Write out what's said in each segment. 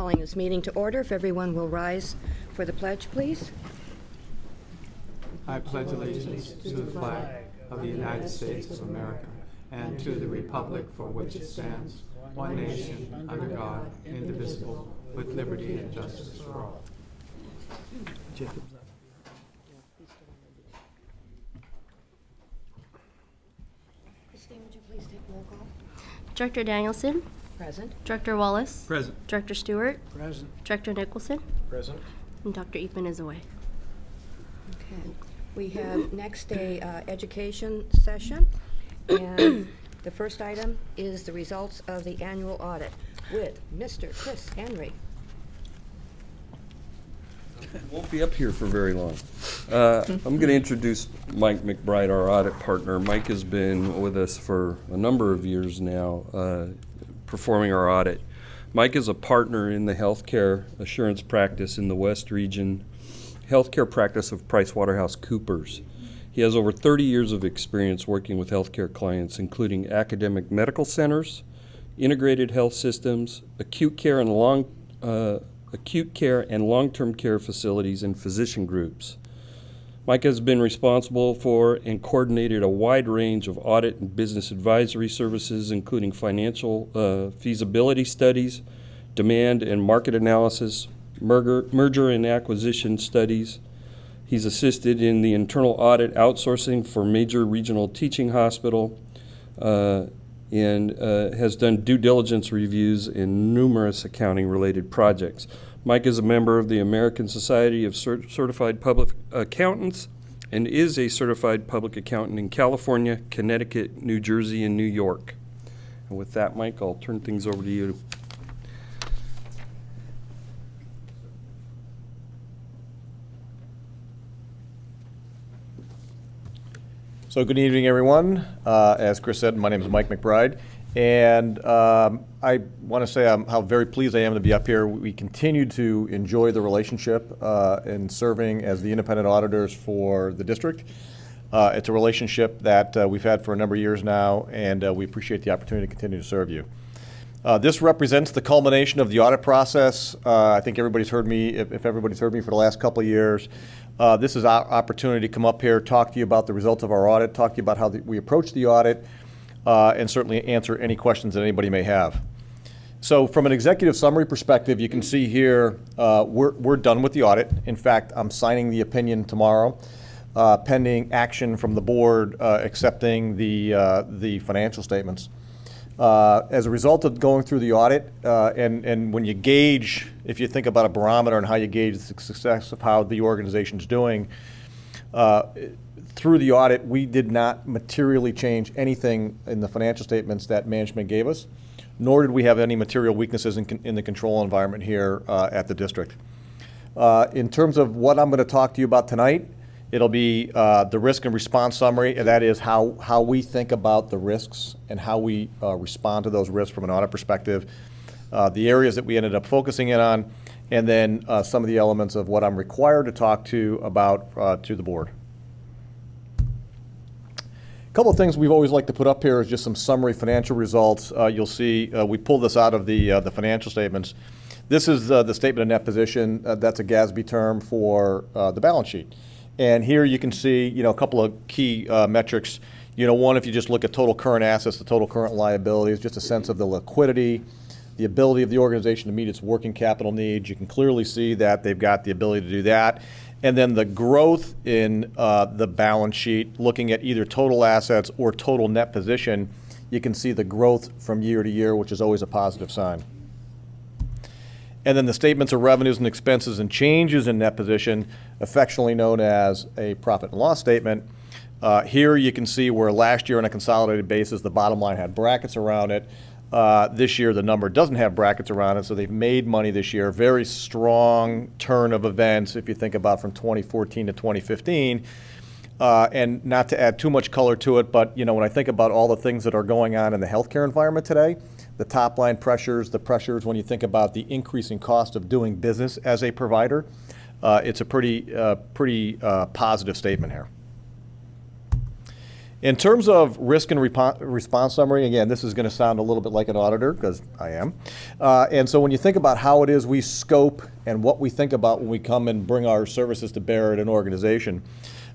calling this meeting to order. If everyone will rise for the pledge, please. I pledge allegiance to the flag of the United States of America and to the republic for which it stands, one nation, under God, indivisible, with liberty and justice for all. Christine, would you please take roll call? Director Danielson, Present. Director Wallace, Present. Director Stewart, Present. Director Nicholson, Present. and Dr. Eatman is away. Okay. We have next a education session, and the first item is the results of the annual audit with Mr. Chris Henry. Won't be up here for very long. I'm going to introduce Mike McBride, our audit partner. Mike has been with us for a number of years now, performing our audit. Mike is a partner in the healthcare assurance practice in the West Region healthcare practice of PricewaterhouseCoopers. He has over 30 years of experience working with healthcare clients, including academic medical centers, integrated health systems, acute care and long-term care facilities, and physician groups. Mike has been responsible for and coordinated a wide range of audit and business advisory services, including financial feasibility studies, demand and market analysis, merger and acquisition studies. He's assisted in the internal audit outsourcing for major regional teaching hospital and has done due diligence reviews in numerous accounting-related projects. Mike is a member of the American Society of Certified Public Accountants and is a certified public accountant in California, Connecticut, New Jersey, and New York. And with that, Mike, I'll turn things over to you. So good evening, everyone. As Chris said, my name is Mike McBride, and I want to say how very pleased I am to be up here. We continue to enjoy the relationship in serving as the independent auditors for the district. It's a relationship that we've had for a number of years now, and we appreciate the opportunity to continue to serve you. This represents the culmination of the audit process. I think everybody's heard me, if everybody's heard me for the last couple of years. This is our opportunity to come up here, talk to you about the results of our audit, talk to you about how we approach the audit, and certainly answer any questions that anybody may have. So from an executive summary perspective, you can see here we're done with the audit. In fact, I'm signing the opinion tomorrow, pending action from the board accepting the financial statements. As a result of going through the audit, and when you gauge, if you think about a barometer and how you gauge the success of how the organization's doing, through the audit, we did not materially change anything in the financial statements that management gave us, nor did we have any material weaknesses in the control environment here at the district. In terms of what I'm going to talk to you about tonight, it'll be the risk and response summary, and that is how we think about the risks and how we respond to those risks from an audit perspective, the areas that we ended up focusing in on, and then some of the elements of what I'm required to talk to about to the board. A couple of things we've always liked to put up here is just some summary financial results. You'll see we pulled this out of the financial statements. This is the statement of net position. That's a GASB term for the balance sheet. And here you can see, a couple of key metrics. One, if you just look at total current assets, the total current liabilities, just a sense of the liquidity, the ability of the organization to meet its working capital needs. You can clearly see that they've got the ability to do that. And then the growth in the balance sheet, looking at either total assets or total net position, you can see the growth from year to year, which is always a positive sign. And then the statements of revenues and expenses and changes in net position, affectionately known as a profit and loss statement. Here you can see where last year on a consolidated basis, the bottom line had brackets around it. This year the number doesn't have brackets around it, so they've made money this year. Very strong turn of events if you think about from 2014 to 2015. And not to add too much color to it, but when I think about all the things that are going on in the healthcare environment today, the top line pressures, the pressures when you think about the increasing cost of doing business as a provider, it's a pretty positive statement here. In terms of risk and response summary, again, this is going to sound a little bit like an auditor, because I am. And so when you think about how it is we scope and what we think about when we come and bring our services to bear at an organization,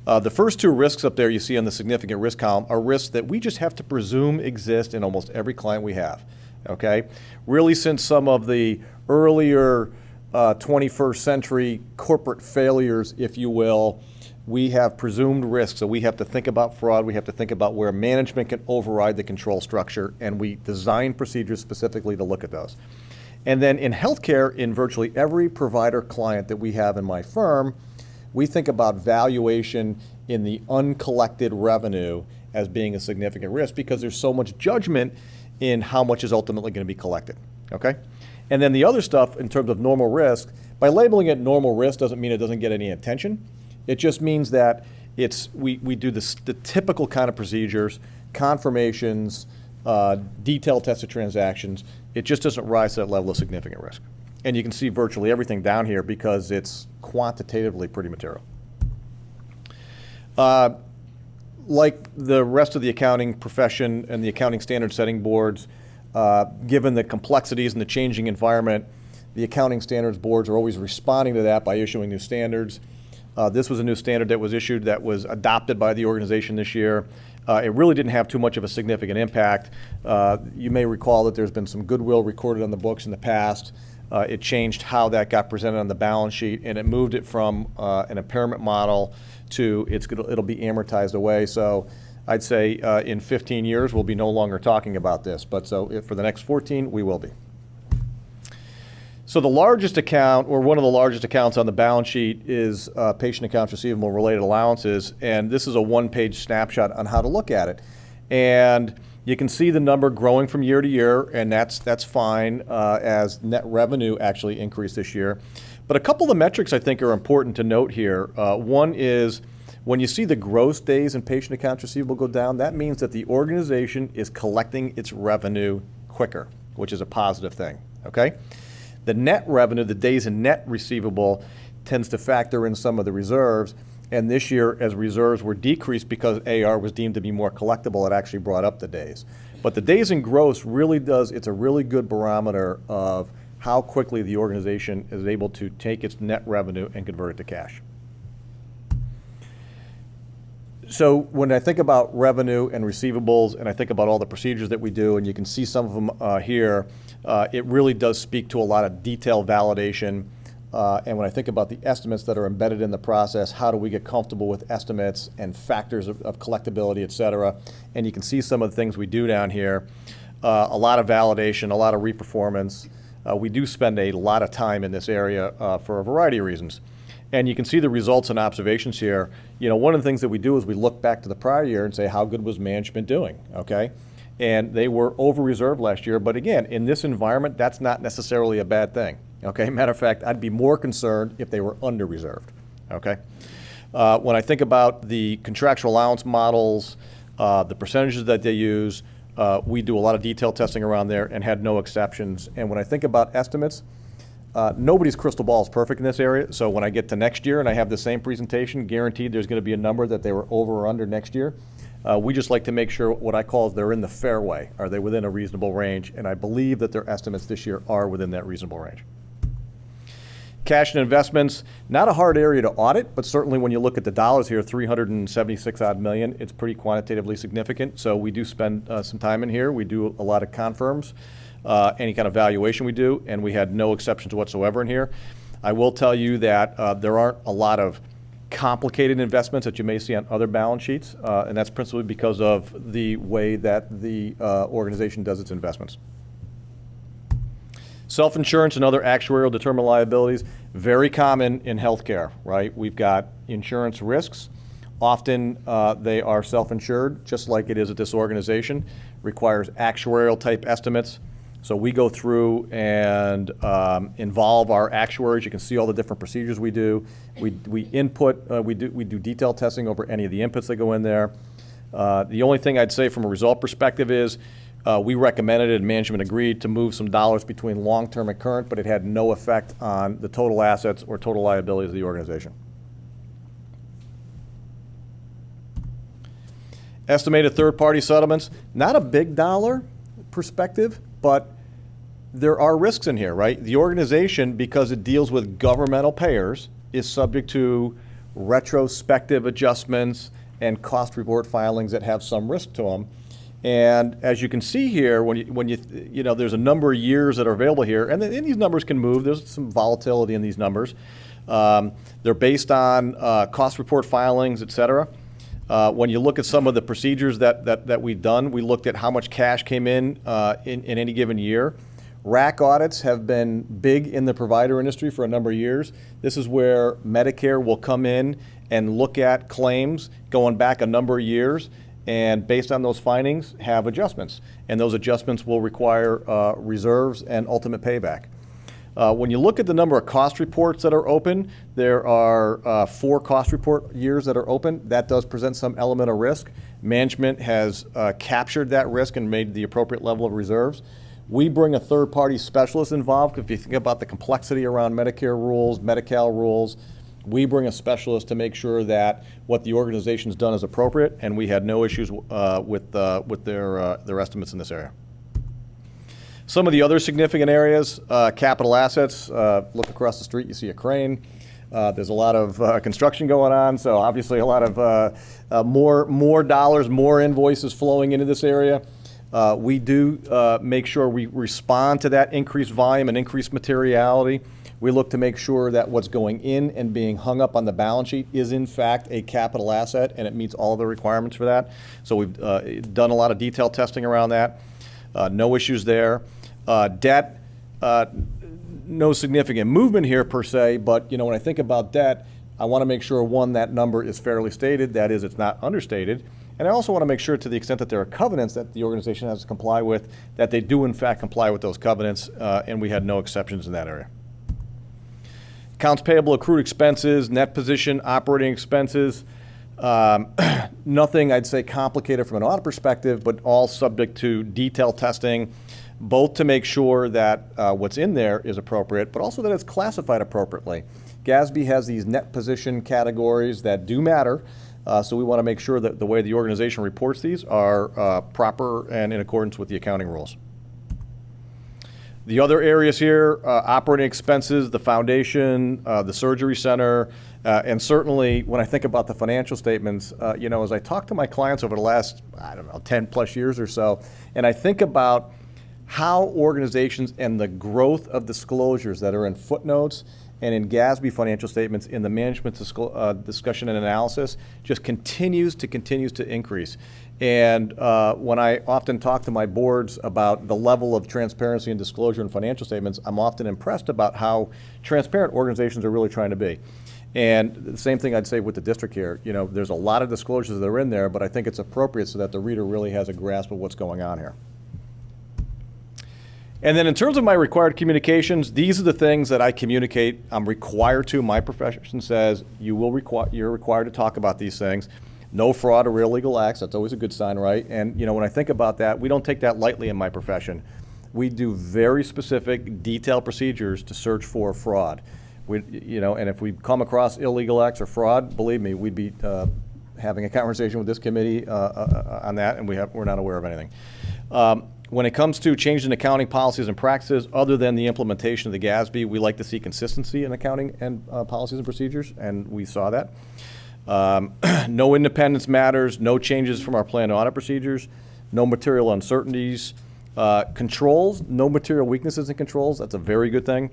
the first two risks up there you see on the significant risk column are risks that we just have to presume exist in almost every client we have, okay? Really, since some of the earlier 21st century corporate failures, if you will, we have presumed risks, so we have to think about fraud, we have to think about where management can override the control structure, and we design procedures specifically to look at those. And then in healthcare, in virtually every provider client that we have in my firm, we think about valuation in the uncollected revenue as being a significant risk because there's so much judgment in how much is ultimately going to be collected, okay? And then the other stuff in terms of normal risk, by labeling it normal risk doesn't mean it doesn't get any attention. It just means that we do the typical kind of procedures, confirmations, detailed tested transactions. It just doesn't rise to that level of significant risk. And you can see virtually everything down here because it's quantitatively pretty material. Like the rest of the accounting profession and the accounting standard setting boards, given the complexities and the changing environment, the accounting standards boards are always responding to that by issuing new standards. This was a new standard that was issued that was adopted by the organization this year. It really didn't have too much of a significant impact. You may recall that there's been some goodwill recorded on the books in the past. It changed how that got presented on the balance sheet, and it moved it from an impairment model to it'll be amortized away. So I'd say in 15 years, we'll be no longer talking about this. But so for the next 14, we will be. So the largest account, or one of the largest accounts on the balance sheet, is patient accounts receivable related allowances. And this is a one-page snapshot on how to look at it. And you can see the number growing from year to year, and that's fine as net revenue actually increased this year. But a couple of the metrics I think are important to note here. One is when you see the gross days in patient accounts receivable go down, that means that the organization is collecting its revenue quicker, which is a positive thing, okay? The net revenue, the days in net receivable, tends to factor in some of the reserves. And this year, as reserves were decreased because AR was deemed to be more collectible, it actually brought up the days. But the days in gross really it's a really good barometer of how quickly the organization is able to take its net revenue and convert it to cash. So when I think about revenue and receivables, and I think about all the procedures that we do, and you can see some of them here, it really does speak to a lot of detailed validation. And when I think about the estimates that are embedded in the process, how do we get comfortable with estimates and factors of collectability, et cetera. And you can see some of the things we do down here. A lot of validation, a lot of reperformance. We do spend a lot of time in this area for a variety of reasons. And you can see the results and observations here. You know, one of the things that we do is we look back to the prior year and say, how good was management doing, okay? And they were over-reserved last year, but again, in this environment, that's not necessarily a bad thing, okay? Matter of fact, I'd be more concerned if they were under-reserved, okay? When I think about the contractual allowance models, the percentages that they use, we do a lot of detailed testing around there and had no exceptions. And when I think about estimates, nobody's crystal ball is perfect in this area, so when I get to next year and I have the same presentation, guaranteed there's going to be a number that they were over or under next year. We just like to make sure what I call is they're in the fairway. Are they within a reasonable range? And I believe that their estimates this year are within that reasonable range. Cash and investments, not a hard area to audit, but certainly when you look at the dollars here, 376 odd million, it's pretty quantitatively significant. So we do spend some time in here. We do a lot of confirms, any kind of valuation we do, and we had no exceptions whatsoever in here. I will tell you that there aren't a lot of complicated investments that you may see on other balance sheets, and that's principally because of the way that the organization does its investments. Self-insurance and other actuarial determined liabilities, very common in healthcare, right? We've got insurance risks. Often they are self-insured, just like it is at this organization. Requires actuarial type estimates. So we go through and involve our actuaries. You can see all the different procedures we do. We input, we do detailed testing over any of the inputs that go in there. The only thing I'd say from a result perspective is we recommended and management agreed to move some dollars between long-term and current, but it had no effect on the total assets or total liabilities of the organization. Estimated third-party settlements, not a big dollar perspective, but there are risks in here, right? The organization, because it deals with governmental payers, is subject to retrospective adjustments and cost report filings that have some risk to them. And as you can see here, when you know, there's a number of years that are available here, and these numbers can move. There's some volatility in these numbers. They're based on cost report filings, et cetera. When you look at some of the procedures that we've done, we looked at how much cash came in any given year. RAC audits have been big in the provider industry for a number of years. This is where Medicare will come in and look at claims going back a number of years, and based on those findings, have adjustments. And those adjustments will require reserves and ultimate payback. When you look at the number of cost reports that are open, there are 4 cost report years that are open. That does present some element of risk. Management has captured that risk and made the appropriate level of reserves. We bring a third-party specialist involved. If you think about the complexity around Medicare rules, Medi-Cal rules, we bring a specialist to make sure that what the organization's done is appropriate, and we had no issues with their estimates in this area. Some of the other significant areas, capital assets. Look across the street, you see a crane. There's a lot of construction going on, so obviously a lot of more dollars, more invoices flowing into this area. We do make sure we respond to that increased volume and increased materiality. We look to make sure that what's going in and being hung up on the balance sheet is in fact a capital asset, and it meets all the requirements for that. So we've done a lot of detailed testing around that. No issues there. Debt, no significant movement here per se, but when I think about debt, I want to make sure, one, that number is fairly stated, that is, it's not understated. And I also want to make sure, to the extent that there are covenants that the organization has to comply with, that they do in fact comply with those covenants, and we had no exceptions in that area. Accounts payable, accrued expenses, net position, operating expenses, nothing I'd say complicated from an audit perspective, but all subject to detailed testing, both to make sure that what's in there is appropriate, but also that it's classified appropriately. GASB has these net position categories that do matter, so we want to make sure that the way the organization reports these are proper and in accordance with the accounting rules. The other areas here, operating expenses, the foundation, the surgery center, and certainly when I think about the financial statements, as I talk to my clients over the last, 10 plus years or so, and I think about how organizations and the growth of disclosures that are in footnotes and in GASB financial statements in the management discussion and analysis just continues to increase. And when I often talk to my boards about the level of transparency and disclosure in financial statements, I'm often impressed about how transparent organizations are really trying to be. And the same thing I'd say with the district here. There's a lot of disclosures that are in there, but I think it's appropriate so that the reader really has a grasp of what's going on here. And then in terms of my required communications, these are the things that I communicate. I'm required to. My profession says you're required to talk about these things. No fraud or illegal acts. That's always a good sign, right? And when I think about that, we don't take that lightly in my profession. We do very specific, detailed procedures to search for fraud. And if we come across illegal acts or fraud, believe me, we'd be having a conversation with this committee on that, and we're not aware of anything. When it comes to changing accounting policies and practices, other than the implementation of the GASB, we like to see consistency in accounting and policies and procedures, and we saw that. No independence matters, no changes from our planned audit procedures, no material uncertainties. Controls, no material weaknesses in controls, that's a very good thing.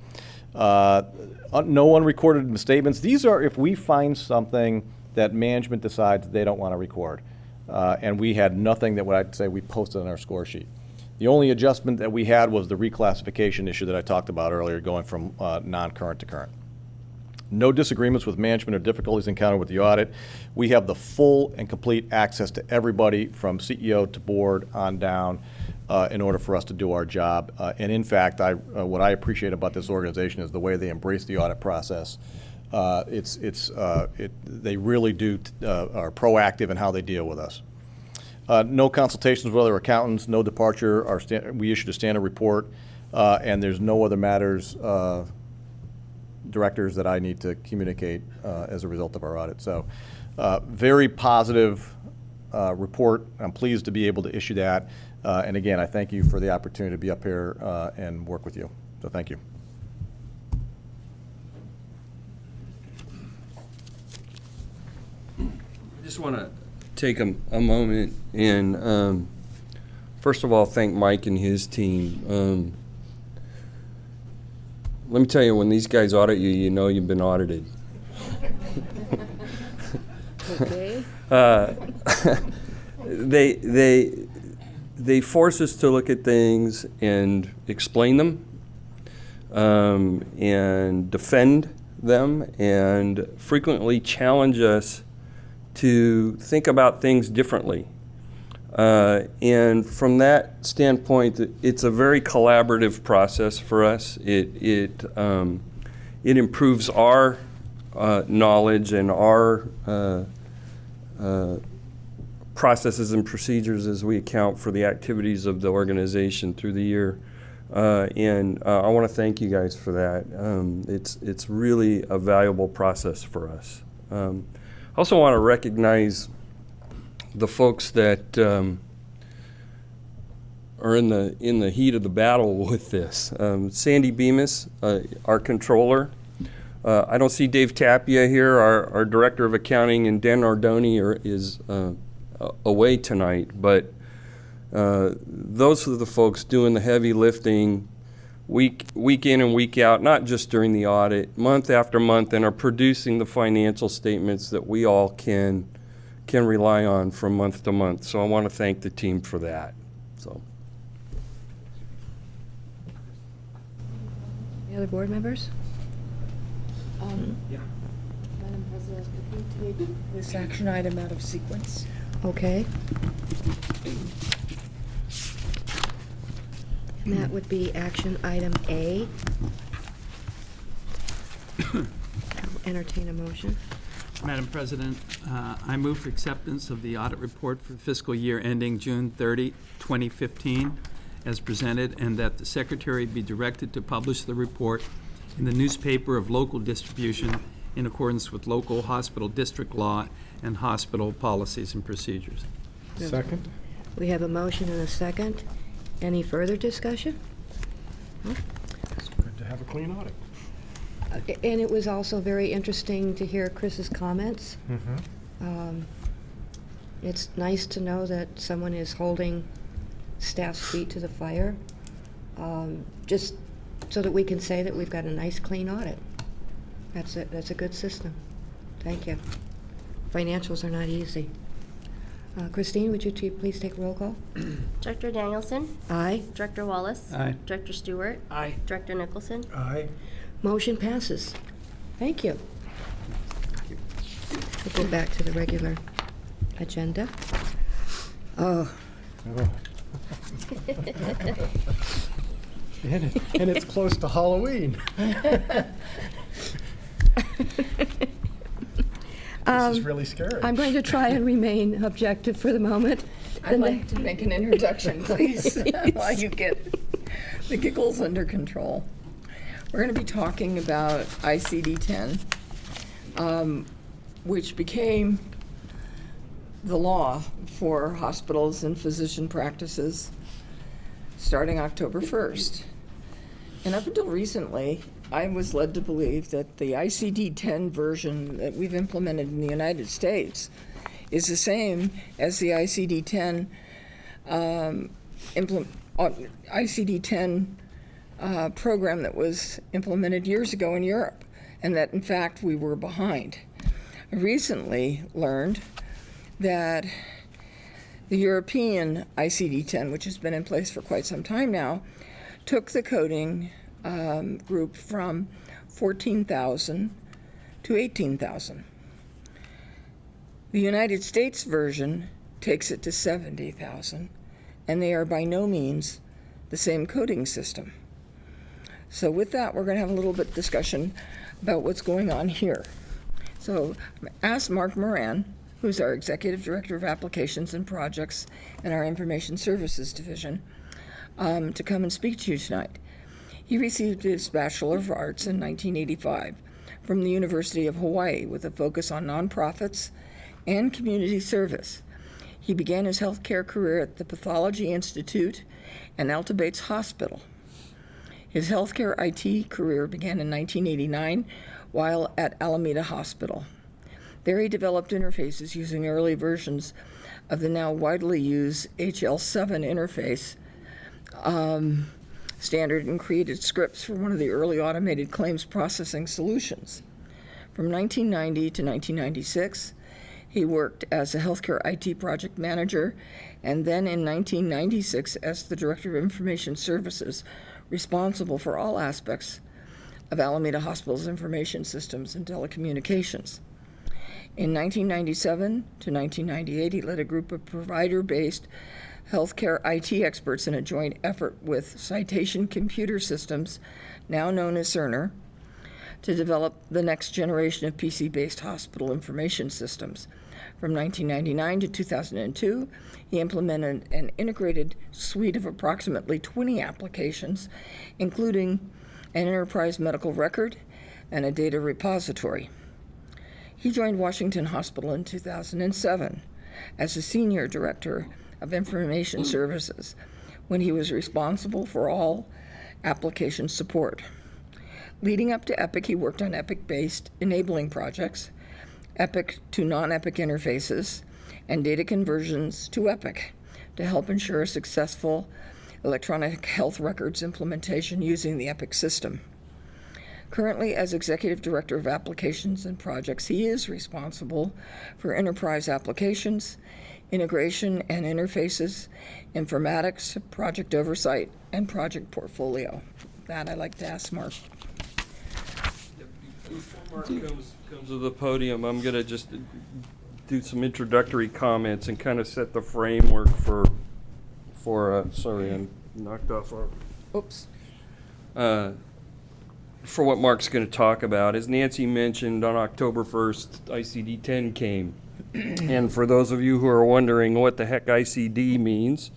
No unrecorded misstatements. These are if we find something that management decides they don't want to record. And we had nothing that I'd say we posted on our score sheet. The only adjustment that we had was the reclassification issue that I talked about earlier, going from non-current to current. No disagreements with management or difficulties encountered with the audit. We have the full and complete access to everybody from CEO to board on down in order for us to do our job. And in fact, what I appreciate about this organization is the way they embrace the audit process. They really are proactive in how they deal with us. No consultations with other accountants, no departure. We issued a standard report, and there's no other matters, directors, that I need to communicate as a result of our audit. So very positive report. I'm pleased to be able to issue that. And again, I thank you for the opportunity to be up here and work with you. So thank you. I just want to take a moment and, first of all, thank Mike and his team. Let me tell you, when these guys audit you, you know you've been audited. Okay. They force us to look at things and explain them, and defend them, and frequently challenge us to think about things differently. And from that standpoint, it's a very collaborative process for us. It improves our knowledge and our processes and procedures as we account for the activities of the organization through the year. And I want to thank you guys for that. It's really a valuable process for us. I also want to recognize the folks that are in the heat of the battle with this. Sandy Bemis, our controller. I don't see Dave Tapia here, our director of accounting, and Dan Nardoni is away tonight. But those are the folks doing the heavy lifting week in and week out, not just during the audit, month after month, and are producing the financial statements that we all can rely on from month to month. So I want to thank the team for that. So, Any other board members? Madam President, if we take this action item out of sequence. Okay. And that would be action item A. I'll entertain a motion. Madam President, I move for acceptance of the audit report for fiscal year ending June 30, 2015, as presented, and that the Secretary be directed to publish the report in the newspaper of local distribution in accordance with local hospital district law and hospital policies and procedures. Second? We have a motion and a second. Any further discussion? It's good to have a clean audit. And it was also very interesting to hear Chris's comments. It's nice to know that someone is holding staff's feet to the fire, just so that we can say that we've got a nice, clean audit. That's a good system. Thank you. Financials are not easy. Christine, would you please take roll call? Director Danielson, Aye. Director Wallace. Aye. Director Stewart. Aye. Director Nicholson. Aye. Motion passes. Thank you. We'll go back to the regular agenda. Oh, And it's close to Halloween. This is really scary. I'm going to try and remain objective for the moment. I'd like to make an introduction, please, while you get the giggles under control. We're going to be talking about ICD-10, which became the law for hospitals and physician practices starting October 1st. And up until recently, I was led to believe that the ICD-10 version that we've implemented in the United States is the same as the ICD-10 program that was implemented years ago in Europe, and that in fact we were behind. I recently learned that the European ICD-10, which has been in place for quite some time now, took the coding group from 14,000 to 18,000. The United States version takes it to 70,000, and they are by no means the same coding system. So with that, we're going to have a little bit of discussion about what's going on here. So ask Mark Moran, who's our Executive Director of Applications and Projects in our Information Services Division, to come and speak to you tonight. He received his Bachelor of Arts in 1985 from the University of Hawaii with a focus on nonprofits and community service. He began his healthcare career at the Pathology Institute and Alta Bates Hospital. His healthcare IT career began in 1989 while at Alameda Hospital. There he developed interfaces using early versions of the now widely used HL7 interface standard and created scripts for one of the early automated claims processing solutions. From 1990 to 1996, he worked as a healthcare IT project manager, and then in 1996 as the Director of Information Services, responsible for all aspects of Alameda Hospital's information systems and telecommunications. In 1997 to 1998, he led a group of provider-based healthcare IT experts in a joint effort with Citation Computer Systems, now known as Cerner, to develop the next generation of PC-based hospital information systems. From 1999 to 2002, he implemented an integrated suite of approximately 20 applications, including an enterprise medical record and a data repository. He joined Washington Hospital in 2007 as the Senior Director of Information Services, when he was responsible for all application support. Leading up to Epic, he worked on Epic-based enabling projects, Epic to non-Epic interfaces, and data conversions to Epic to help ensure a successful electronic health records implementation using the Epic system. Currently, as Executive Director of Applications and Projects, he is responsible for enterprise applications, integration and interfaces, informatics, project oversight, and project portfolio. With that, I'd like to ask Mark. Before Mark comes to the podium, I'm going to just do some introductory comments and kind of set the framework for sorry, I knocked off our... Oops. For what Mark's going to talk about. As Nancy mentioned, on October 1st, ICD-10 came. And for those of you who are wondering what the heck ICD means,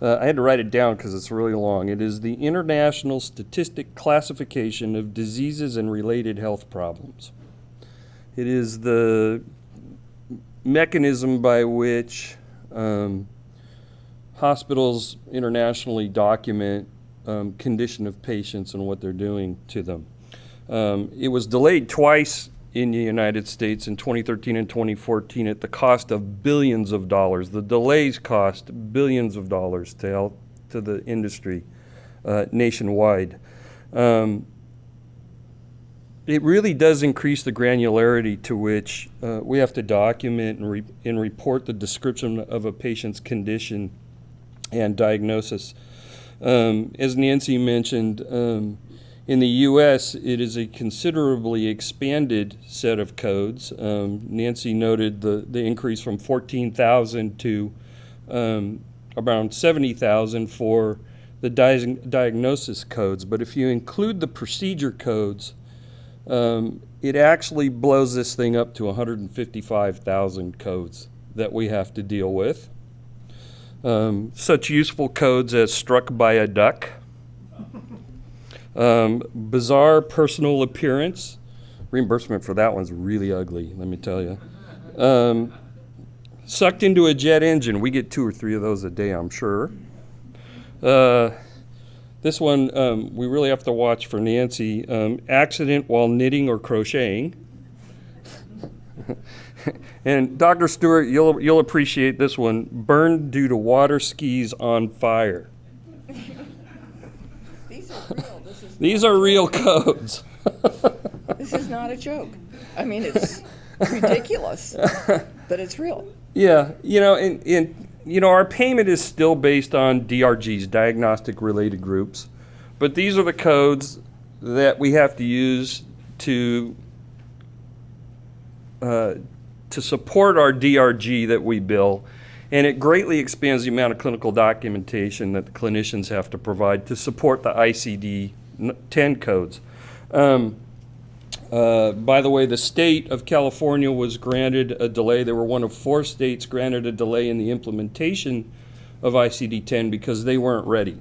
I had to write it down because it's really long. It is the International Statistic Classification of Diseases and Related Health Problems. It is the mechanism by which hospitals internationally document condition of patients and what they're doing to them. It was delayed twice in the United States in 2013 and 2014 at the cost of billions of dollars. The delays cost billions of dollars to the industry nationwide. It really does increase the granularity to which we have to document and report the description of a patient's condition and diagnosis. As Nancy mentioned, in the U.S., it is a considerably expanded set of codes. Nancy noted the increase from 14,000 to around 70,000 for the diagnosis codes. But if you include the procedure codes, it actually blows this thing up to 155,000 codes that we have to deal with. Such useful codes as struck by a duck, bizarre personal appearance. Reimbursement for that one's really ugly, let me tell you. Sucked into a jet engine. We get 2 or 3 of those a day, I'm sure. This one, we really have to watch for Nancy. Accident while knitting or crocheting. And Dr. Stewart, you'll appreciate this one. Burned due to water skis on fire. These are real. These are real codes. This is not a joke. I mean, it's ridiculous, but it's real. Yeah, our payment is still based on DRGs, diagnostic related groups, but these are the codes that we have to use to support our DRG that we bill, and it greatly expands the amount of clinical documentation that the clinicians have to provide to support the ICD-10 codes. By the way, the state of California was granted a delay. They were one of 4 states granted a delay in the implementation of ICD-10 because they weren't ready.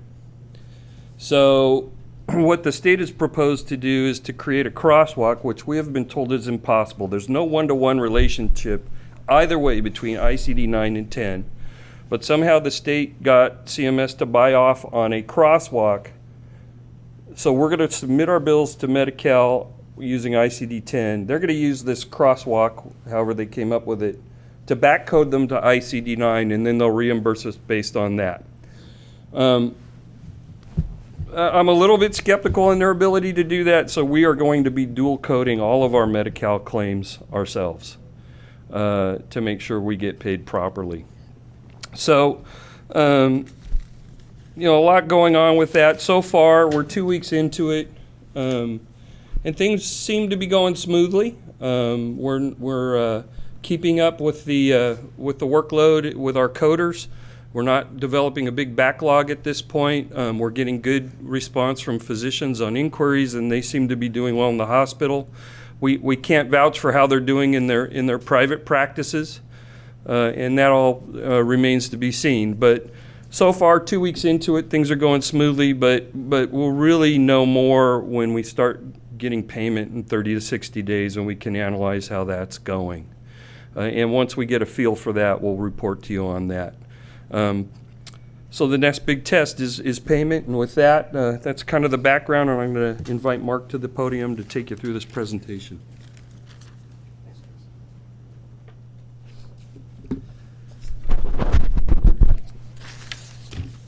So what the state has proposed to do is to create a crosswalk, which we have been told is impossible. There's no one-to-one relationship either way between ICD-9 and 10, but somehow the state got CMS to buy off on a crosswalk. So we're going to submit our bills to Medi-Cal using ICD-10. They're going to use this crosswalk, however they came up with it, to back code them to ICD-9, and then they'll reimburse us based on that. I'm a little bit skeptical in their ability to do that, so we are going to be dual coding all of our Medi-Cal claims ourselves to make sure we get paid properly. So, a lot going on with that. So far, we're 2 weeks into it, and things seem to be going smoothly. We're keeping up with the workload with our coders. We're not developing a big backlog at this point. We're getting good response from physicians on inquiries, and they seem to be doing well in the hospital. We can't vouch for how they're doing in their private practices, and that all remains to be seen. But so far, 2 weeks into it, things are going smoothly. But we'll really know more when we start getting payment in 30 to 60 days, and we can analyze how that's going. And once we get a feel for that, we'll report to you on that. So the next big test is payment, and with that, that's kind of the background, and I'm going to invite Mark to the podium to take you through this presentation.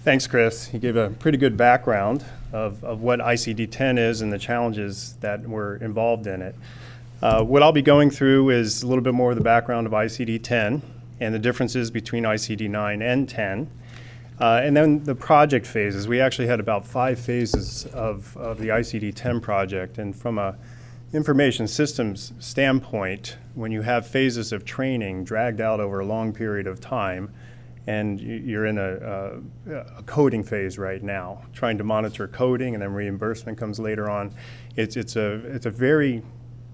Thanks, Chris. You gave a pretty good background of what ICD-10 is and the challenges that were involved in it. What I'll be going through is a little bit more of the background of ICD-10 and the differences between ICD-9 and 10. And then the project phases. We actually had about 5 phases of the ICD-10 project. And from a information systems standpoint, when you have phases of training dragged out over a long period of time, and you're in a coding phase right now, trying to monitor coding, and then reimbursement comes later on, it's a very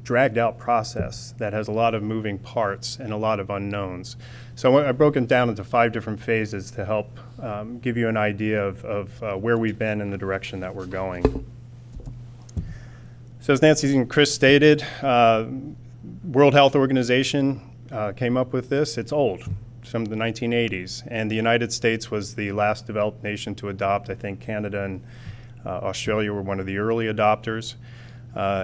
dragged out process that has a lot of moving parts and a lot of unknowns. So I broke it down into 5 different phases to help give you an idea of where we've been and the direction that we're going. So as Nancy and Chris stated, World Health Organization came up with this. It's old, from the 1980s, and the United States was the last developed nation to adopt. I think Canada and Australia were one of the early adopters.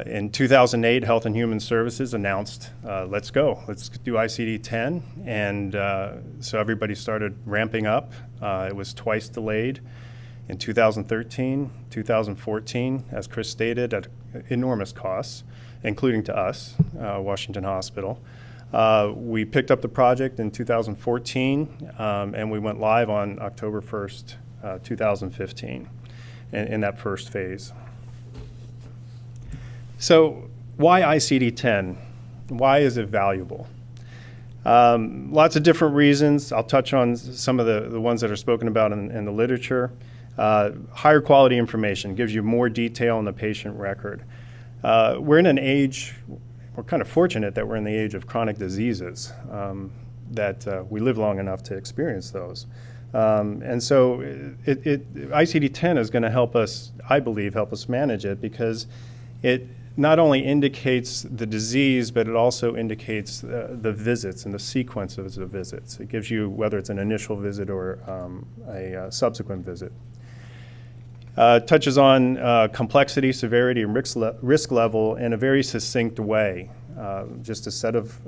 In 2008, Health and Human Services announced, let's go, let's do ICD-10, and so everybody started ramping up. It was twice delayed in 2013, 2014, as Chris stated, at enormous costs, including to us, Washington Hospital. We picked up the project in 2014, and we went live on October 1st, 2015, in that first phase. So why ICD-10? Why is it valuable? Lots of different reasons. I'll touch on some of the ones that are spoken about in the literature. Higher quality information gives you more detail in the patient record. We're in an age, we're kind of fortunate that we're in the age of chronic diseases, that we live long enough to experience those. And so ICD-10 is going to help us, I believe, help us manage it, because it not only indicates the disease, but it also indicates the visits and the sequence of the visits. It gives you whether it's an initial visit or a subsequent visit. Touches on complexity, severity, and risk level in a very succinct way. Just a set of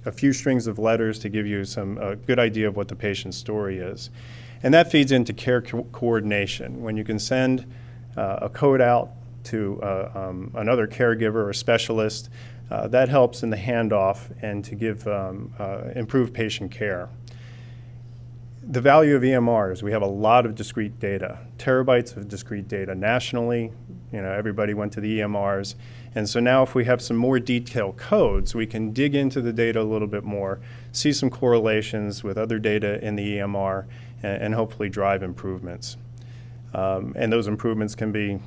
a few strings of letters to give you some good idea of what the patient's story is. And that feeds into care coordination. When you can send a code out to another caregiver or specialist, that helps in the handoff and to give improved patient care. The value of EMRs, we have a lot of discrete data, terabytes of discrete data nationally. Everybody went to the EMRs. And so now if we have some more detailed codes, we can dig into the data a little bit more, see some correlations with other data in the EMR, and hopefully drive improvements. And those improvements can be,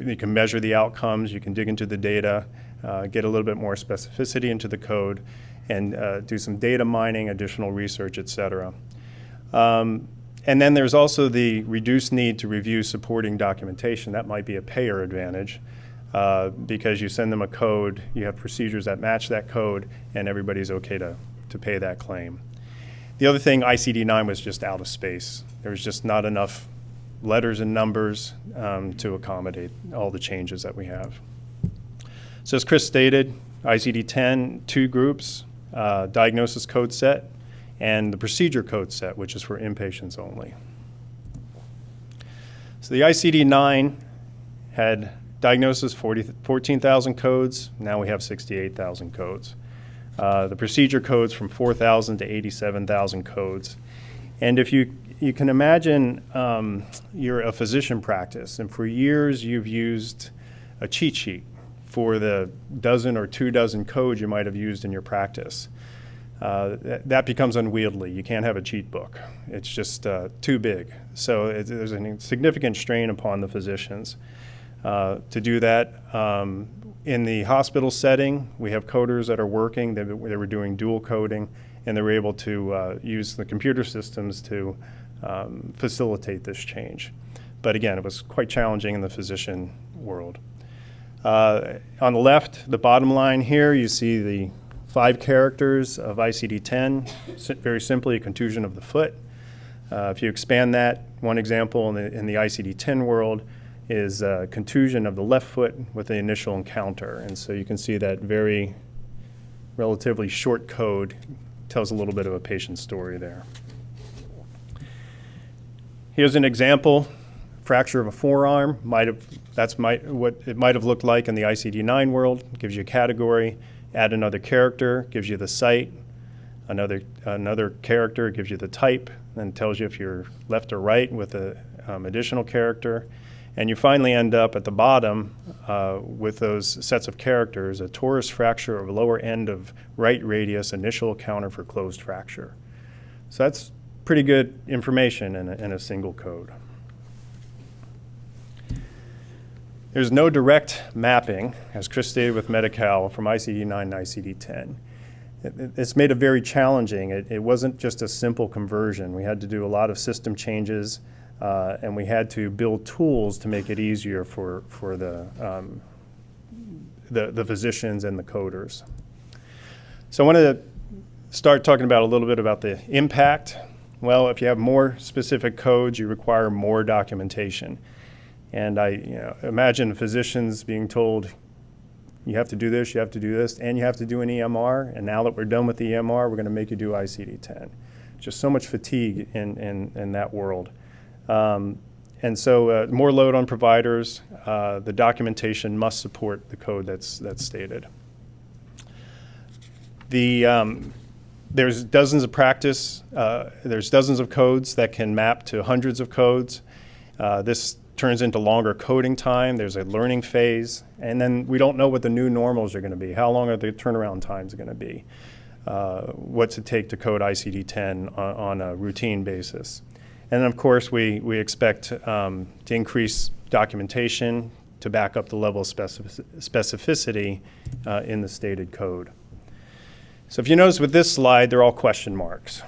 you can measure the outcomes, you can dig into the data, get a little bit more specificity into the code, and do some data mining, additional research, et cetera. And then there's also the reduced need to review supporting documentation. That might be a payer advantage. because you send them a code, you have procedures that match that code, and everybody's okay to pay that claim. The other thing, ICD-9 was just out of space. There was just not enough letters and numbers to accommodate all the changes that we have. So as Chris stated, ICD-10, 2 groups, diagnosis code set and the procedure code set, which is for inpatients only. So the ICD-9 had diagnosis 14,000 codes. Now we have 68,000 codes. The procedure codes from 4,000 to 87,000 codes. And if you can imagine you're a physician practice, and for years you've used a cheat sheet for the dozen or 24 codes you might have used in your practice. That becomes unwieldy. You can't have a cheat book. It's just too big. So there's a significant strain upon the physicians to do that. In the hospital setting, we have coders that are working. They were doing dual coding, and they were able to use the computer systems to facilitate this change. But again, it was quite challenging in the physician world. On the left, the bottom line here, you see the 5 characters of ICD-10, very simply a contusion of the foot. If you expand that, one example in the ICD-10 world is contusion of the left foot with the initial encounter. And so you can see that very relatively short code tells a little bit of a patient story there. Here's an example, fracture of a forearm. That's what it might have looked like in the ICD-9 world. Gives you a category. Add another character, gives you the site. Another character gives you the type, then tells you if you're left or right with an additional character. And you finally end up at the bottom with those sets of characters, a torus fracture of lower end of right radius, initial encounter for closed fracture. So that's pretty good information in a single code. There's no direct mapping, as Chris stated with Medi-Cal, from ICD-9 to ICD-10. It's made it very challenging. It wasn't just a simple conversion. We had to do a lot of system changes, and we had to build tools to make it easier for the physicians and the coders. So I wanted to start talking about a little bit about the impact. Well, if you have more specific codes, you require more documentation. And I imagine physicians being told, you have to do this, you have to do this, and you have to do an EMR. And now that we're done with the EMR, we're going to make you do ICD-10. Just so much fatigue in that world. And so more load on providers. The documentation must support the code that's stated. There's dozens of there's dozens of codes that can map to hundreds of codes. This turns into longer coding time. There's a learning phase. And then we don't know what the new normals are going to be. How long are the turnaround times going to be? What's it take to code ICD-10 on a routine basis? And then, of course, we expect to increase documentation to back up the level of specificity in the stated code. So if you notice with this slide, they're all question marks.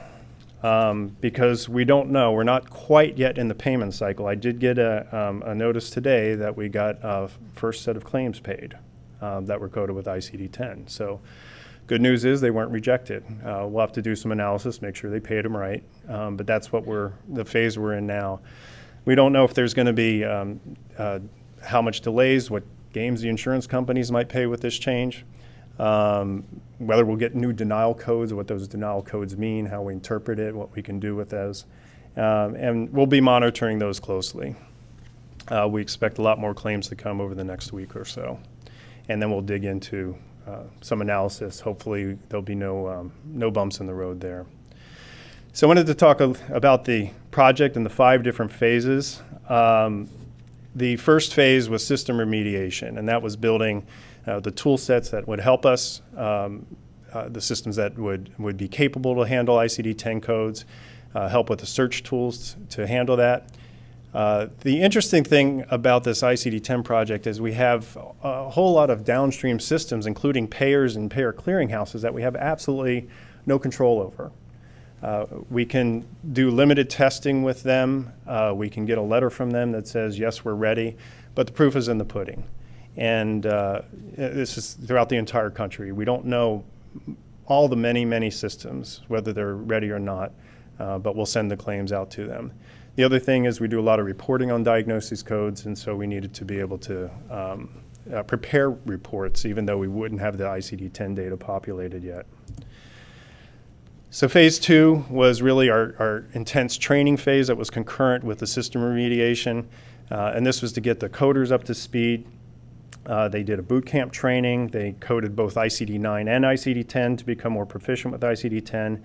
Because we don't know. We're not quite yet in the payment cycle. I did get a notice today that we got a first set of claims paid that were coded with ICD-10. So good news is they weren't rejected. We'll have to do some analysis, make sure they paid them right. But that's what the phase we're in now. We don't know if there's going to be how much delays, what games the insurance companies might pay with this change. Whether we'll get new denial codes, what those denial codes mean, how we interpret it, what we can do with those. And we'll be monitoring those closely. We expect a lot more claims to come over the next week or so. And then we'll dig into some analysis. Hopefully there'll be no bumps in the road there. So I wanted to talk about the project and the 5 different phases. The first phase was system remediation, and that was building the tool sets that would help us, the systems that would be capable to handle ICD-10 codes, help with the search tools to handle that. The interesting thing about this ICD-10 project is we have a whole lot of downstream systems, including payers and payer clearinghouses, that we have absolutely no control over. We can do limited testing with them. We can get a letter from them that says, yes, we're ready, but the proof is in the pudding. And this is throughout the entire country. We don't know all the many, many systems, whether they're ready or not, but we'll send the claims out to them. The other thing is we do a lot of reporting on diagnosis codes, and so we needed to be able to prepare reports, even though we wouldn't have the ICD-10 data populated yet. So phase 2 was really our intense training phase that was concurrent with the system remediation, and this was to get the coders up to speed. They did a boot camp training. They coded both ICD-9 and ICD-10 to become more proficient with ICD-10.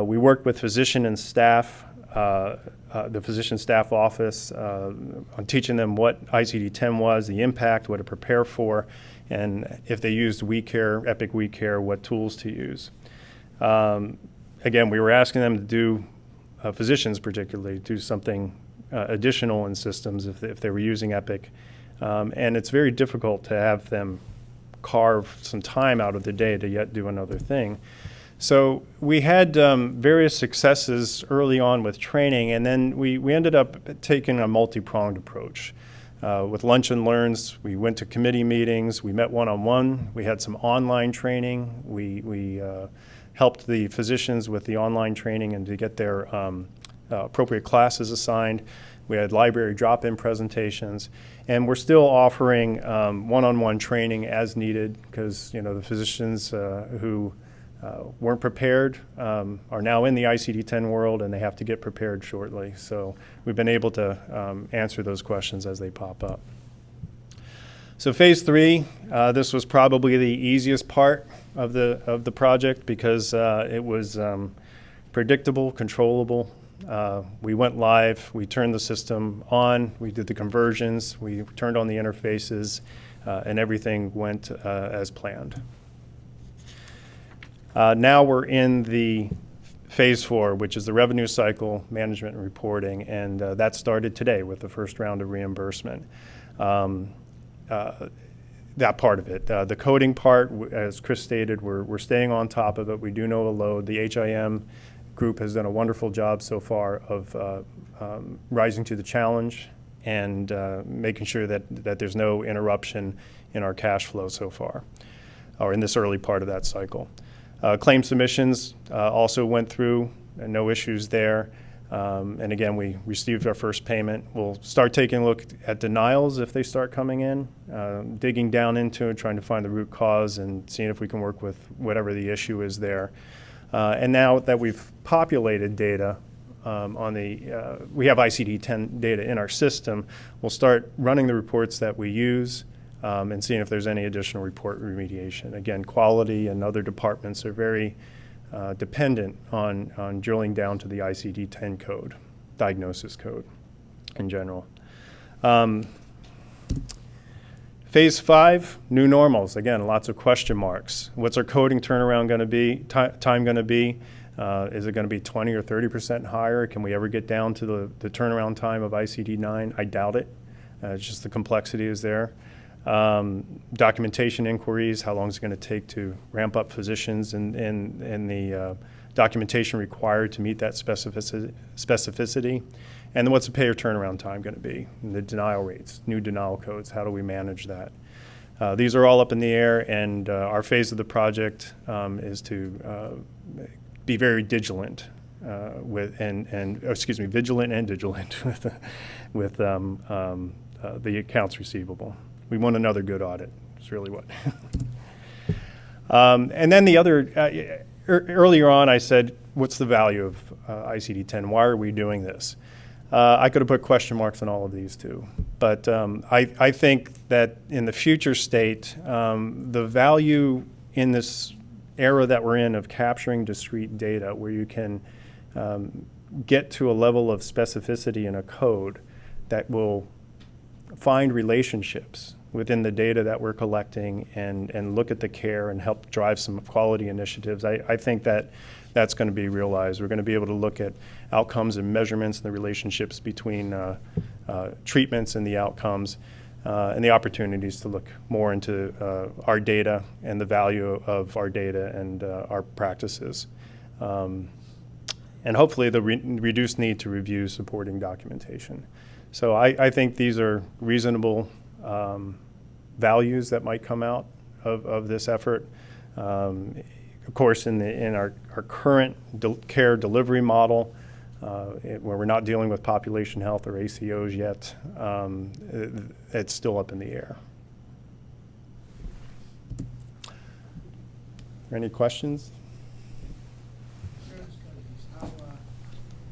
We worked with physician and staff, the physician staff office, on teaching them what ICD-10 was, the impact, what to prepare for, and if they used WeCare, Epic WeCare, what tools to use. Again, we were asking them to do, physicians particularly, do something additional in systems if they were using Epic. And it's very difficult to have them carve some time out of the day to yet do another thing. So we had various successes early on with training, and then we ended up taking a multi-pronged approach. With Lunch and Learns, we went to committee meetings, we met one-on-one, we had some online training, we helped the physicians with the online training and to get their appropriate classes assigned. We had library drop-in presentations, and we're still offering one-on-one training as needed because the physicians who weren't prepared are now in the ICD-10 world, and they have to get prepared shortly. So we've been able to answer those questions as they pop up. So phase 3, this was probably the easiest part of the project because it was predictable, controllable. We went live, we turned the system on, we did the conversions, we turned on the interfaces, and everything went as planned. Now we're in the phase 4, which is the revenue cycle management and reporting, and that started today with the first round of reimbursement. That part of it. The coding part, as Chris stated, we're staying on top of it. We do know the load. The HIM group has done a wonderful job so far of rising to the challenge and making sure that there's no interruption in our cash flow so far, or in this early part of that cycle. Claim submissions also went through, and no issues there. And again, we received our first payment. We'll start taking a look at denials if they start coming in, digging down into it, trying to find the root cause and seeing if we can work with whatever the issue is there. And now that we've populated data we have ICD-10 data in our system, we'll start running the reports that we use and seeing if there's any additional report remediation. Again, quality and other departments are very dependent on drilling down to the ICD-10 code, diagnosis code in general. Phase 5, new normals. Again, lots of question marks. What's our coding turnaround going to be, time going to be? Is it going to be 20 or 30% higher? Can we ever get down to the turnaround time of ICD-9? I doubt it. It's just the complexity is there. Documentation inquiries, how long is it going to take to ramp up physicians and the documentation required to meet that specificity. And then what's the payer turnaround time going to be? And the denial rates, new denial codes, how do we manage that? These are all up in the air, and our phase of the project is to be very vigilant vigilant and vigilant with the accounts receivable. We want another good audit. It's really what. And then the other, earlier on I said, what's the value of ICD-10? Why are we doing this? I could have put question marks on all of these too. But I think that in the future state, the value in this era that we're in of capturing discrete data where you can get to a level of specificity in a code that will find relationships within the data that we're collecting and look at the care and help drive some quality initiatives. I think that that's going to be realized. We're going to be able to look at outcomes and measurements and the relationships between treatments and the outcomes and the opportunities to look more into our data and the value of our data and our practices. And hopefully the reduced need to review supporting documentation. So I think these are reasonable values that might come out of this effort. Of course, in our current care delivery model, where we're not dealing with population health or ACOs yet, it's still up in the air. Any questions?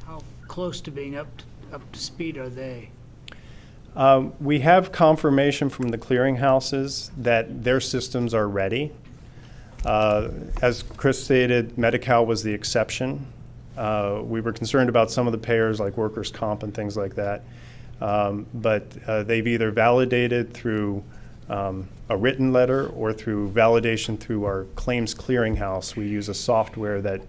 How close to being up to speed are they? We have confirmation from the clearinghouses that their systems are ready. As Chris stated, Medi-Cal was the exception. We were concerned about some of the payers like workers' comp and things like that. But they've either validated through a written letter or through validation through our claims clearinghouse. We use a software that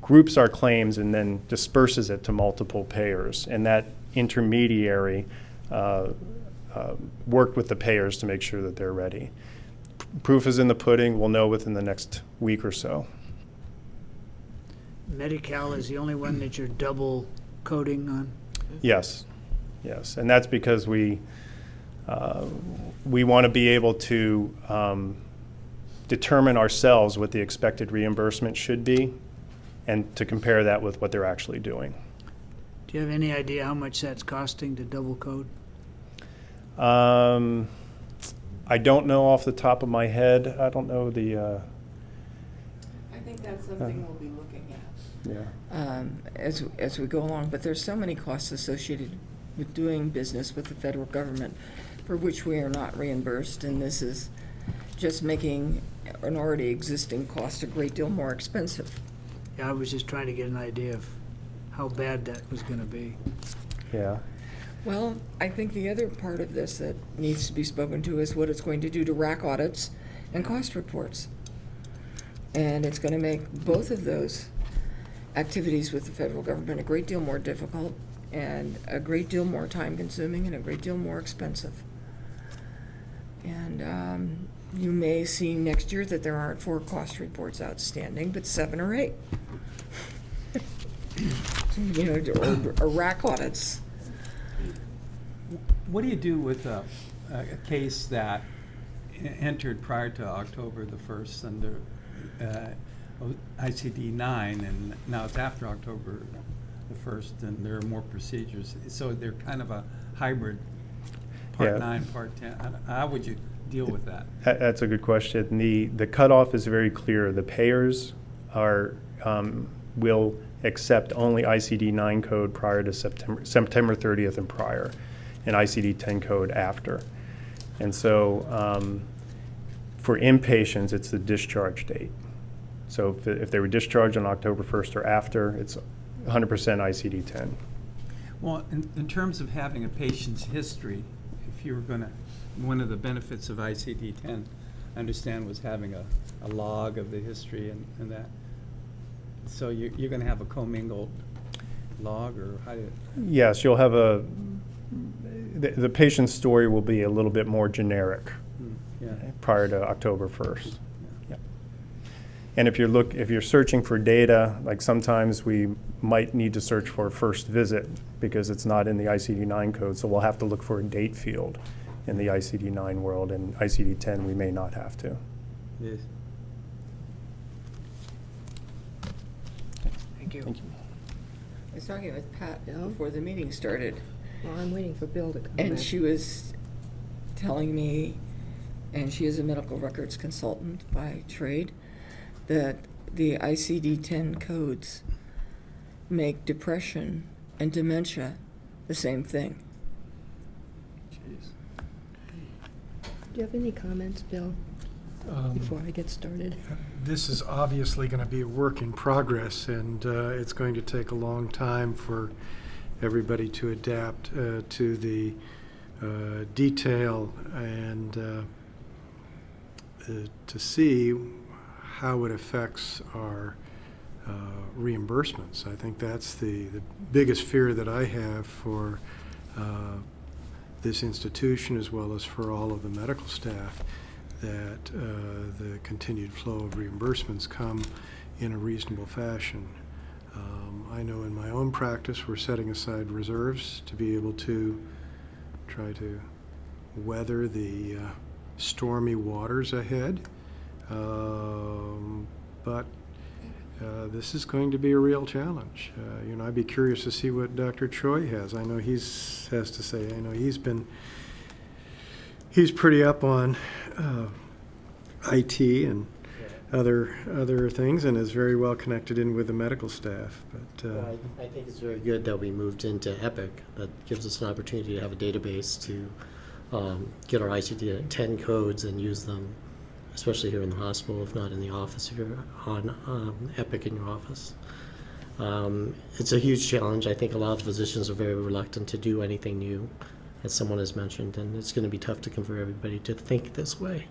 groups our claims and then disperses it to multiple payers. And that intermediary worked with the payers to make sure that they're ready. Proof is in the pudding. We'll know within the next week or so. Medi-Cal is the only one that you're double coding on? Yes, yes, and that's because we want to be able to determine ourselves what the expected reimbursement should be, and to compare that with what they're actually doing. Do you have any idea how much that's costing to double code? I don't know off the top of my head. I don't know the. I think that's something we'll be looking at. Yeah. As we go along, but there's so many costs associated with doing business with the federal government for which we are not reimbursed, and this is just making an already existing cost a great deal more expensive. Yeah, I was just trying to get an idea of how bad that was going to be. Yeah. Well, I think the other part of this that needs to be spoken to is what it's going to do to RAC audits and cost reports. And it's going to make both of those activities with the federal government a great deal more difficult and a great deal more time consuming and a great deal more expensive. And you may see next year that there aren't 4 cost reports outstanding, but 7 or 8. You know, or RAC audits. What do you do with a case that entered prior to October the 1st under ICD-10, and now it's after October the 1st, and there are more procedures? So they're kind of a hybrid, Part Yeah. 9, Part 10. How would you deal with that? That's a good question. The cutoff is very clear. The payers are will accept only ICD-9 code prior to September 30th and prior, and ICD-10 code after. And so for inpatients, it's the discharge date. So if they were discharged on October 1st or after, it's 100% ICD-10. Well, in terms of having a patient's history, if you were going to, one of the benefits of ICD-10, I understand, was having a log of the history and that. So you're going to have a commingled log, or how do you? Yes, you'll have the patient's story will be a little bit more generic Yeah. prior to October 1st. Yeah. And if you're searching for data, like sometimes we might need to search for a first visit because it's not in the ICD-9 code, so we'll have to look for a date field in the ICD-9 world, and ICD-10 we may not have to. Yes. Thank you. Thank you. I was talking with Pat Yeah. before the meeting started, Well, I'm waiting for Bill to come and back. she was telling me, and she is a medical records consultant by trade, that the ICD-10 codes make depression and dementia the same thing. Jeez. Do you have any comments, Bill, before I get started? This is obviously going to be a work in progress, and it's going to take a long time for everybody to adapt to the detail and to see how it affects our reimbursements. I think that's the biggest fear that I have for this institution, as well as for all of the medical staff, that the continued flow of reimbursements come in a reasonable fashion. I know in my own practice we're setting aside reserves to be able to try to weather the stormy waters ahead. But this is going to be a real challenge. I'd be curious to see what Dr. Choi has. I know has to say. I know he's pretty up on IT and other things, and is very well connected in with the medical staff. But I think it's very good that we moved into Epic. That gives us an opportunity to have a database to get our ICD-10 codes and use them, especially here in the hospital, if not in the office, if you're on Epic in your office. It's a huge challenge. I think a lot of physicians are very reluctant to do anything new, as someone has mentioned, and it's going to be tough to convert everybody to think this way.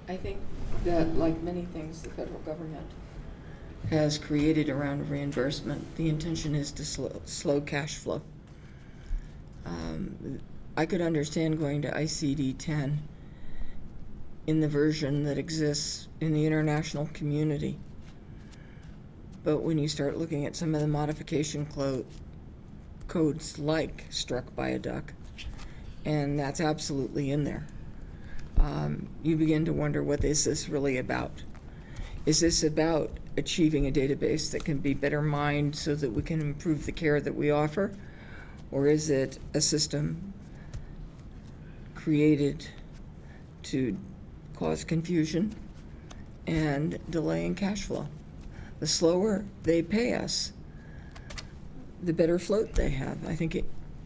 I think that, like many things the federal government has created around reimbursement, the intention is to slow cash flow. I could understand going to ICD-10 in the version that exists in the international community. But when you start looking at some of the modification codes like struck by a duck, and that's absolutely in there, you begin to wonder, what is this really about? Is this about achieving a database that can be better mined so that we can improve the care that we offer? Or is it a system created to cause confusion and delay in cash flow? The slower they pay us, the better float they have. I think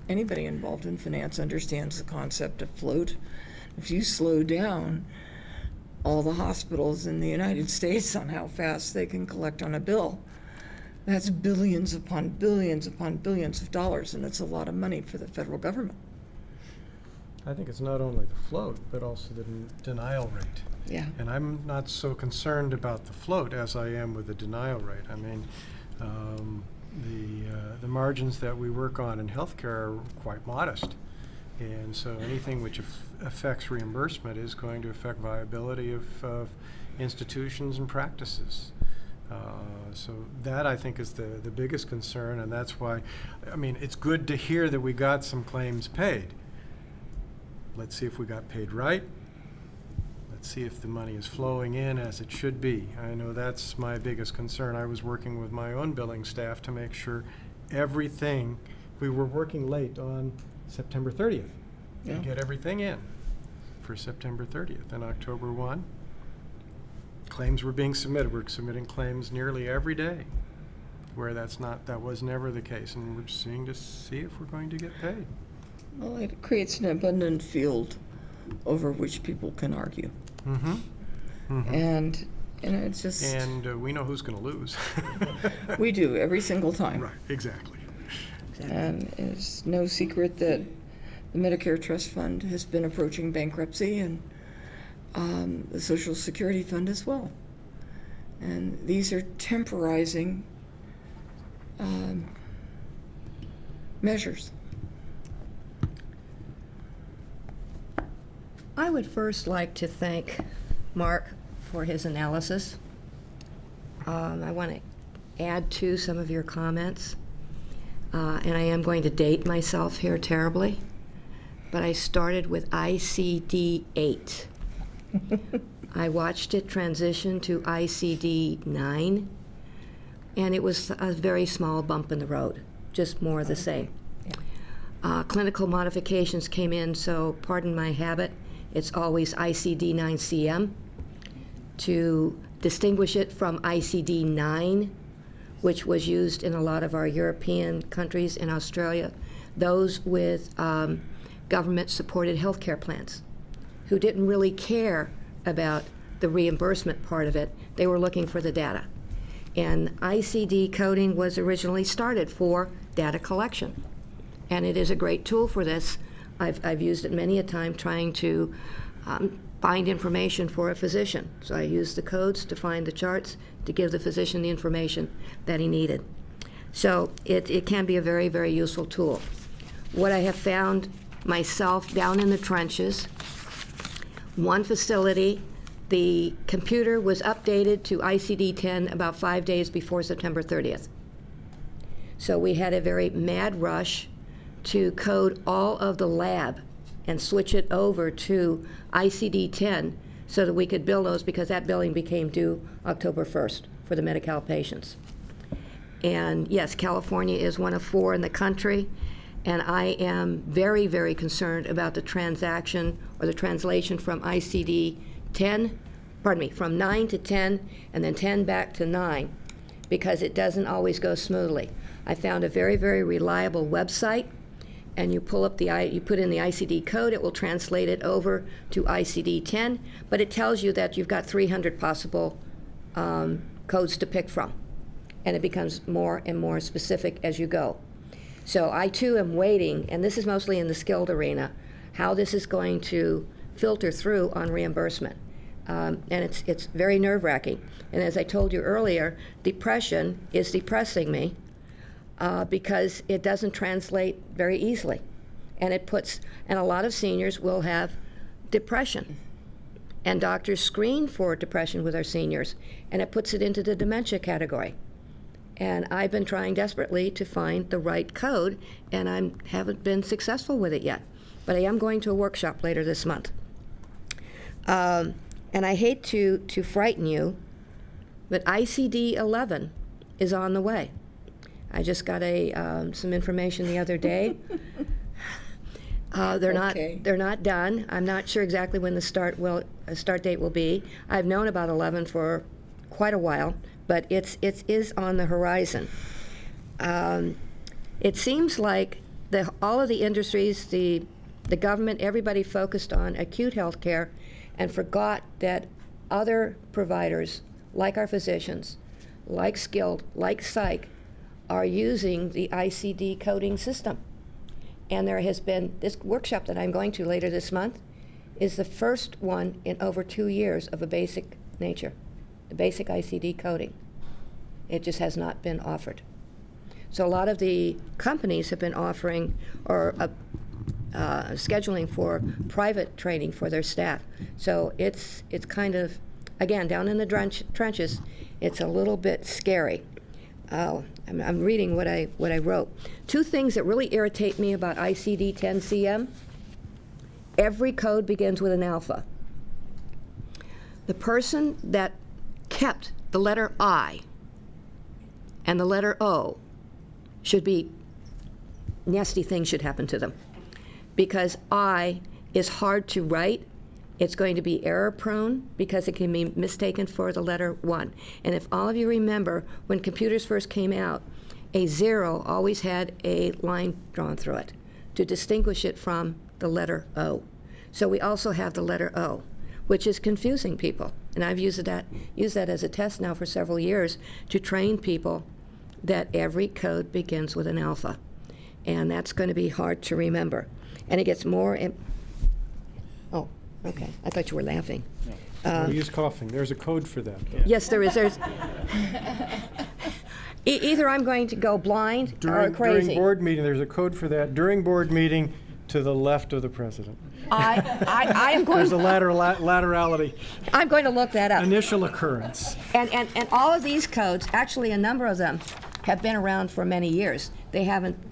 anybody involved in finance understands the concept of float. If you slow down all the hospitals in the United States on how fast they can collect on a bill, that's billions upon billions upon billions of dollars, and it's a lot of money for the federal government. I think it's not only the float, but also the denial rate. Yeah. And I'm not so concerned about the float as I am with the denial rate. I mean, the margins that we work on in healthcare are quite modest. And so anything which affects reimbursement is going to affect viability of institutions and practices. So that, I think, is the biggest concern, and that's why, I mean, it's good to hear that we got some claims paid. Let's see if we got paid right. Let's see if the money is flowing in as it should be. I know that's my biggest concern. I was working with my own billing staff to make sure everything, we were working late on September 30th to get everything in for September 30th. And October 1, claims were being submitted. We're submitting claims nearly every day, where that was never the case. And we're seeing to see if we're going to get paid. Well, it creates an abundant field over which people can argue. Mm-hmm. Mm-hmm. And it's just... And we know who's going to lose. We do, every single time. Right, exactly. And it's no secret that the Medicare Trust Fund has been approaching bankruptcy, and the Social Security Fund as well. And these are temporizing measures. I would first like to thank Mark for his analysis. I want to add to some of your comments. And I am going to date myself here terribly, but I started with ICD-8. I watched it transition to ICD-9, and it was a very small bump in the road, just more of the same. Clinical modifications came in, so pardon my habit, it's always ICD-9-CM to distinguish it from ICD-9, which was used in a lot of our European countries, in Australia, those with government-supported healthcare plans who didn't really care about the reimbursement part of it. They were looking for the data. And ICD coding was originally started for data collection. And it is a great tool for this. I've used it many a time trying to find information for a physician. So I used the codes to find the charts to give the physician the information that he needed. So it can be a very, very useful tool. What I have found myself down in the trenches, one facility, the computer was updated to ICD-10 about 5 days before September 30th. So we had a very mad rush to code all of the lab and switch it over to ICD-10 so that we could bill those, because that billing became due October 1st for the Medi-Cal patients. And yes, California is one of 4 in the country, and I am very, very concerned about the transaction or the translation from ICD-10, from 9 to 10, and then 10 back to 9, because it doesn't always go smoothly. I found a very, very reliable website, and you pull up you put in the ICD code, it will translate it over to ICD-10, but it tells you that you've got 300 possible codes to pick from, and it becomes more and more specific as you go. So I too am waiting, and this is mostly in the skilled arena, how this is going to filter through on reimbursement. And it's very nerve-wracking. And as I told you earlier, depression is depressing me because it doesn't translate very easily. And a lot of seniors will have depression. And doctors screen for depression with our seniors, and it puts it into the dementia category. And I've been trying desperately to find the right code, and I haven't been successful with it yet. But I am going to a workshop later this month. And I hate to frighten you, but ICD-11 is on the way. I just got some information the other day. They're not done. I'm not sure exactly when the start date will be. I've known about 11 for quite a while, but it is on the horizon. It seems like all of the industries, the government, everybody focused on acute health care and forgot that other providers, like our physicians, like skilled, like psych, are using the ICD coding system. And there has been this workshop that I'm going to later this month is the first one in over 2 years of a basic nature, the basic ICD coding. It just has not been offered. So a lot of the companies have been offering or scheduling for private training for their staff. So it's kind of, again, down in the trenches, it's a little bit scary. I'm reading what I wrote. 2 things that really irritate me about ICD-10-CM. Every code begins with an alpha. The person that kept the letter I and the letter O nasty things should happen to them. Because I is hard to write. It's going to be error prone because it can be mistaken for the letter 1. And if all of you remember, when computers first came out, a 0 always had a line drawn through it to distinguish it from the letter O. So we also have the letter O, which is confusing people. And I've used that as a test now for several years to train people that every code begins with an alpha. And that's going to be hard to remember. And it gets more. Oh, okay. I thought you were laughing. No use coughing. There's a code for that. Yes, there is. Either I'm going to go blind or crazy. During board meeting, there's a code for that. During board meeting, to the left of the president. I am going. There's a laterality. I'm going to look that up. Initial occurrence. And all of these codes, actually, a number of them have been around for many years. They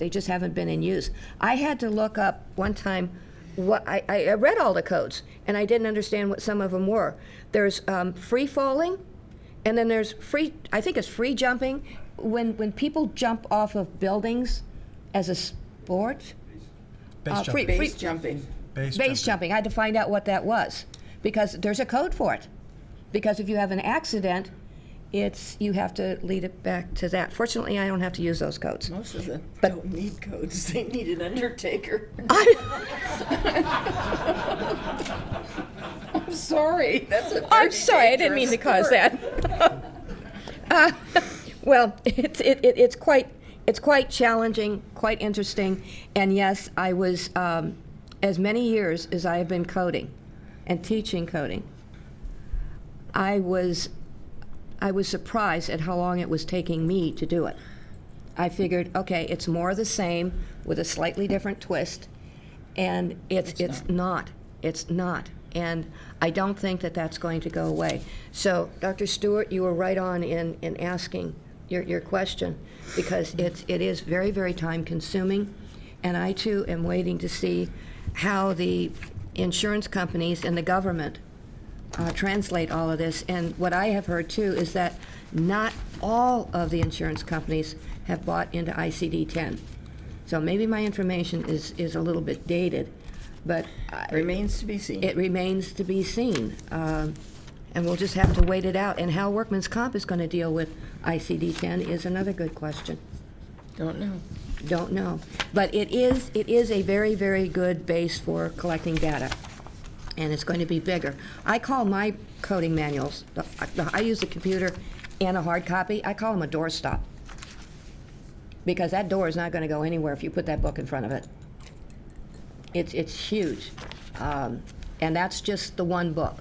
just haven't been in use. I had to look up one time I read all the codes, and I didn't understand what some of them were. There's free falling, and then there's I think it's free jumping. When people jump off of buildings as a sport. Base jumping. Base jumping. I had to find out what that was, because there's a code for it. Because if you have an accident, you have to lead it back to that. Fortunately, I don't have to use those codes. Most of them don't need codes. They need an undertaker. I'm sorry. That's a I'm sorry. I didn't mean to cause that. Well, it's quite challenging, quite interesting, and yes, I was as many years as I have been coding and teaching coding. I was surprised at how long it was taking me to do it. I figured, okay, it's more of the same with a slightly different twist, and it's not. And I don't think that that's going to go away. So, Dr. Stewart, you were right on in asking your question, because it is very, very time consuming, And I too am waiting to see how the insurance companies and the government translate all of this. And what I have heard too is that not all of the insurance companies have bought into ICD-10. So maybe my information is a little bit dated, but Remains to be seen. it remains to be seen. And we'll just have to wait it out. And how workman's comp is going to deal with ICD-10 is another good question. Don't know. Don't know. But it is a very, very good base for collecting data. And it's going to be bigger. I call my coding manuals, I use the computer and a hard copy, I call them a doorstop. Because that door is not going to go anywhere if you put that book in front of it. It's huge. And that's just the one book.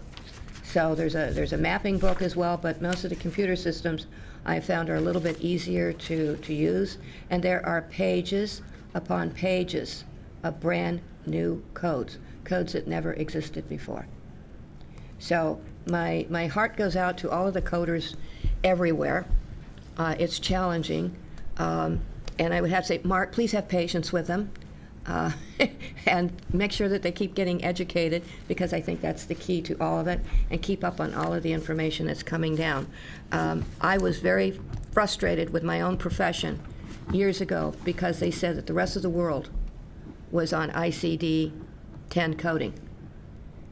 So there's a mapping book as well, but most of the computer systems I found are a little bit easier to use. And there are pages upon pages of brand new codes that never existed before. So my heart goes out to all of the coders everywhere. It's challenging. And I would have to say, Mark, please have patience with them. And make sure that they keep getting educated, because I think that's the key to all of it, and keep up on all of the information that's coming down. I was very frustrated with my own profession years ago because they said that the rest of the world was on ICD-10 coding.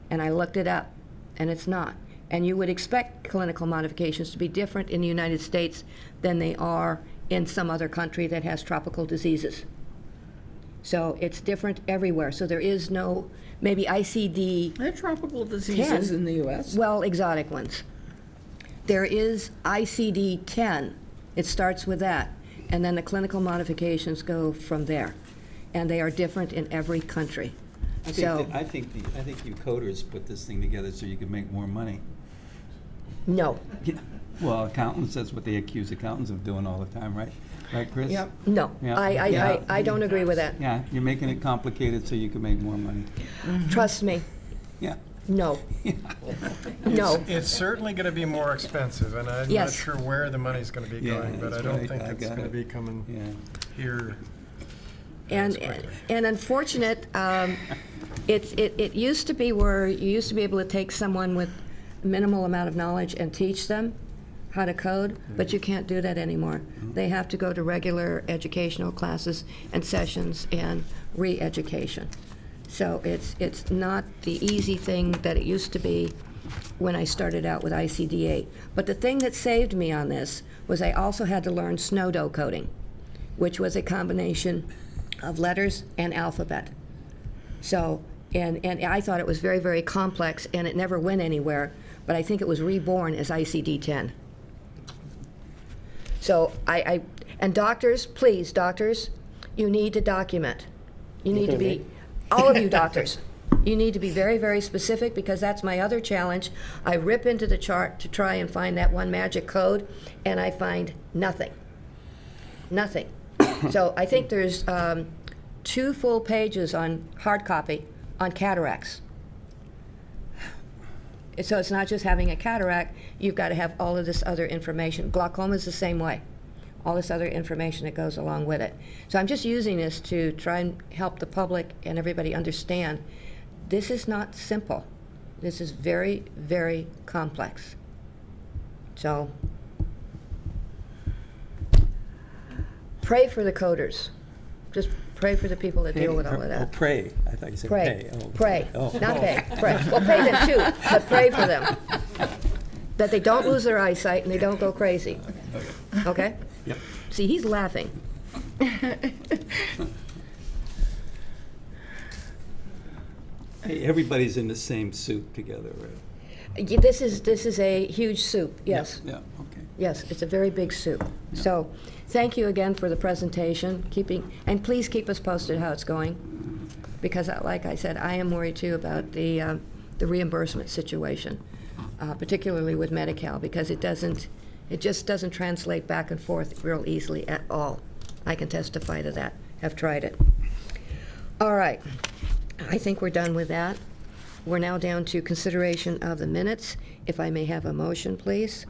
And I looked it up, and it's not. And you would expect clinical modifications to be different in the United States than they are in some other country that has tropical diseases. So it's different everywhere. So there is no, maybe ICD. There are tropical diseases in the U.S. Well, exotic ones. There is ICD-10. It starts with that. And then the clinical modifications go from there. And they are different in every country. I think you coders put this thing together so you could make more money. No. Well, accountants, that's what they accuse accountants of doing all the time, right? Right, Chris? Yep. No, Yeah. I don't agree with that. Yeah, you're making it complicated so you can make more money. Trust me, Yeah. no. No. It's certainly going to be more expensive, and I'm not Yes. sure where the money's going to be Yeah, going, but I that's don't right. think I it's got going to it. be coming Yeah. here. And unfortunate, it used to be where you used to be able to take someone with minimal amount of knowledge and teach them how to code, but you can't do that anymore. They have to go to regular educational classes and sessions and re-education. So it's not the easy thing that it used to be when I started out with ICD-8. But the thing that saved me on this was I also had to learn Snowdo coding, which was a combination of letters and alphabet. So, and I thought it was very, very complex, and it never went anywhere, but I think it was reborn as ICD-10. So and doctors, please, doctors, you need to document. You need to be, all of you doctors, you need to be very, very specific, because that's my other challenge. I rip into the chart to try and find that one magic code, and I find nothing. Nothing. So I think there's 2 full pages on hard copy on cataracts. So it's not just having a cataract, you've got to have all of this other information. Glaucoma is the same way. All this other information that goes along with it. So I'm just using this to try and help the public and everybody understand this is not simple. This is very, very complex. So pray for the coders. Just pray for the people that deal with all of Oh, that. pray. I thought you said Pray, pay. Oh. pray, Oh. not pay, pray. Well, pay them too, but pray for them. That they don't lose their eyesight and they don't go crazy. Okay? Yep. See, he's laughing. Hey, everybody's in the same soup together, right? This is a huge soup, yes. Yeah, okay. Yes, it's a very big soup. So, thank you again for the presentation, and please keep us posted how it's going, because like I said, I am worried too about the reimbursement situation, particularly with Medi-Cal, because it just doesn't translate back and forth real easily at all. I can testify to that. Have tried it. All right. I think we're done with that. We're now down to consideration of the minutes. If I may have a motion, please.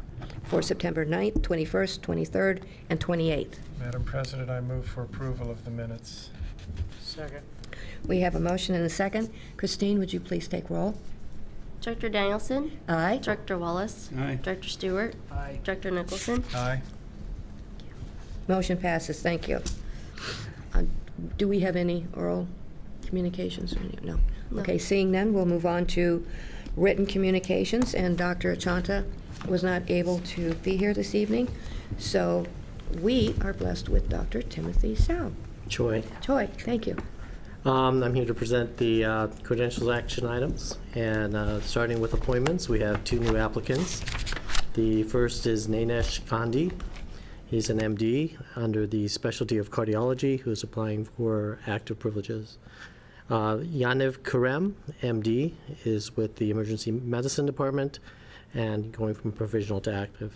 for September 9th, 21st, 23rd, and 28th. Madam President, I move for approval of the minutes. Second. We have a motion and a second. Christine, would you please take roll? Director Danielson? Aye. Director Wallace? Aye. Director Stewart? Aye. Director Nicholson? Aye. Motion passes. Thank you. Do we have any oral communications or any? No. No. Okay, seeing none, we'll move on to written communications, and Dr. Achanta was not able to be here this evening, so we are blessed with Dr. Timothy Sow. Choi. Choi, thank you. I'm here to present the credentials action items, and starting with appointments, we have 2 new applicants. The first is Nanesh Gandhi. He's an MD under the specialty of cardiology who is applying for active privileges. Yaniv Karem, MD, is with the emergency medicine department and going from provisional to active.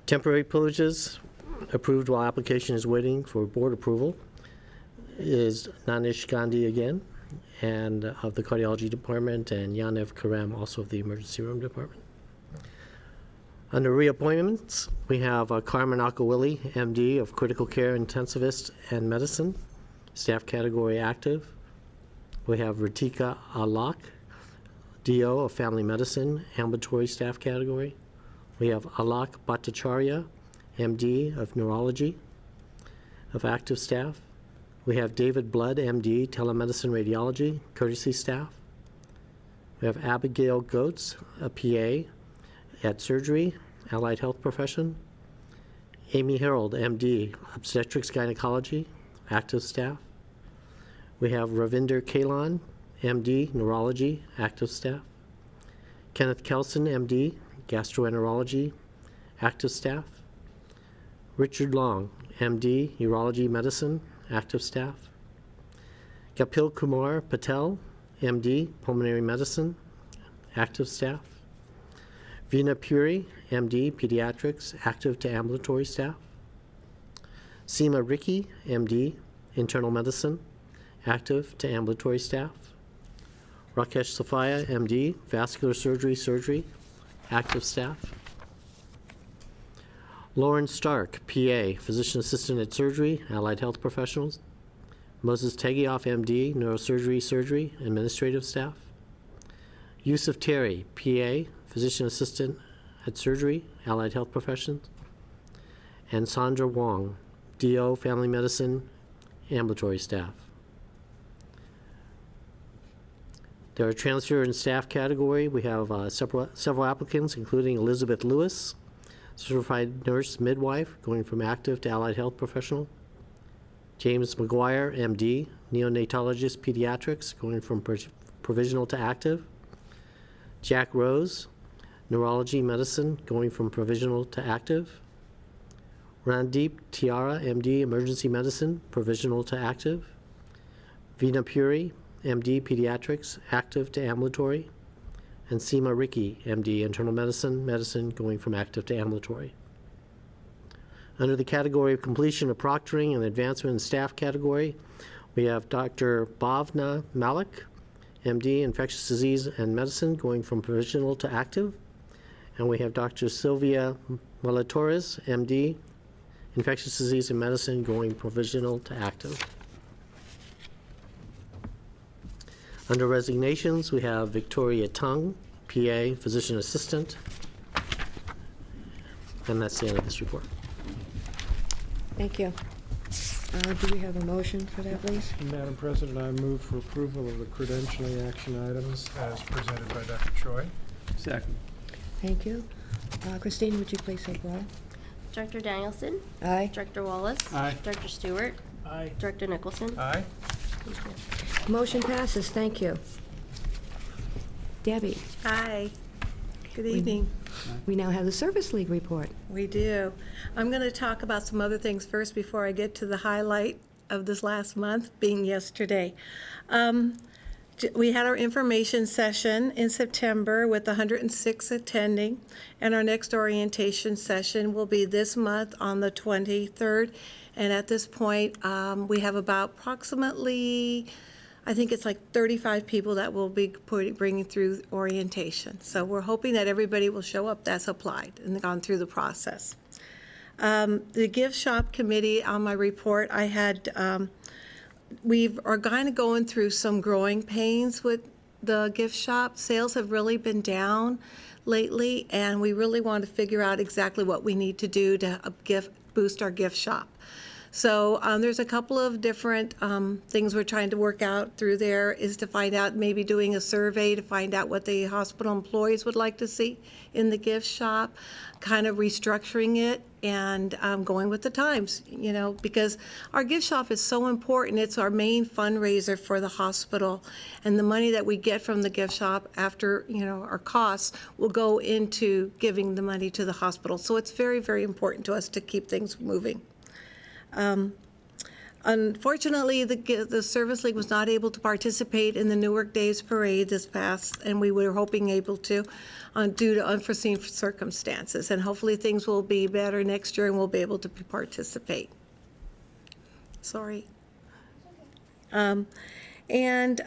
Temporary privileges approved while application is waiting for board approval is Nanesh Gandhi again, and of the cardiology department, and Yaniv Karem, also of the emergency room department. Under reappointments, we have Carmen Akawili, MD of critical care intensivist and medicine, staff category active. We have Ritika Alak, DO of family medicine, ambulatory staff category. We have Alak Bhattacharya, MD of neurology, of active staff. We have David Blood, MD, telemedicine radiology, courtesy staff. We have Abigail Goetz, a PA at surgery, allied health profession. Amy Harold, MD, obstetrics gynecology, active staff. We have Ravinder Kalan, MD, neurology, active staff. Kenneth Kelson, MD, gastroenterology, active staff. Richard Long, MD, urology medicine, active staff. Kapil Kumar Patel, MD, pulmonary medicine, active staff. Veena Puri, MD, pediatrics, active to ambulatory staff. Seema Ricky, MD, internal medicine, active to ambulatory staff. Rakesh Safaya, MD, vascular surgery, active staff. Lauren Stark, PA, physician assistant at surgery, allied health professionals. Moses Tegioff, MD, neurosurgery, administrative staff. Yusuf Terry, PA, physician assistant at surgery, allied health professions. And Sandra Wong, DO, family medicine, ambulatory staff. There are transfer and staff category. We have several applicants, including Elizabeth Lewis, certified nurse midwife, going from active to allied health professional. James McGuire, MD, neonatologist pediatrics, going from provisional to active. Jack Rose, neurology medicine, going from provisional to active. Randeep Tiara, MD, emergency medicine, provisional to active. Veena Puri, MD, pediatrics, active to ambulatory. And Seema Ricky, MD, internal medicine, going from active to ambulatory. Under the category of completion of proctoring and advancement in staff category, we have Dr. Bhavna Malik, MD, infectious disease and medicine, going from provisional to active. And we have Dr. Sylvia Mueller-Torres, MD, infectious disease and medicine, going provisional to active. Under resignations, we have Victoria Tung, PA, physician assistant. And that's the end of this report. Thank you. Do we have a motion for that, please? Madam President, I move for approval of the credentialing action items as presented by Dr. Choi. Second. Thank you. Christine, would you please take roll? Director Danielson? Aye. Director Wallace? Aye. Director Stewart? Aye. Director Nicholson? Aye. Motion passes. Thank you. Debbie, Hi, good evening. we now have the Service League report. We do. I'm going to talk about some other things first before I get to the highlight of this last month, being yesterday. We had our information session in September with 106 attending, and our next orientation session will be this month on the 23rd. And at this point, we have about approximately I think it's like 35 people that will be bringing through orientation. So we're hoping that everybody will show up that's applied and gone through the process. The gift shop committee, on my report, I had, we are kind of going through some growing pains with the gift shop. Sales have really been down lately, and we really want to figure out exactly what we need to do to boost our gift shop. So there's a couple of different things we're trying to work out through there, is to find out, maybe doing a survey to find out what the hospital employees would like to see in the gift shop, kind of restructuring it and going with the times, you know, because our gift shop is so important. It's our main fundraiser for the hospital, and the money that we get from the gift shop after, you know, our costs will go into giving the money to the hospital. So it's very, very important to us to keep things moving. Unfortunately, the Service League was not able to participate in the Newark Days Parade this past, and we were hoping able to, due to unforeseen circumstances. And hopefully things will be better next year and we'll be able to participate. Sorry. And then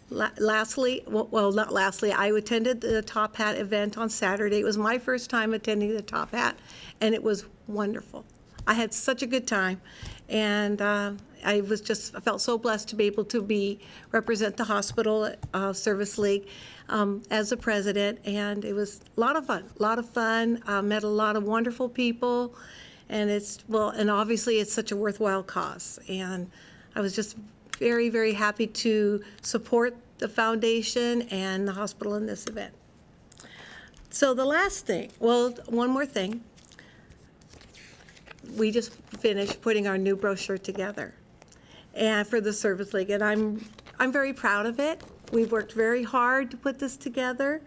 lastly, well, not lastly, I attended the Top Hat event on Saturday. It was my first time attending the Top Hat, and it was wonderful. I had such a good time, and I felt so blessed to be able to represent the hospital Service League as the president, and it was a lot of fun. Met a lot of wonderful people, and and obviously it's such a worthwhile cause, and I was just very, very happy to support the foundation and the hospital in this event. So the last thing, well, one more thing. We just finished putting our new brochure together, and for the Service League, and I'm very proud of it. We've worked very hard to put this together,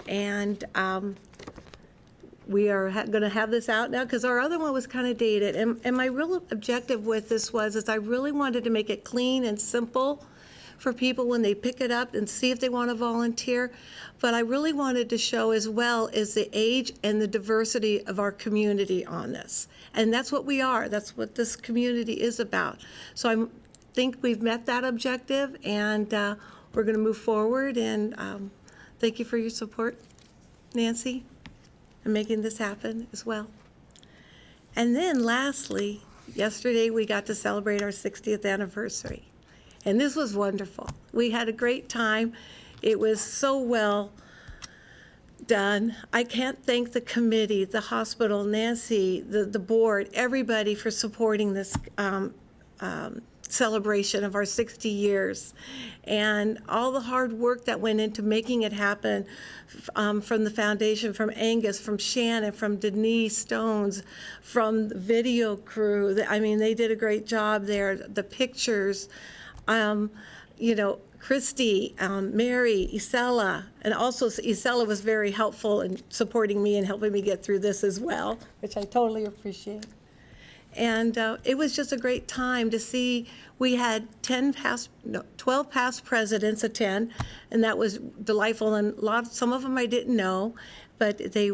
and we are going to have this out now because our other one was kind of dated. And my real objective with this is I really wanted to make it clean and simple for people when they pick it up and see if they want to volunteer. But I really wanted to show as well is the age and the diversity of our community on this. And that's what we are. That's what this community is about. So I think we've met that objective, and we're going to move forward. And thank you for your support, Nancy, and making this happen as well. And then lastly, yesterday we got to celebrate our 60th anniversary. And this was wonderful. We had a great time. It was so well done. I can't thank the committee, the hospital, Nancy, the board, everybody for supporting this celebration of our 60 years and all the hard work that went into making it happen from the foundation, from Angus, from Shannon, from Denise Stones, from the video crew. I mean, they did a great job there. The pictures, you know, Christy, Mary, Isela, and also Isela was very helpful in supporting me and helping me get through this as well, which I totally appreciate. And it was just a great time to see. We had 12 past presidents attend, and that was delightful. And some of them I didn't know, but they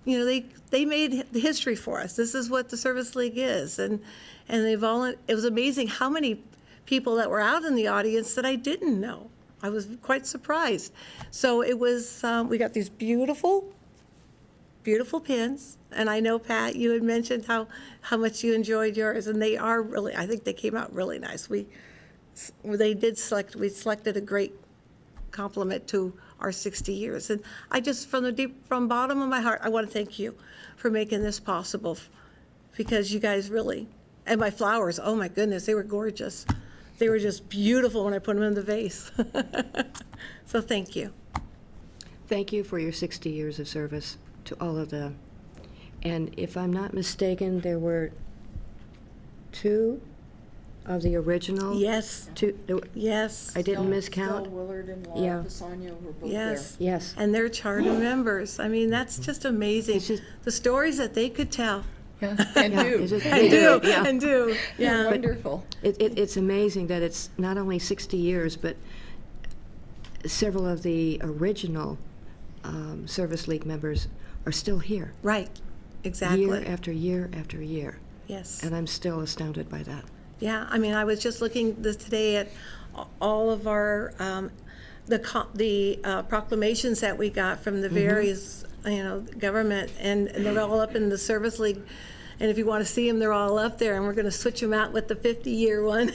made history for us. This is what the Service League is, and it was amazing how many people that were out in the audience that I didn't know. I was quite surprised. So it was, we got these beautiful, beautiful pins. And I know, Pat, you had mentioned how much you enjoyed yours, and they are really, I think they came out really nice. We selected a great compliment to our 60 years. And I just, from bottom of my heart, I want to thank you for making this possible, because you guys really, and my flowers, oh my goodness, they were gorgeous. They were just beautiful when I put them in the vase. So thank you. Thank you for your 60 years of service to all of them. And if I'm not mistaken, there were 2 of the original? Yes. Yes. I didn't miscount? Del Willard and Yeah. Laura Pisano were both Yes. there. Yes. And they're charter members. I mean, that's just amazing. It's just- the stories that they could tell. Yeah, and Yeah, do. it's just- And do, Yeah. and do. Yeah, Yeah. wonderful. It's amazing that it's not only 60 years, but several of the original Service League members are still here. Right. Exactly. Year after year after year. Yes. And I'm still astounded by that. Yeah, I mean, I was just looking today at all of our, the proclamations that we got from the various, government, and they're all up in the Service League. And if you want to see them, they're all up there, and we're going to switch them out with the 50-year one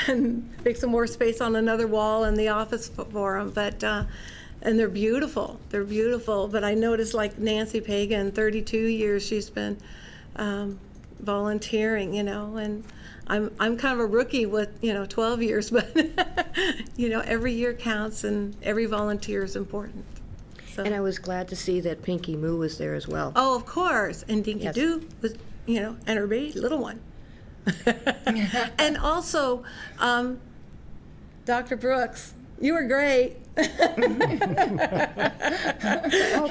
and make some more space on another wall in the office for them. But, and they're beautiful. They're beautiful. But I noticed, like Nancy Pagan, 32 years she's been volunteering, and I'm kind of a rookie with 12 years, but every year counts and every volunteer is important. So. And I was glad to see that Pinky Moo was there as well. Oh, of course, and Dinky Yes. Doo was and her baby little one, and also Dr. Brooks, you were great. He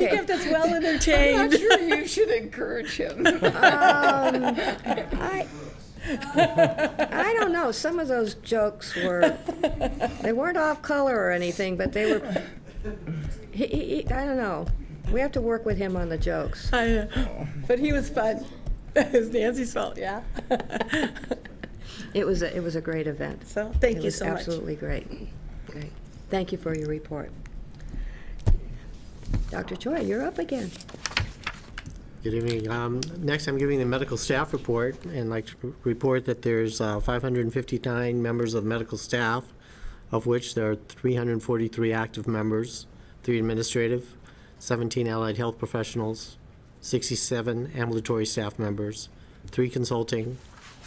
kept us well entertained. I'm not sure you should encourage him. I don't know. Some of those jokes they weren't off color or anything, but they were. I don't know. We have to work with him on the jokes. I know, but he was fun. It was Nancy's fault, yeah. It was a great event. So thank you so much. It was absolutely great. Great. Thank you for your report. Dr. Choi, you're up again. Good evening. Next, I'm giving the medical staff report, and like to report that there's 559 members of medical staff, of which there are 343 active members, 3 administrative, 17 allied health professionals, 67 ambulatory staff members, 3 consulting,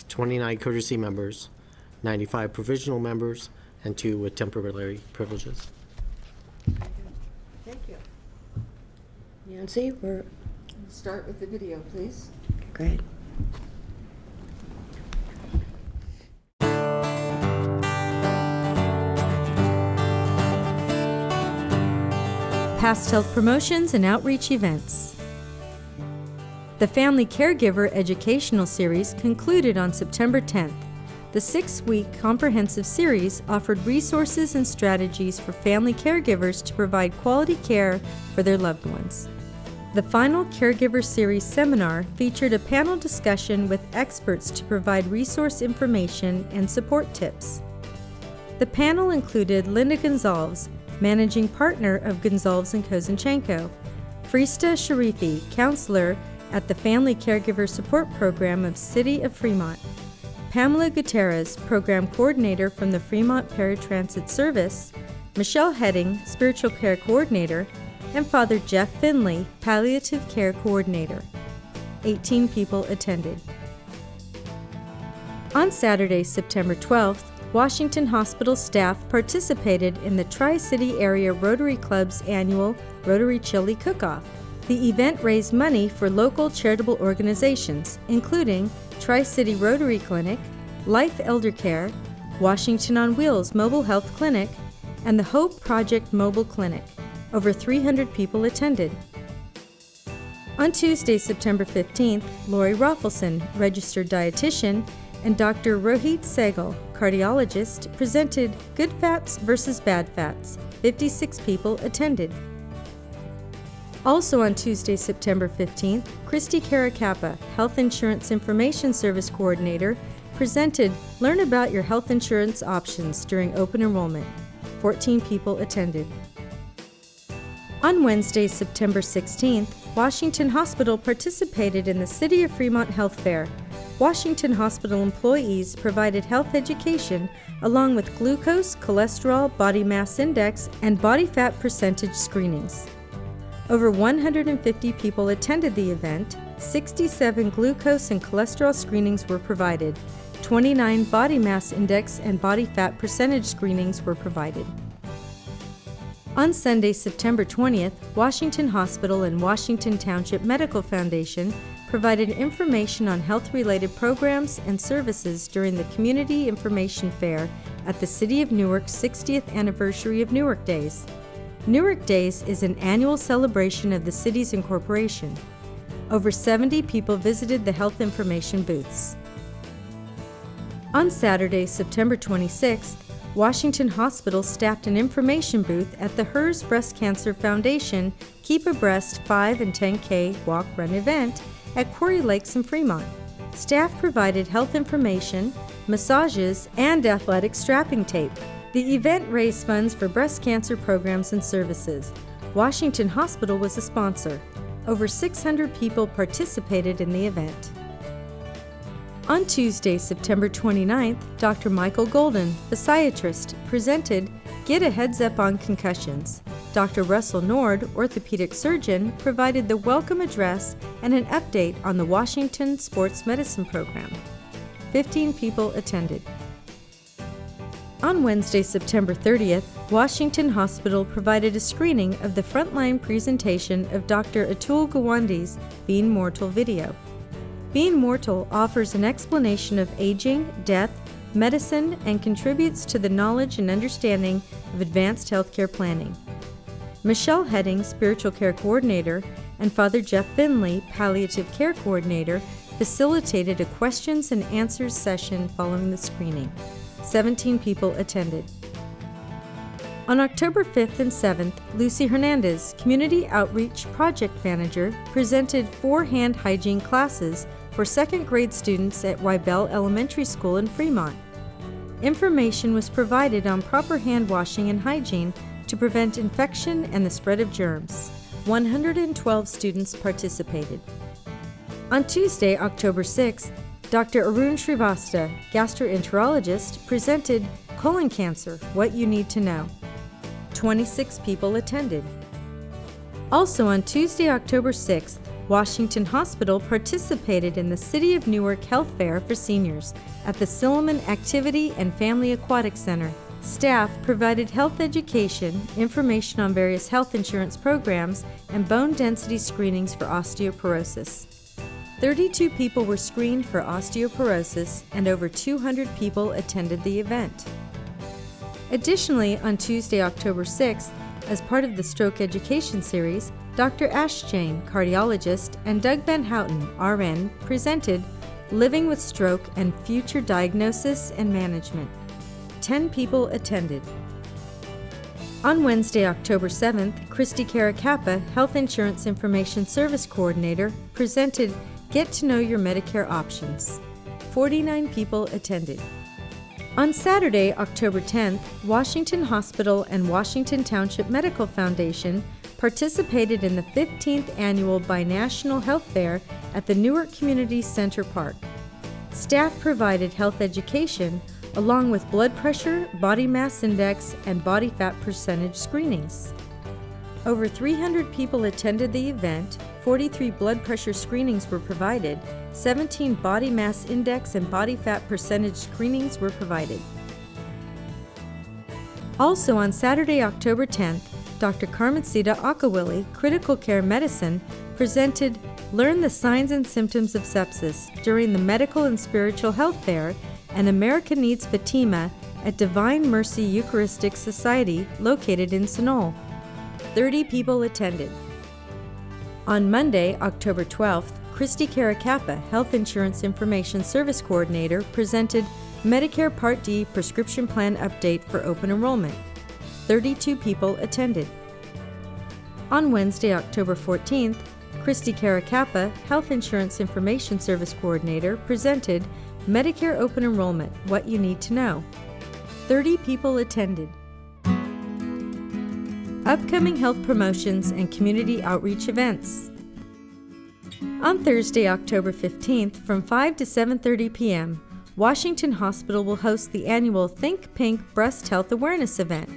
29 courtesy members, 95 provisional members, and 2 with temporary privileges. Thank you. Nancy, we're Start with the video, please. great. Past health promotions and outreach events. The Family Caregiver Educational Series concluded on September 10th. The 6-week comprehensive series offered resources and strategies for family caregivers to provide quality care for their loved ones. The final Caregiver Series seminar featured a panel discussion with experts to provide resource information and support tips. The panel included Linda Gonzalez, Managing Partner of Gonzalez & Kozanchenko, Frista Sharifi, Counselor at the Family Caregiver Support Program of City of Fremont, Pamela Gutierrez, Program Coordinator from the Fremont Paratransit Service, Michelle Heading, Spiritual Care Coordinator, and Father Jeff Finley, Palliative Care Coordinator. 18 people attended. On Saturday, September 12th, Washington Hospital staff participated in the Tri-City Area Rotary Club's annual Rotary Chili Cook-Off. The event raised money for local charitable organizations, including Tri-City Rotary Clinic, Life Elder Care, Washington on Wheels Mobile Health Clinic, and the Hope Project Mobile Clinic. Over 300 people attended. On Tuesday, September 15th, Lori Roffelson, registered dietitian, and Dr. Rohit Sehgal, cardiologist, presented Good Fats versus Bad Fats. 56 people attended. Also on Tuesday, September 15th, Christy Caracappa, Health Insurance Information Service Coordinator, presented Learn About Your Health Insurance Options during open enrollment. 14 people attended. On Wednesday, September 16th, Washington Hospital participated in the City of Fremont Health Fair. Washington Hospital employees provided health education along with glucose, cholesterol, body mass index, and body fat percentage screenings. Over 150 people attended the event. 67 glucose and cholesterol screenings were provided. 29 body mass index and body fat percentage screenings were provided. On Sunday, September 20th, Washington Hospital and Washington Township Medical Foundation provided information on health-related programs and services during the Community Information Fair at the City of Newark's 60th anniversary of Newark Days. Newark Days is an annual celebration of the city's incorporation. Over 70 people visited the health information booths. On Saturday, September 26th, Washington Hospital staffed an information booth at the HERS Breast Cancer Foundation Keep Abreast 5 and 10K Walk-Run event at Quarry Lakes in Fremont. Staff provided health information, massages, and athletic strapping tape. The event raised funds for breast cancer programs and services. Washington Hospital was a sponsor. Over 600 people participated in the event. On Tuesday, September 29th, Dr. Michael Golden, physiatrist, presented Get a Heads Up on Concussions. Dr. Russell Nord, orthopedic surgeon, provided the welcome address and an update on the Washington Sports Medicine Program. 15 people attended. On Wednesday, September 30th, Washington Hospital provided a screening of the frontline presentation of Dr. Atul Gawande's Being Mortal video. Being Mortal offers an explanation of aging, death, medicine, and contributes to the knowledge and understanding of advanced healthcare planning. Michelle Heading, Spiritual Care Coordinator, and Father Jeff Finley, Palliative Care Coordinator, facilitated a questions and answers session following the screening. 17 people attended. On October 5th and 7th, Lucy Hernandez, Community Outreach Project Manager, presented 4 hand hygiene classes for second grade students at Wybell Elementary School in Fremont. Information was provided on proper hand washing and hygiene to prevent infection and the spread of germs. 112 students participated. On Tuesday, October 6th, Dr. Arun Srivastava, gastroenterologist, presented Colon Cancer, What You Need to Know. 26 people attended. Also on Tuesday, October 6th, Washington Hospital participated in the City of Newark Health Fair for seniors at the Silliman Activity and Family Aquatic Center. Staff provided health education, information on various health insurance programs, and bone density screenings for osteoporosis. 32 people were screened for osteoporosis, and over 200 people attended the event. Additionally, on Tuesday, October 6th, as part of the Stroke Education Series, Dr. Ash Jain, cardiologist, and Doug Van Houten, RN, presented Living with Stroke and Future Diagnosis and Management. 10 people attended. On Wednesday, October 7th, Christy Caracappa, Health Insurance Information Service Coordinator, presented Get to Know Your Medicare Options. 49 people attended. On Saturday, October 10th, Washington Hospital and Washington Township Medical Foundation participated in the 15th Annual Binational Health Fair at the Newark Community Center Park. Staff provided health education along with blood pressure, body mass index, and body fat percentage screenings. Over 300 people attended the event, 43 blood pressure screenings were provided, 17 body mass index and body fat percentage screenings were provided. Also on Saturday, October 10th, Dr. Carmencita Akawili, Critical Care Medicine, presented Learn the Signs and Symptoms of Sepsis during the Medical and Spiritual Health Fair and America Needs Fatima at Divine Mercy Eucharistic Society located in Sunol. 30 people attended. On Monday, October 12th, Christy Caracappa, Health Insurance Information Service Coordinator, presented Medicare Part D Prescription Plan Update for Open Enrollment. 32 people attended. On Wednesday, October 14th, Christy Caracappa, Health Insurance Information Service Coordinator, presented Medicare Open Enrollment, What You Need to Know. 30 people attended. Upcoming health promotions and community outreach events. On Thursday, October 15th, from 5 to 7:30 p.m., Washington Hospital will host the annual Think Pink Breast Health Awareness event.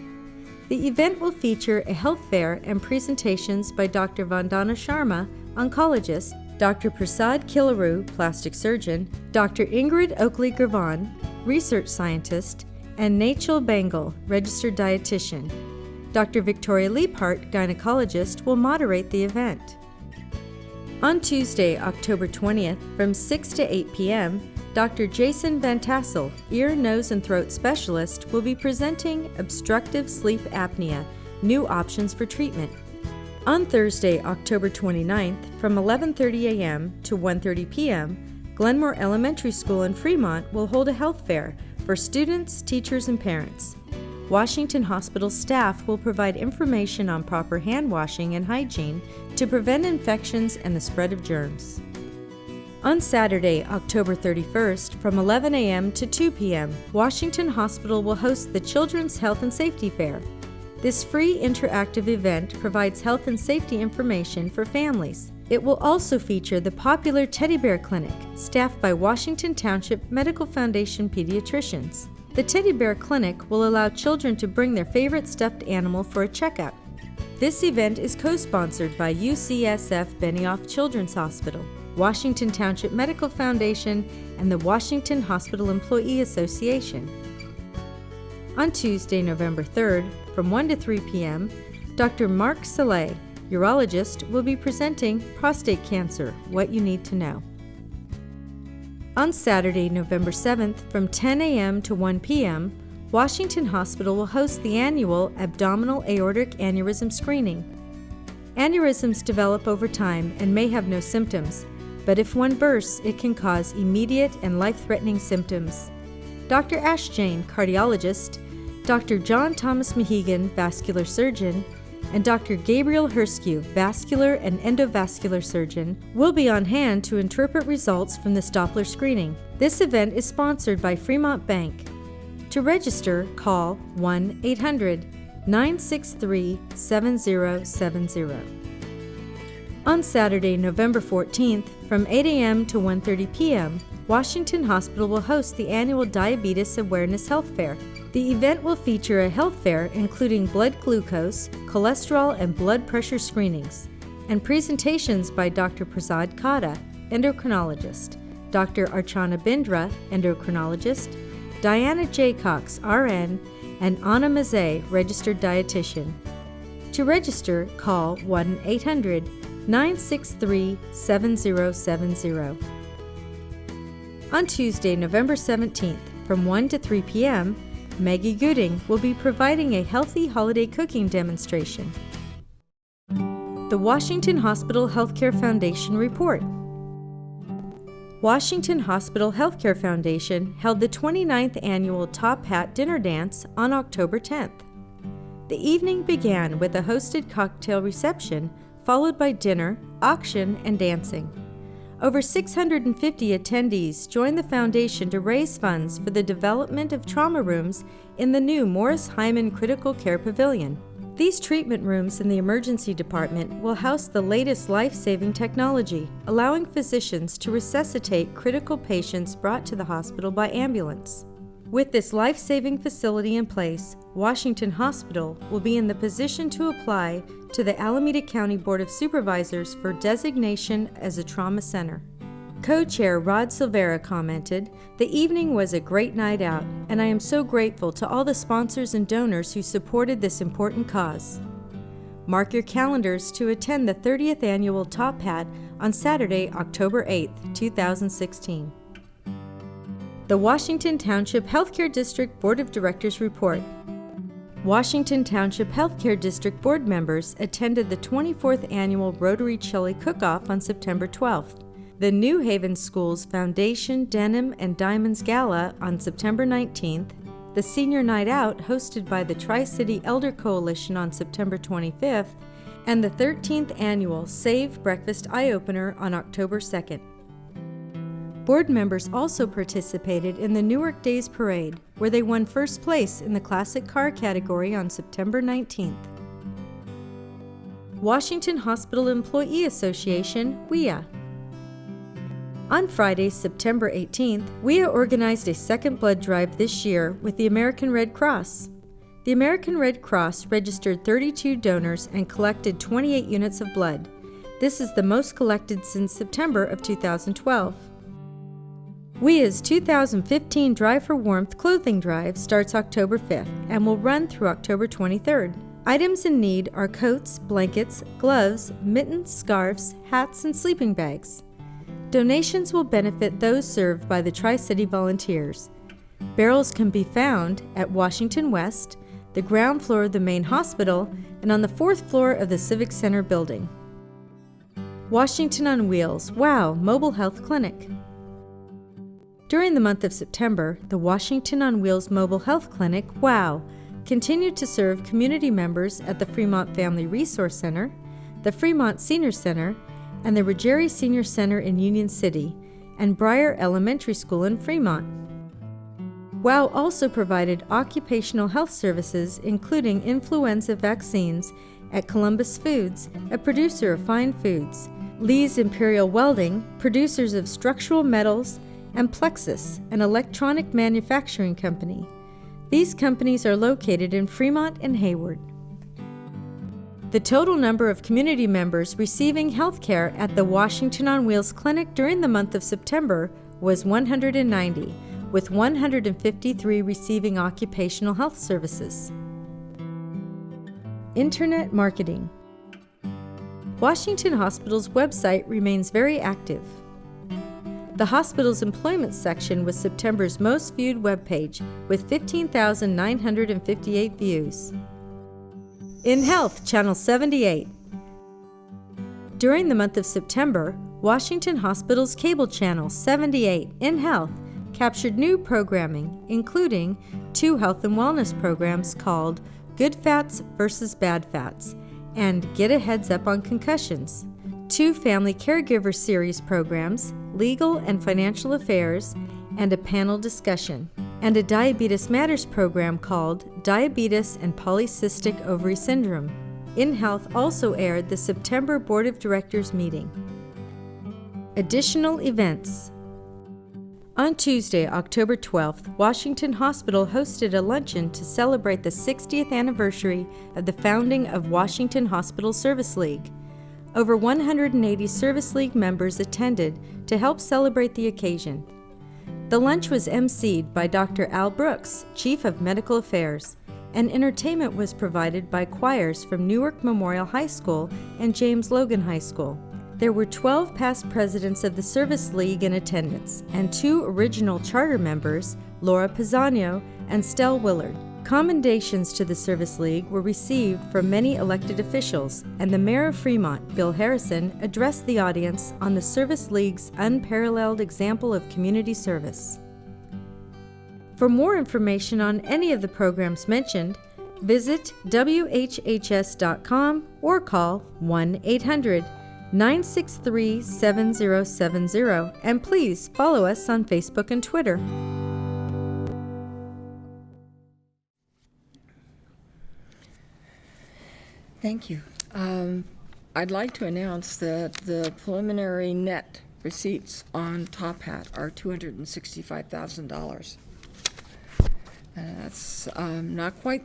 The event will feature a health fair and presentations by Dr. Vandana Sharma, oncologist, Dr. Prasad Kilaru, plastic surgeon, Dr. Ingrid Oakley-Gravan, research scientist, and Nachal Bengal, registered dietitian. Dr. Victoria Leaphart, gynecologist, will moderate the event. On Tuesday, October 20th, from 6 to 8 p.m., Dr. Jason Van Tassel, ear, nose, and throat specialist, will be presenting Obstructive Sleep Apnea, New Options for Treatment. On Thursday, October 29th, from 11:30 a.m. to 1:30 p.m., Glenmore Elementary School in Fremont will hold a health fair for students, teachers, and parents. Washington Hospital staff will provide information on proper hand washing and hygiene to prevent infections and the spread of germs. On Saturday, October 31st, from 11 a.m. to 2 p.m., Washington Hospital will host the Children's Health and Safety Fair. This free interactive event provides health and safety information for families. It will also feature the popular Teddy Bear Clinic, staffed by Washington Township Medical Foundation pediatricians. The Teddy Bear Clinic will allow children to bring their favorite stuffed animal for a checkup. This event is co-sponsored by UCSF Benioff Children's Hospital, Washington Township Medical Foundation, and the Washington Hospital Employee Association. On Tuesday, November 3rd, from 1 to 3 p.m., Dr. Mark Saleh, urologist, will be presenting Prostate Cancer, What You Need to Know. On Saturday, November 7th, from 10 a.m. to 1 p.m., Washington Hospital will host the annual Abdominal Aortic Aneurysm Screening. Aneurysms develop over time and may have no symptoms, but if one bursts, it can cause immediate and life-threatening symptoms. Dr. Ash Jain, cardiologist, Dr. John Thomas Mahegan, vascular surgeon, and Dr. Gabriel Herskew, vascular and endovascular surgeon, will be on hand to interpret results from this Doppler screening. This event is sponsored by Fremont Bank. To register, call 1-800-963-7070. On Saturday, November 14th, from 8 a.m. to 1:30 p.m., Washington Hospital will host the annual Diabetes Awareness Health Fair. The event will feature a health fair including blood glucose, cholesterol, and blood pressure screenings, and presentations by Dr. Prasad Kata, endocrinologist, Dr. Archana Bindra, endocrinologist, Diana J. Cox, RN, and Anna Mazet, registered dietitian. To register, call 1-800-963-7070. On Tuesday, November 17th, from 1 to 3 p.m., Maggie Gooding will be providing a healthy holiday cooking demonstration. The Washington Hospital Healthcare Foundation report. Washington Hospital Healthcare Foundation held the 29th annual Top Hat Dinner Dance on October 10th. The evening began with a hosted cocktail reception, followed by dinner, auction, and dancing. Over 650 attendees joined the foundation to raise funds for the development of trauma rooms in the new Morris Hyman Critical Care Pavilion. These treatment rooms in the emergency department will house the latest life-saving technology, allowing physicians to resuscitate critical patients brought to the hospital by ambulance. With this life-saving facility in place, Washington Hospital will be in the position to apply to the Alameda County Board of Supervisors for designation as a trauma center. Co-chair Rod Silvera commented, "The evening was a great night out, and I am so grateful to all the sponsors and donors who supported this important cause." Mark your calendars to attend the 30th annual Top Hat on Saturday, October 8th, 2016. The Washington Township Healthcare District Board of Directors report. Washington Township Healthcare District Board members attended the 24th annual Rotary Chili Cook-Off on September 12th, the New Haven Schools Foundation Denim and Diamonds Gala on September 19th, the Senior Night Out hosted by the Tri-City Elder Coalition on September 25th, and the 13th annual Save Breakfast Eye-Opener on October 2nd. Board members also participated in the Newark Days Parade, where they won first place in the Classic Car category on September 19th. Washington Hospital Employee Association, WIA. On Friday, September 18th, WIA organized a second blood drive this year with the American Red Cross. The American Red Cross registered 32 donors and collected 28 units of blood. This is the most collected since September of 2012. WIA's 2015 Drive for Warmth clothing drive starts October 5th and will run through October 23rd. Items in need are coats, blankets, gloves, mittens, scarves, hats, and sleeping bags. Donations will benefit those served by the Tri-City Volunteers. Barrels can be found at Washington West, the ground floor of the main hospital, and on the 4th floor of the Civic Center building. Washington on Wheels, WOW Mobile Health Clinic. During the month of September, the Washington on Wheels Mobile Health Clinic, WOW, continued to serve community members at the Fremont Family Resource Center, the Fremont Senior Center, and the Ruggieri Senior Center in Union City, and Briar Elementary School in Fremont. WOW also provided occupational health services, including influenza vaccines, at Columbus Foods, a producer of fine foods, Lee's Imperial Welding, producers of structural metals, and Plexus, an electronic manufacturing company. These companies are located in Fremont and Hayward. The total number of community members receiving health care at the Washington on Wheels Clinic during the month of September was 190, with 153 receiving occupational health services. Internet marketing. Washington Hospital's website remains very active. The hospital's employment section was September's most viewed webpage, with 15,958 views. InHealth, Channel 78. During the month of September, Washington Hospital's cable channel 78, InHealth, captured new programming, including 2 health and wellness programs called Good Fats versus Bad Fats and Get a Heads Up on Concussions, 2 family caregiver series programs, Legal and Financial Affairs, and a panel discussion, and a Diabetes Matters program called Diabetes and Polycystic Ovary Syndrome. InHealth also aired the September Board of Directors meeting. Additional events. On Tuesday, October 12th, Washington Hospital hosted a luncheon to celebrate the 60th anniversary of the founding of Washington Hospital Service League. Over 180 Service League members attended to help celebrate the occasion. The lunch was emceed by Dr. Al Brooks, Chief of Medical Affairs, and entertainment was provided by choirs from Newark Memorial High School and James Logan High School. There were 12 past presidents of the Service League in attendance and 2 original charter members, Laura Pizzano and Stell Willard. Commendations to the Service League were received from many elected officials, and the Mayor of Fremont, Bill Harrison, addressed the audience on the Service League's unparalleled example of community service. For more information on any of the programs mentioned, visit WHHS.com or call 1-800-963-7070, and please follow us on Facebook and Twitter. Thank you. I'd like to announce that the preliminary net receipts on Top Hat are $265,000. That's not quite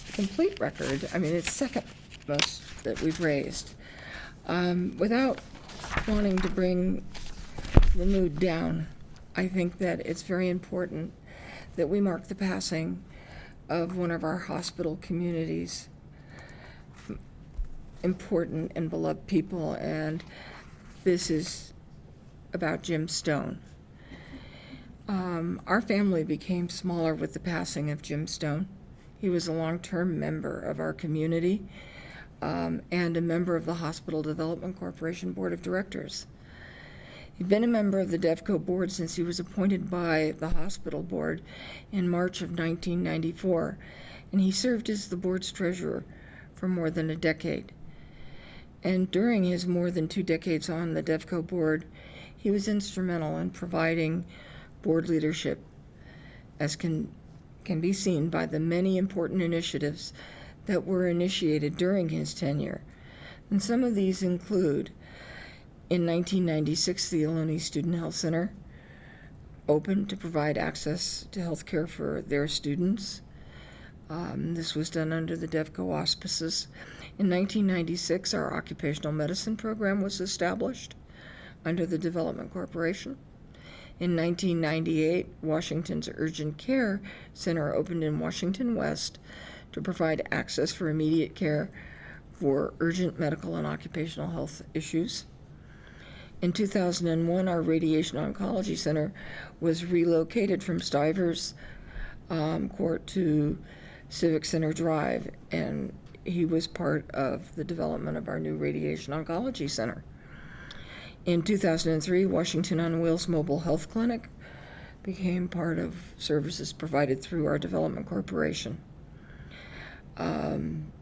a complete record. I mean, it's second most that we've raised. Without wanting to bring the mood down, I think that it's very important that we mark the passing of one of our hospital communities' important and beloved people, and this is about Jim Stone. Our family became smaller with the passing of Jim Stone. He was a long-term member of our community and a member of the Hospital Development Corporation Board of Directors. He'd been a member of the DevCo board since he was appointed by the hospital board in March of 1994, and he served as the board's treasurer for more than a decade. And during his more than 2 decades on the DevCo board, he was instrumental in providing board leadership, as can be seen by the many important initiatives that were initiated during his tenure. And some of these include, in 1996, the Ohlone Student Health Center opened to provide access to health care for their students. This was done under the DevCo auspices. In 1996, our occupational medicine program was established under the Development Corporation. In 1998, Washington's Urgent Care Center opened in Washington West to provide access for immediate care for urgent medical and occupational health issues. In 2001, our Radiation Oncology Center was relocated from Stivers Court to Civic Center Drive, and he was part of the development of our new Radiation Oncology Center. In 2003, Washington on Wheels Mobile Health Clinic became part of services provided through our Development Corporation. In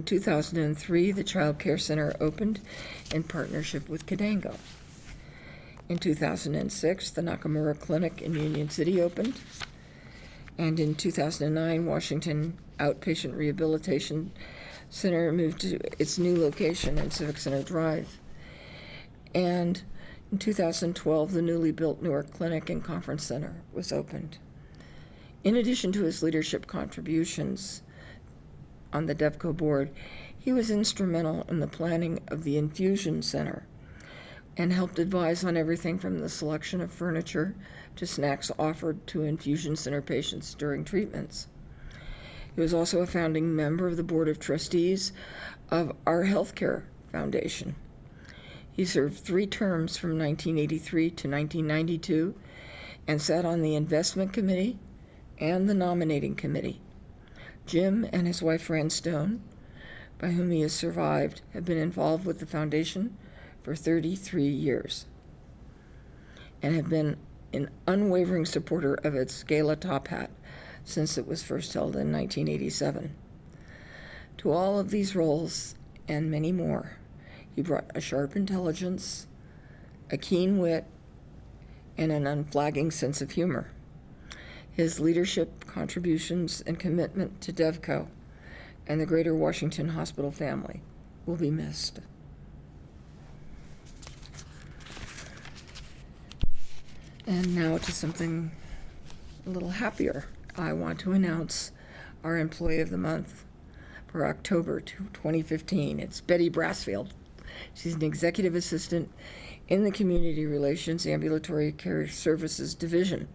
2003, the Child Care Center opened in partnership with Cadango. In 2006, the Nakamura Clinic in Union City opened. And in 2009, Washington Outpatient Rehabilitation Center moved to its new location in Civic Center Drive. And in 2012, the newly built Newark Clinic and Conference Center was opened. In addition to his leadership contributions on the DevCo board, he was instrumental in the planning of the Infusion Center and helped advise on everything from the selection of furniture to snacks offered to infusion center patients during treatments. He was also a founding member of the Board of Trustees of Our Healthcare Foundation. He served 3 terms from 1983 to 1992 and sat on the Investment Committee and the Nominating Committee. Jim and his wife Fran Stone, by whom he has survived, have been involved with the foundation for 33 years and have been an unwavering supporter of its gala top hat since it was first held in 1987. To all of these roles and many more, he brought a sharp intelligence, a keen wit, and an unflagging sense of humor. His leadership, contributions, and commitment to DevCo and the greater Washington Hospital family will be missed. And now to something a little happier. I want to announce our Employee of the Month for October 2015. It's Betty Brassfield. She's an executive assistant in the Community Relations Ambulatory Care Services Division.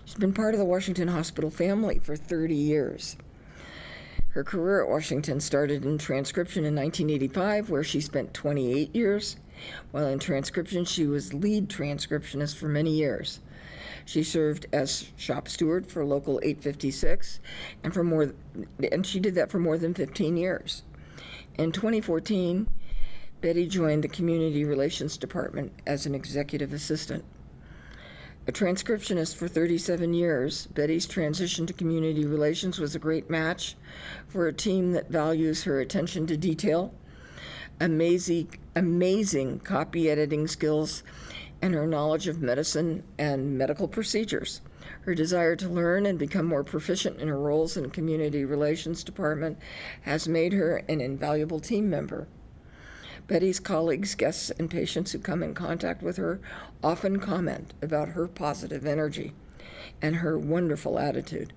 She's been part of the Washington Hospital family for 30 years. Her career at Washington started in transcription in 1985, where she spent 28 years. While in transcription, she was lead transcriptionist for many years. She served as shop steward for Local 856, and she did that for more than 15 years. In 2014, Betty joined the Community Relations Department as an executive assistant. A transcriptionist for 37 years, Betty's transition to community relations was a great match for a team that values her attention to detail, amazing copy editing skills, and her knowledge of medicine and medical procedures. Her desire to learn and become more proficient in her roles in the Community Relations Department has made her an invaluable team member. Betty's colleagues, guests, and patients who come in contact with her often comment about her positive energy and her wonderful attitude,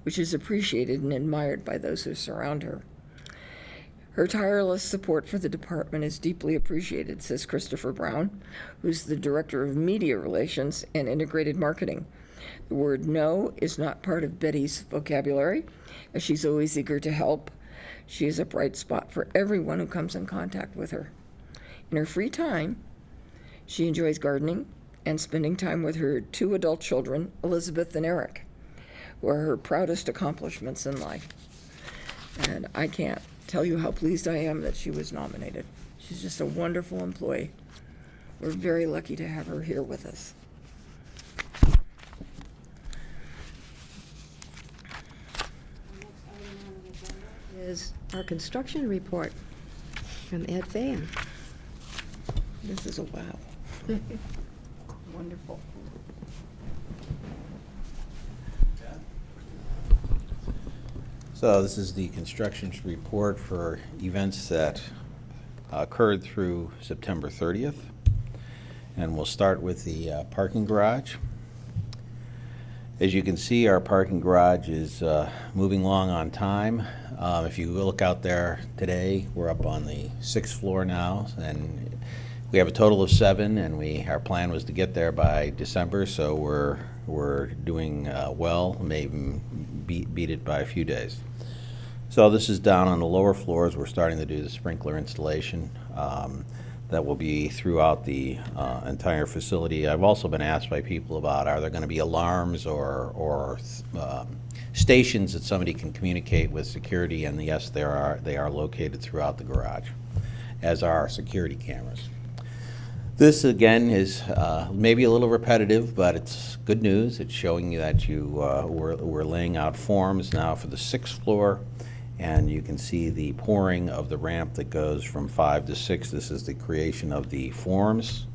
which is appreciated and admired by those who surround her. Her tireless support for the department is deeply appreciated, says Christopher Brown, who's the Director of Media Relations and Integrated Marketing. The word no is not part of Betty's vocabulary, as she's always eager to help. She is a bright spot for everyone who comes in contact with her. In her free time, she enjoys gardening and spending time with her 2 adult children, Elizabeth and Eric, who are her proudest accomplishments in life. And I can't tell you how pleased I am that she was nominated. She's just a wonderful employee. We're very lucky to have her here with us. Is our construction report from Ed Fayan. This is a wow. Wonderful. So this is the construction report for events that occurred through September 30th. And we'll start with the parking garage. As you can see, our parking garage is moving along on time. If you look out there today, we're up on the 6th floor now, and we have a total of 7, and our plan was to get there by December, so we're doing well, may even beat it by a few days. So this is down on the lower floors. We're starting to do the sprinkler installation. That will be throughout the entire facility. I've also been asked by people about, are there going to be alarms or stations that somebody can communicate with security? And yes, there are. They are located throughout the garage, as are our security cameras. This again is maybe a little repetitive, but it's good news. It's showing you that we're laying out forms now for the 6th floor And you can see the pouring of the ramp that goes from 5 to 6. This is the creation of the forms.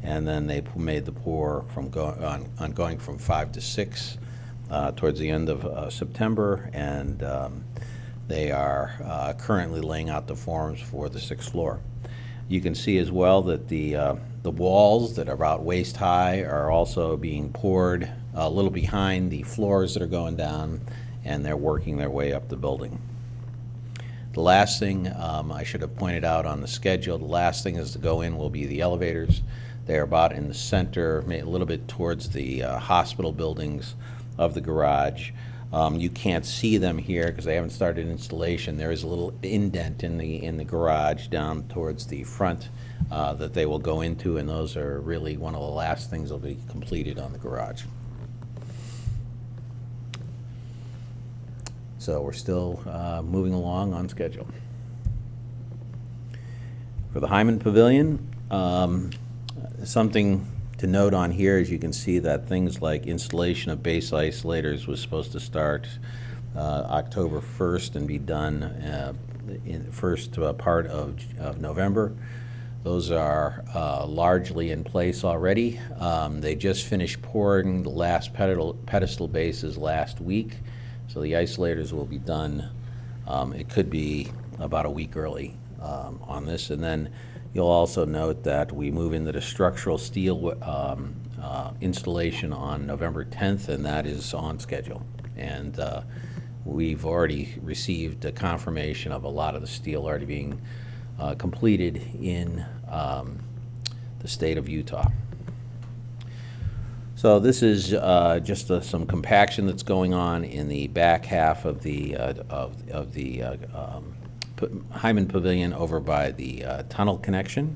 And then they made the pour from going from 5 to 6 towards the end of September. And they are currently laying out the forms for the 6th floor. You can see as well that the walls that are about waist high are also being poured a little behind the floors that are going down, and they're working their way up the building. The last thing I should have pointed out on the schedule, the last thing is to go in will be the elevators. They're about in the center, a little bit towards the hospital buildings of the garage. You can't see them here because they haven't started installation. There is a little indent in the garage down towards the front that they will go into, and those are really one of the last things that will be completed on the garage. So we're still moving along on schedule. For the Hyman Pavilion, something to note on here is you can see that things like installation of base isolators was supposed to start October 1st and be done in the first part of November. Those are largely in place already. They just finished pouring the last pedestal bases last week, so the isolators will be done. It could be about a week early on this. And then you'll also note that we move into the structural steel installation on November 10th, and that is on schedule. And we've already received a confirmation of a lot of the steel already being completed in the state of Utah. So this is just some compaction that's going on in the back half of the Hyman Pavilion over by the tunnel connection.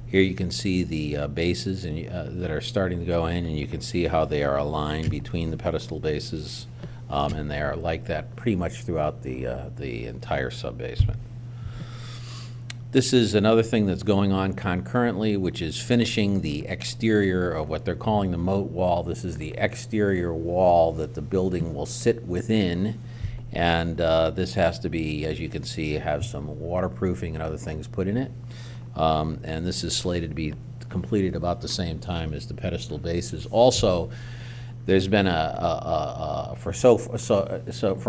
Here you can see the bases that are starting to go in, and you can see how they are aligned between the pedestal bases, and they are like that pretty much throughout the entire sub-basement. This is another thing that's going on concurrently, which is finishing the exterior of what they're calling the moat wall. This is the exterior wall that the building will sit within, and this has to be, as you can see, have some waterproofing and other things put in it. And this is slated to be completed about the same time as the pedestal bases. Also, there's been for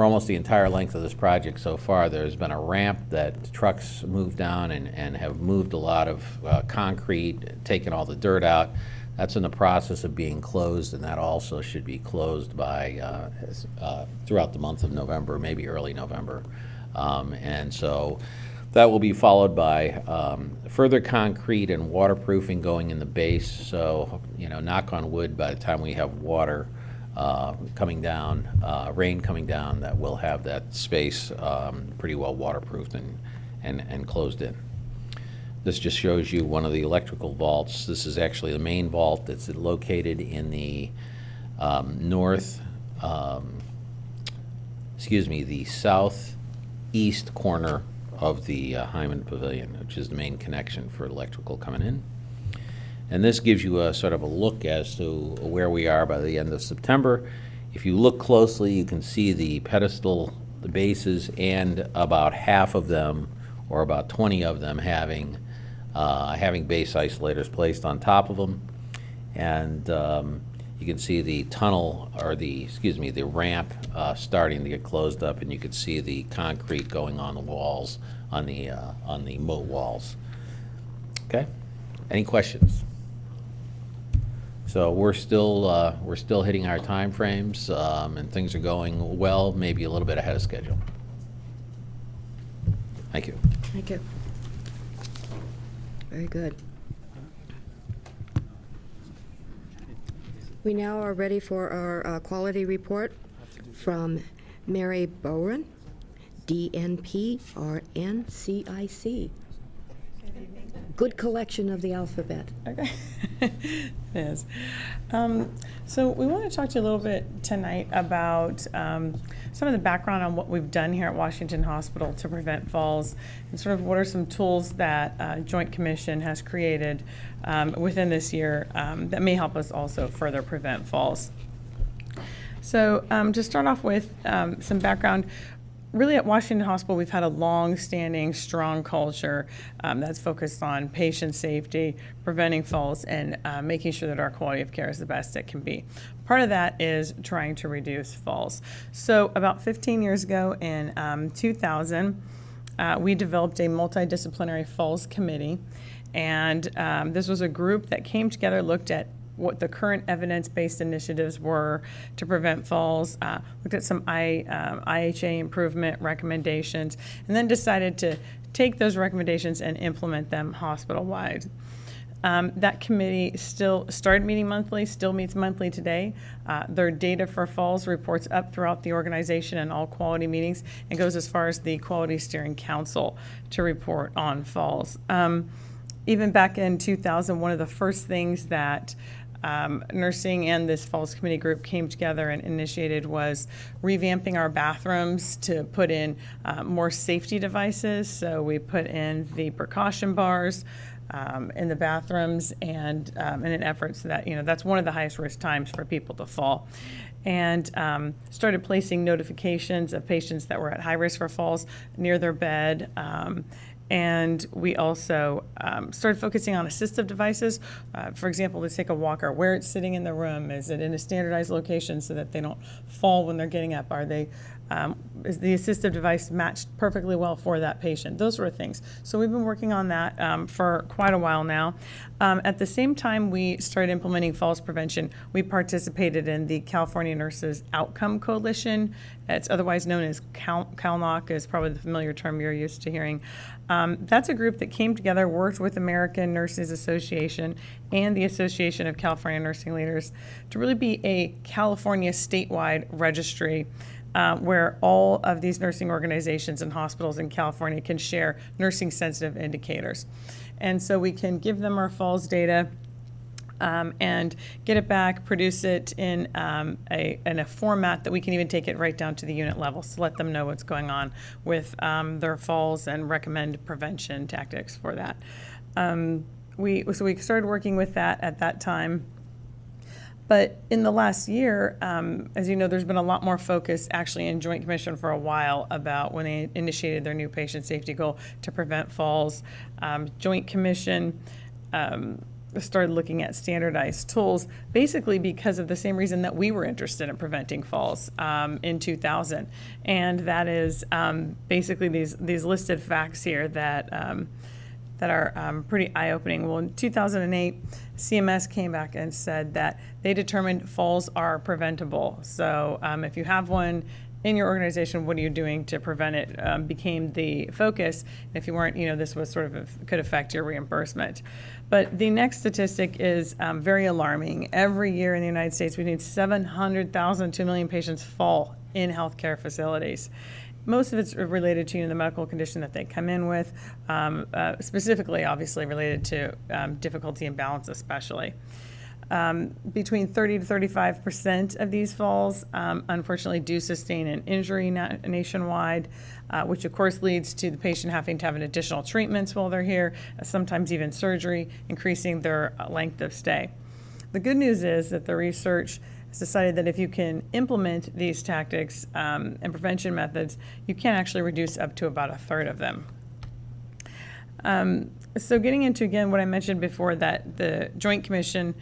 almost the entire length of this project so far, there's been a ramp that trucks moved down and have moved a lot of concrete, taken all the dirt out. That's in the process of being closed, and that also should be closed by throughout the month of November, maybe early November. And so that will be followed by further concrete and waterproofing going in the base. So, knock on wood, by the time we have water coming down, rain coming down, that we'll have that space pretty well waterproofed and closed in. This just shows you one of the electrical vaults. This is actually the main vault that's located in the the southeast corner of the Hyman Pavilion, which is the main connection for electrical coming in. And this gives you a sort of a look as to where we are by the end of September. If you look closely, you can see the pedestal, the bases, and about half of them, or about 20 of them, having base isolators placed on top of them. And you can see the tunnel, or the ramp starting to get closed up, and you can see the concrete going on the walls, on the moat walls. Okay, any questions? So we're still hitting our time frames, and things are going well, maybe a little bit ahead of schedule. Thank you. Thank you. Very good. We now are ready for our quality report from Mary Bowen, DNP, RNCIC. Good collection of the alphabet. Okay. It is. So we want to talk to you a little bit tonight about some of the background on what we've done here at Washington Hospital to prevent falls, and sort of what are some tools that Joint Commission has created within this year that may help us also further prevent falls. So to start off with some background, Really, at Washington Hospital, we've had a long-standing, strong culture that's focused on patient safety, preventing falls, and making sure that our quality of care is the best it can be. Part of that is trying to reduce falls. So about 15 years ago in 2000, we developed a multidisciplinary falls committee. And this was a group that came together, looked at what the current evidence-based initiatives were to prevent falls, looked at some IHA improvement recommendations, and then decided to take those recommendations and implement them hospital-wide. That committee still started meeting monthly, still meets monthly today. Their data for falls reports up throughout the organization in all quality meetings and goes as far as the Quality Steering Council to report on falls. Even back in 2000, one of the first things that nursing and this falls committee group came together and initiated was revamping our bathrooms to put in more safety devices. So we put in the precaution bars in the bathrooms, and in an effort so that, that's one of the highest risk times for people to fall. And started placing notifications of patients that were at high risk for falls near their bed. And we also started focusing on assistive devices. For example, let's take a walker. Where it's sitting in the room. Is it in a standardized location so that they don't fall when they're getting up? Is the assistive device matched perfectly well for that patient? Those sort of things. So we've been working on that for quite a while now. At the same time we started implementing falls prevention, we participated in the California Nurses Outcome Coalition. It's otherwise known as CalNOC, is probably the familiar term you're used to hearing. That's a group that came together, worked with American Nurses Association and the Association of California Nursing Leaders to really be a California statewide registry where all of these nursing organizations and hospitals in California can share nursing sensitive indicators. And so we can give them our falls data and get it back, produce it in a format that we can even take it right down to the unit level, so let them know what's going on with their falls and recommend prevention tactics for that. So we started working with that at that time. But in the last year, as you know, there's been a lot more focus actually in Joint Commission for a while about when they initiated their new patient safety goal to prevent falls. Joint Commission started looking at standardized tools, basically because of the same reason that we were interested in preventing falls in 2000. And that is basically these listed facts here that are pretty eye-opening. Well, in 2008, CMS came back and said that they determined falls are preventable. So if you have one in your organization, what are you doing to prevent it? Became the focus. And if you weren't, this was could affect your reimbursement. But the next statistic is very alarming. Every year in the United States, we need 700,000 to 1 million patients fall in healthcare facilities. Most of it's related to the medical condition that they come in with, specifically, obviously, related to difficulty in balance especially. Between 30 to 35% of these falls, unfortunately, do sustain an injury nationwide, which of course leads to the patient having to have an additional treatments while they're here, sometimes even surgery, increasing their length of stay. The good news is that the research has decided that if you can implement these tactics and prevention methods, you can actually reduce up to about a third of them. So getting into, again, what I mentioned before, that the Joint Commission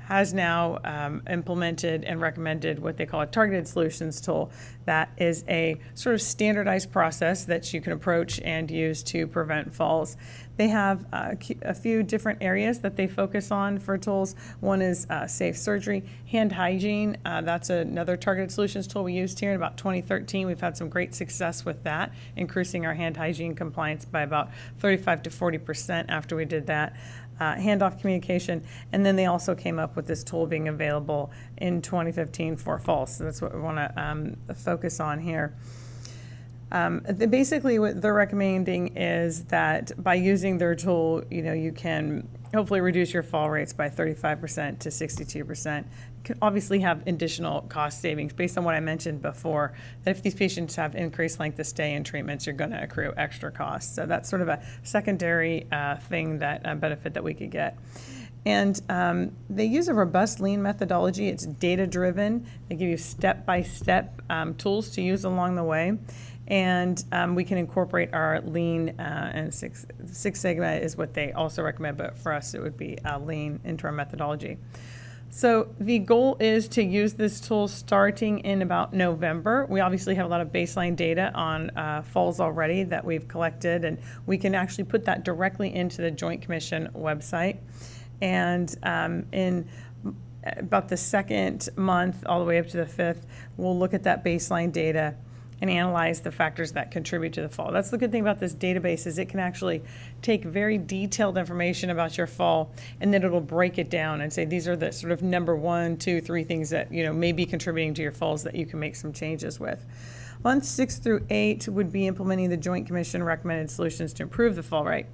has now implemented and recommended what they call a targeted solutions tool. That is a sort of standardized process that you can approach and use to prevent falls. They have a few different areas that they focus on for tools. One is safe surgery, hand hygiene. That's another targeted solutions tool we used here in about 2013. We've had some great success with that, increasing our hand hygiene compliance by about 35 to 40% after we did that. Handoff communication, and then they also came up with this tool being available in 2015 for falls. So that's what we want to focus on here. Basically, what they're recommending is that by using their tool, you can hopefully reduce your fall rates by 35% to 62%. You can obviously have additional cost savings based on what I mentioned before, that if these patients have increased length of stay in treatments, you're going to accrue extra costs. So that's sort of a secondary thing, that benefit that we could get. And they use a robust lean methodology. It's data-driven. They give you step-by-step tools to use along the way. And we can incorporate our Lean and Six Sigma is what they also recommend, but for us it would be Lean into our methodology. So the goal is to use this tool starting in about November. We obviously have a lot of baseline data on falls already that we've collected, and we can actually put that directly into the Joint Commission website. And in about the second month, all the way up to the 5th, we'll look at that baseline data and analyze the factors that contribute to the fall. That's the good thing about this database is it can actually take very detailed information about your fall, and then it'll break it down and say these are the sort of number 1, 2, 3 things that may be contributing to your falls that you can make some changes with. Months 6 through 8 would be implementing the Joint Commission recommended solutions to improve the fall rate.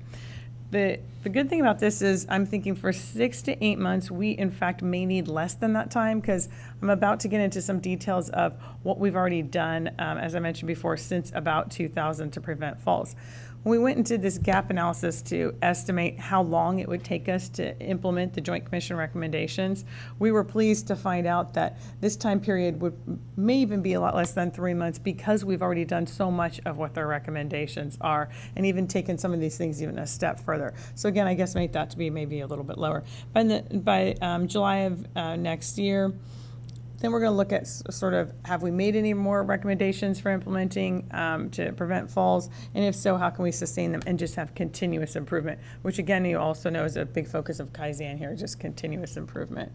The good thing about this is I'm thinking for 6 to 8 months, we in fact may need less than that time, because I'm about to get into some details of what we've already done, as I mentioned before, since about 2000 to prevent falls. When we went and did this gap analysis to estimate how long it would take us to implement the Joint Commission recommendations, we were pleased to find out that this time period may even be a lot less than 3 months, because we've already done so much of what their recommendations are, and even taken some of these things even a step further. So again, I guess make that to be maybe a little bit lower. By July of next year, then we're going to look at sort of, have we made any more recommendations for implementing to prevent falls? And if so, how can we sustain them and just have continuous improvement? Which again, you also know is a big focus of Kaizen here, just continuous improvement.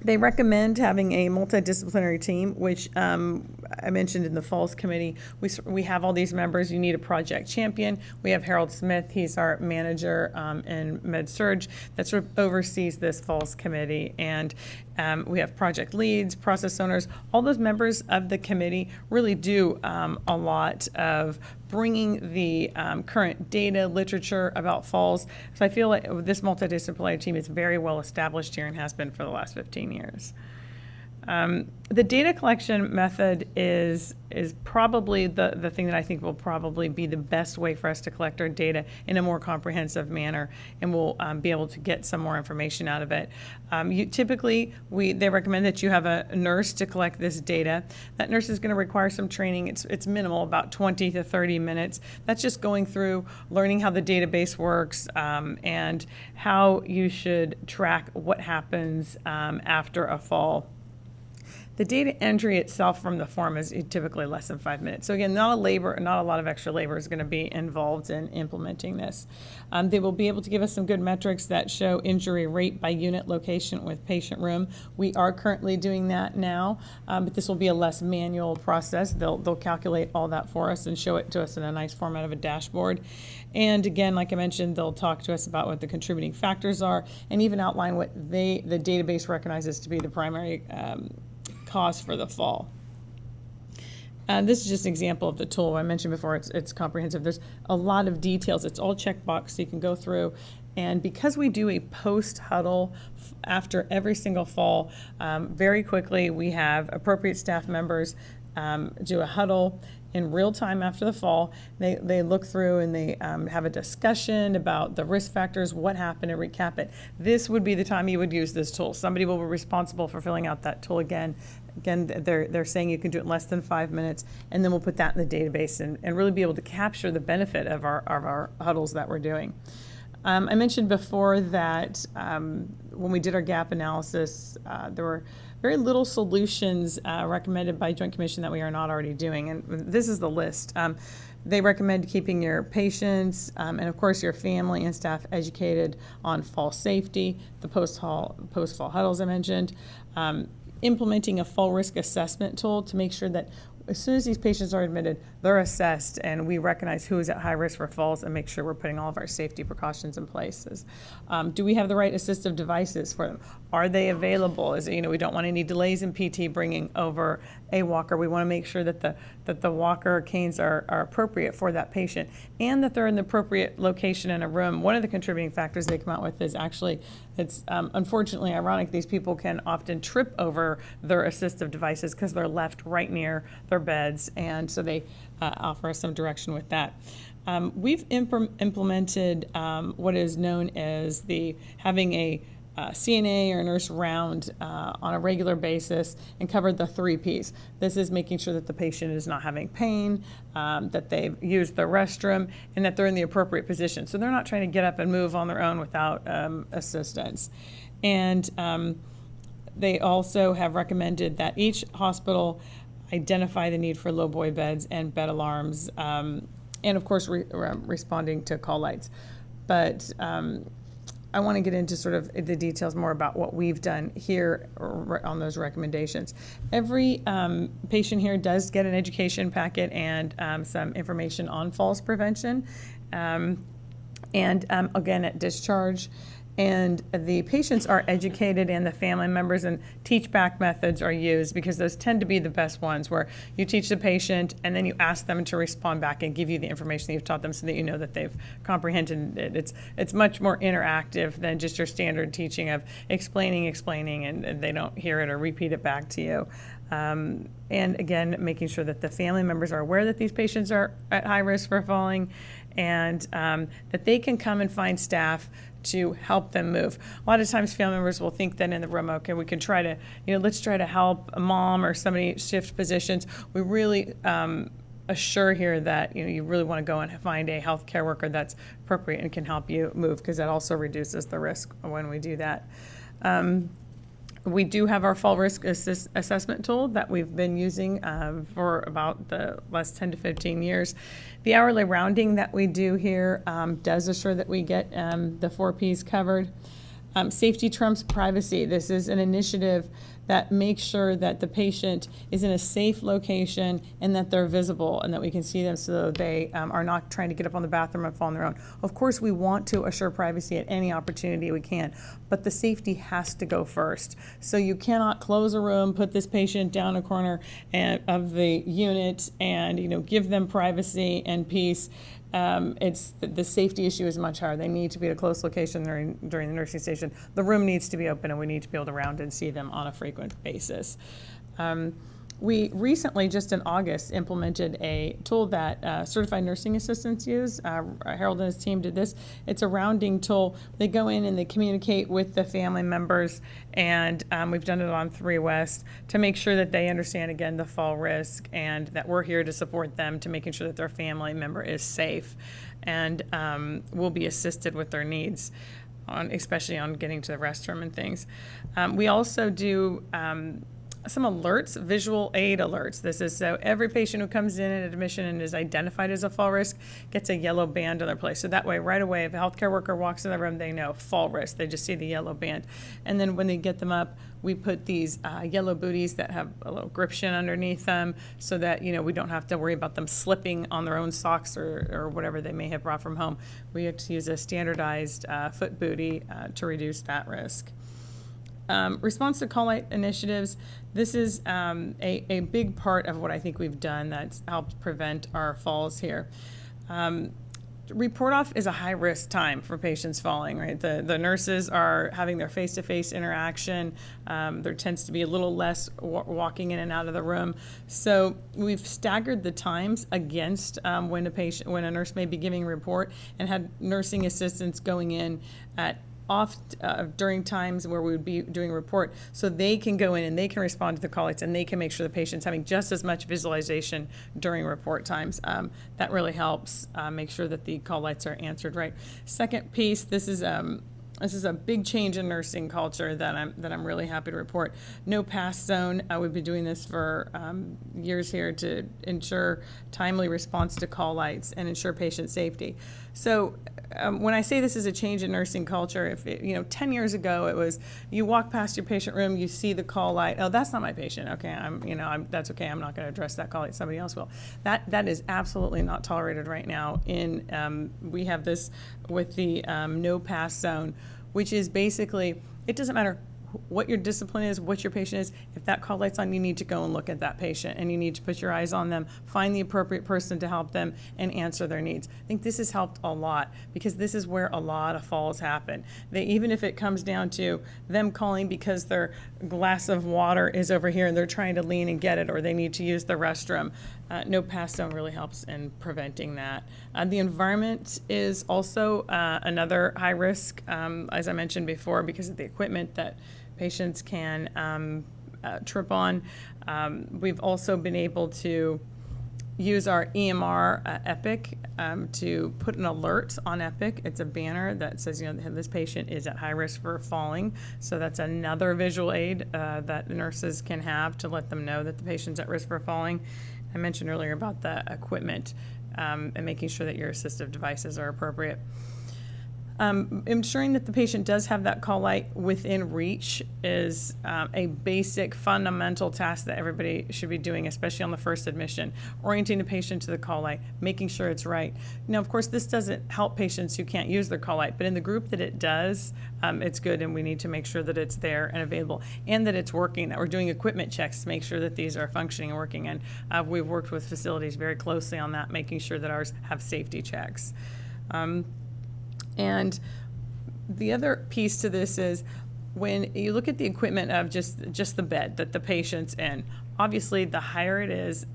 They recommend having a multidisciplinary team, which I mentioned in the Falls Committee. We have all these members. You need a project champion. We have Harold Smith. He's our manager in Med-Surg that sort of oversees this Falls Committee. And we have project leads, process owners. All those members of the committee really do a lot of bringing the current data, literature about falls. So I feel like this multidisciplinary team is very well established here and has been for the last 15 years. The data collection method is probably the thing that I think will probably be the best way for us to collect our data in a more comprehensive manner, and we'll be able to get some more information out of it. They recommend that you have a nurse to collect this data. That nurse is going to require some training. It's minimal, about 20 to 30 minutes. That's just going through, learning how the database works, and how you should track what happens after a fall. The data entry itself from the form is typically less than 5 minutes. So again, not a lot of extra labor is going to be involved in implementing this. They will be able to give us some good metrics that show injury rate by unit, location with patient room. We are currently doing that now, but this will be a less manual process. They'll calculate all that for us and show it to us in a nice format of a dashboard. And again, like I mentioned, they'll talk to us about what the contributing factors are and even outline what the database recognizes to be the primary cause for the fall. This is just an example of the tool. I mentioned before, it's comprehensive. There's a lot of details. It's all checkbox, so you can go through. And because we do a post-huddle after every single fall, very quickly we have appropriate staff members do a huddle in real time after the fall. They look through and they have a discussion about the risk factors, what happened, and recap it. This would be the time you would use this tool. Somebody will be responsible for filling out that tool again. Again, they're saying you can do it in less than 5 minutes, and then we'll put that in the database and really be able to capture the benefit of our huddles that we're doing. I mentioned before that when we did our gap analysis, there were very little solutions recommended by Joint Commission that we are not already doing, and this is the list. They recommend keeping your patients and, of course, your family and staff educated on fall safety, the post-fall huddles I mentioned, implementing a fall risk assessment tool to make sure that as soon as these patients are admitted, they're assessed and we recognize who is at high risk for falls and make sure we're putting all of our safety precautions in place. Do we have the right assistive devices for them? Are they available? We don't want any delays in PT bringing over a walker. We want to make sure that the walker canes are appropriate for that patient and that they're in the appropriate location in a room. One of the contributing factors they come out with is actually, it's unfortunately ironic, these people can often trip over their assistive devices because they're left right near their beds, and so they offer us some direction with that. We've implemented what is known as having a CNA or a nurse round on a regular basis and covered the 3 Ps. This is making sure that the patient is not having pain, that they've used the restroom, and that they're in the appropriate position. So they're not trying to get up and move on their own without assistance. And they also have recommended that each hospital identify the need for low boy beds and bed alarms, and of course responding to call lights. But I want to get into sort of the details more about what we've done here on those recommendations. Every patient here does get an education packet and some information on falls prevention, and again at discharge. And the patients are educated and the family members, and teach back methods are used because those tend to be the best ones, where you teach the patient and then you ask them to respond back and give you the information that you've taught them so that you know that they've comprehended it. It's much more interactive than just your standard teaching of explaining, and they don't hear it or repeat it back to you. And again, making sure that the family members are aware that these patients are at high risk for falling, and that they can come and find staff to help them move. A lot of times family members will think that in the room, okay, we can try to, let's try to help a mom or somebody shift positions. We really assure here that, you really want to go and find a healthcare worker that's appropriate and can help you move, because that also reduces the risk when we do that. We do have our fall risk assessment tool that we've been using for about the last 10 to 15 years. The hourly rounding that we do here does assure that we get the 4 Ps covered. Safety trumps privacy. This is an initiative that makes sure that the patient is in a safe location and that they're visible and that we can see them, so they are not trying to get up on the bathroom and fall on their own. Of course, we want to assure privacy at any opportunity we can, but the safety has to go first. So you cannot close a room, put this patient down a corner of the unit and give them privacy and peace. It's the safety issue is much higher. They need to be at a close location during the nursing station. The room needs to be open, and we need to be able to round and see them on a frequent basis. We recently, just in August, implemented a tool that certified nursing assistants use. Harold and his team did this. It's a rounding tool. They go in and they communicate with the family members, and we've done it on 3 West to make sure that they understand, again, the fall risk, and that we're here to support them to making sure that their family member is safe and will be assisted with their needs, especially on getting to the restroom and things. We also do some alerts, visual aid alerts. This is so every patient who comes in at admission and is identified as a fall risk gets a yellow band on their place. So that way, right away, if a healthcare worker walks in the room, they know fall risk. They just see the yellow band. And then when they get them up, we put these yellow booties that have a little gription underneath them, so that we don't have to worry about them slipping on their own socks or whatever they may have brought from home. We have to use a standardized foot bootie to reduce that risk. Response to call light initiatives. This is a big part of what I think we've done that's helped prevent our falls here. Report off is a high risk time for patients falling, right? The nurses are having their face-to-face interaction. There tends to be a little less walking in and out of the room. So we've staggered the times against when a nurse may be giving a report, and had nursing assistants going in at during times where we would be doing a report, so they can go in and they can respond to the call lights, and they can make sure the patient's having just as much visualization during report times. That really helps make sure that the call lights are answered right. Second piece, this is a big change in nursing culture that I'm really happy to report. No pass zone. We've been doing this for years here to ensure timely response to call lights and ensure patient safety. So when I say this is a change in nursing culture, 10 years ago it was you walk past your patient room, you see the call light. Oh, that's not my patient. Okay, that's okay. I'm not going to address that call light. Somebody else will. That is absolutely not tolerated right now. We have this with the no pass zone, which is basically, it doesn't matter what your discipline is, what your patient is. If that call light's on, you need to go and look at that patient, and you need to put your eyes on them, find the appropriate person to help them, and answer their needs. I think this has helped a lot because this is where a lot of falls happen. Even if it comes down to them calling because their glass of water is over here and they're trying to lean and get it, or they need to use the restroom. No pass-down really helps in preventing that. The environment is also another high risk, as I mentioned before, because of the equipment that patients can trip on. We've also been able to use our EMR Epic to put an alert on Epic. It's a banner that says, this patient is at high risk for falling. So that's another visual aid that nurses can have to let them know that the patient's at risk for falling. I mentioned earlier about the equipment and making sure that your assistive devices are appropriate. Ensuring that the patient does have that call light within reach is a basic fundamental task that everybody should be doing, especially on the first admission. Orienting the patient to the call light, making sure it's right. Now, of course, this doesn't help patients who can't use their call light, but in the group that it does, it's good, and we need to make sure that it's there and available and that it's working, that we're doing equipment checks to make sure that these are functioning and working. And we've worked with facilities very closely on that, making sure that ours have safety checks. And the other piece to this is when you look at the equipment of just the bed that the patient's in, obviously the higher it is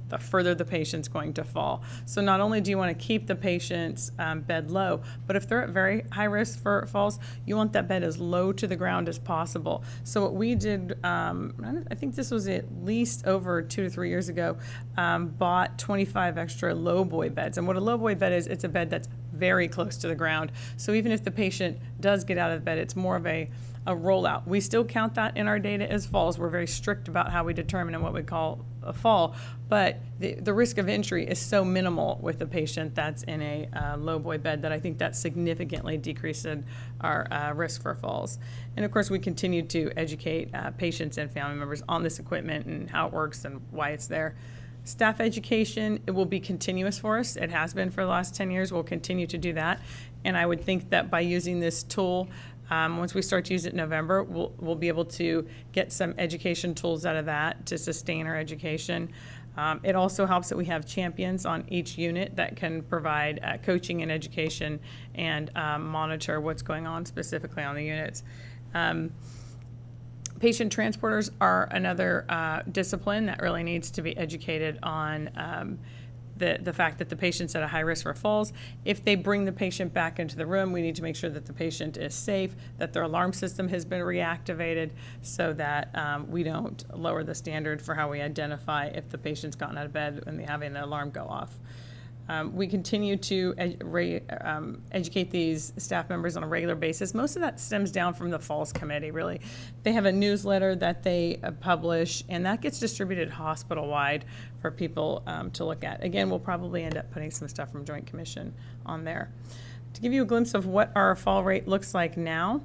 the further the patient's going to fall. So not only do you want to keep the patient's bed low, but if they're at very high risk for falls, you want that bed as low to the ground as possible. So what we did, I think this was at least over 2 to 3 years ago, bought 25 extra low boy beds. And what a low boy bed is, it's a bed that's very close to the ground. So even if the patient does get out of bed, it's more of a rollout. We still count that in our data as falls. We're very strict about how we determine and what we call a fall, but the risk of injury is so minimal with the patient that's in a low boy bed that I think that significantly decreased our risk for falls. And of course, we continue to educate patients and family members on this equipment and how it works and why it's there. Staff education, it will be continuous for us. It has been for the last 10 years. We'll continue to do that. And I would think that by using this tool, once we start to use it in November, we'll be able to get some education tools out of that to sustain our education. It also helps that we have champions on each unit that can provide coaching and education and monitor what's going on specifically on the units. Patient transporters are another discipline that really needs to be educated on the fact that the patient's at a high risk for falls. If they bring the patient back into the room, we need to make sure that the patient is safe, that their alarm system has been reactivated so that we don't lower the standard for how we identify if the patient's gotten out of bed and having an alarm go off. We continue to educate these staff members on a regular basis. Most of that stems down from the Falls Committee, really. They have a newsletter that they publish, and that gets distributed hospital-wide for people to look at. Again, we'll probably end up putting some stuff from Joint Commission on there. To give you a glimpse of what our fall rate looks like now,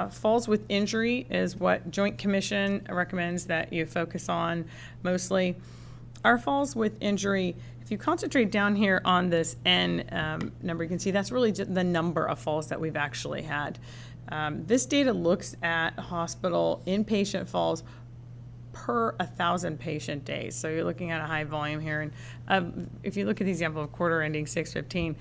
falls with injury is what Joint Commission recommends that you focus on mostly. Our falls with injury, if you concentrate down here on this N number, you can see that's really just the number of falls that we've actually had. This data looks at hospital inpatient falls per 1,000 patient days. So you're looking at a high volume here. And if you look at the example of quarter ending 6/15,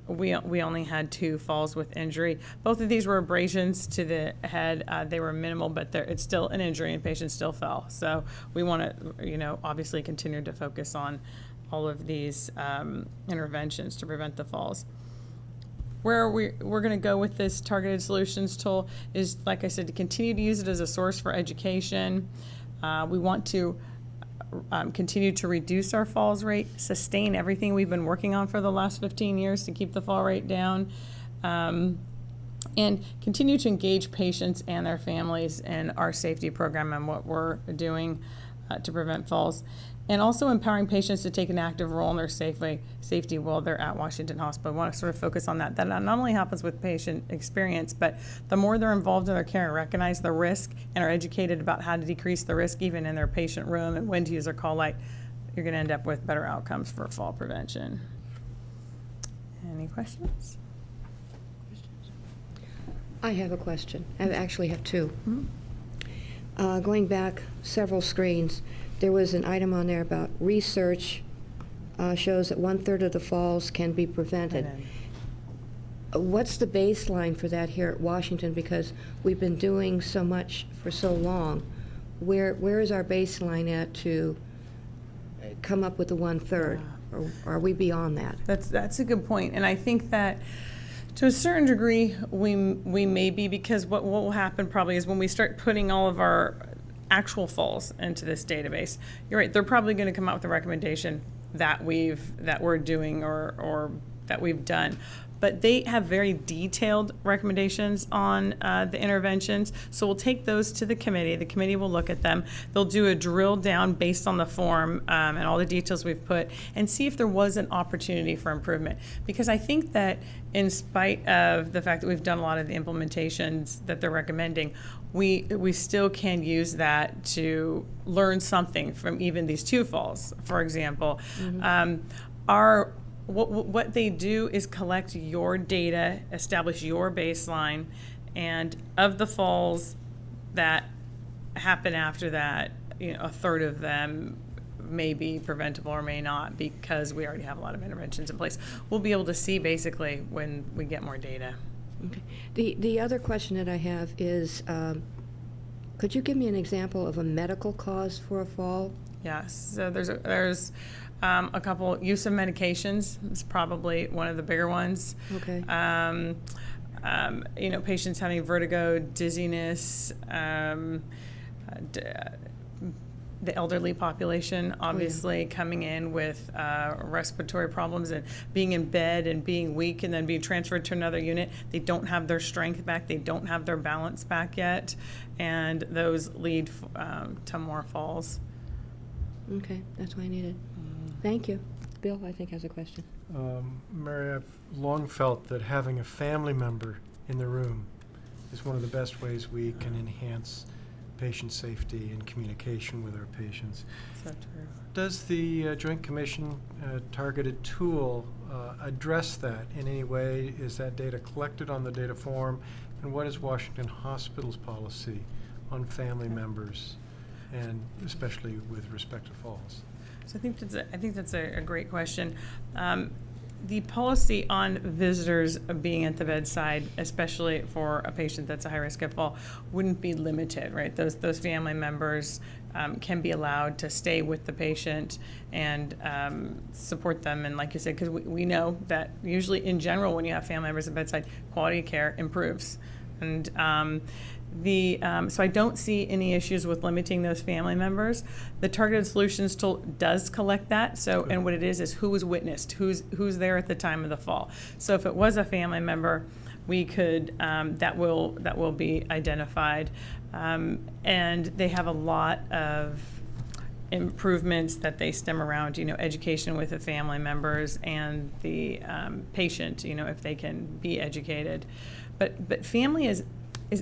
we only had 2 falls with injury. Both of these were abrasions to the head. They were minimal, but it's still an injury and patient still fell. So we want to, obviously continue to focus on all of these interventions to prevent the falls. Where we're going to go with this targeted solutions tool is, like I said, to continue to use it as a source for education. We want to continue to reduce our falls rate, sustain everything we've been working on for the last 15 years to keep the fall rate down, and continue to engage patients and their families in our safety program and what we're doing to prevent falls. And also empowering patients to take an active role in their safety while they're at Washington Hospital. We want to sort of focus on that. That not only happens with patient experience, but the more they're involved in their care and recognize the risk and are educated about how to decrease the risk even in their patient room and when to use their call light, you're going to end up with better outcomes for fall prevention. Any questions? I have a question. I actually have two. Going back several screens, there was an item on there about research shows that 1/3 of the falls can be prevented. What's the baseline for that here at Washington? Because we've been doing so much for so long. Where is our baseline at to come up with the 1/3? Or are we beyond that? That's a good point, and I think that to a certain degree we may be, because what will happen probably is when we start putting all of our actual falls into this database, you're right, they're probably going to come out with a recommendation that we're doing or that we've done. But they have very detailed recommendations on the interventions. So we'll take those to the committee. The committee will look at them. They'll do a drill down based on the form and all the details we've put and see if there was an opportunity for improvement. Because I think that in spite of the fact that we've done a lot of the implementations that they're recommending, we still can use that to learn something from even these 2 falls, for example. What they do is collect your data, establish your baseline, and of the falls that happen after that, 1/3 of them may be preventable or may not, because we already have a lot of interventions in place. We'll be able to see basically when we get more data. Okay. The other question that I have is, could you give me an example of a medical cause for a fall? Yes. So there's a couple. Use of medications is probably one of the bigger ones. Okay. Patients having vertigo, dizziness, the elderly population obviously coming in with respiratory problems and being in bed and being weak and then being transferred to another unit. They don't have their strength back. They don't have their balance back yet. And those lead to more falls. Okay, that's what I needed. Thank you. Bill, I think, has a question. Mary, I've long felt that having a family member in the room is one of the best ways we can enhance patient safety and communication with our patients. So true. Does the Joint Commission targeted tool address that in any way? Is that data collected on the data form? And what is Washington Hospital's policy on family members, and especially with respect to falls? So I think that's a great question. The policy on visitors being at the bedside, especially for a patient that's a high risk of fall, wouldn't be limited, right? Those family members can be allowed to stay with the patient and support them. And like you said, because we know that usually in general, when you have family members at bedside, quality of care improves. And so I don't see any issues with limiting those family members. The targeted solutions tool does collect that. So, and what it is who was witnessed, who's there at the time of the fall. So if it was a family member, we could that will be identified, and they have a lot of improvements that they stem around, education with the family members and the patient, if they can be educated. But family is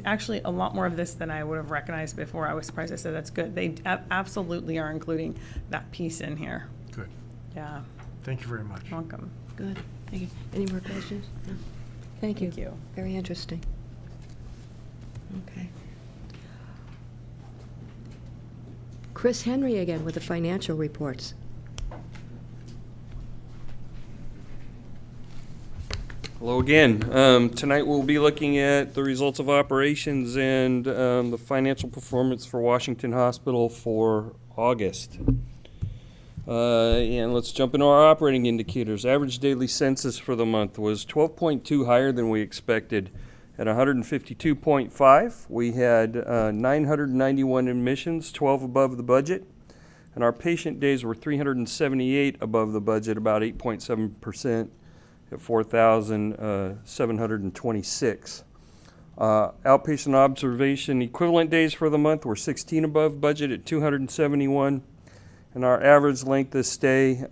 actually a lot more of this than I would have recognized before. I was surprised. I said that's good. They absolutely are including that piece in here. Good. Yeah. Thank you very much. Welcome. Good. Thank you. Any more questions? No. Thank you. Thank you. Very interesting. Okay. Chris Henry again with the financial reports. Hello again. Tonight we'll be looking at the results of operations and the financial performance for Washington Hospital for August. And let's jump into our operating indicators. Average daily census for the month was 12.2 higher than we expected at 152.5. We had 991 admissions, 12 above the budget. And our patient days were 378 above the budget, about 8.7%. At 4,726. Outpatient observation equivalent days for the month were 16 above budget at 271, and our average length of stay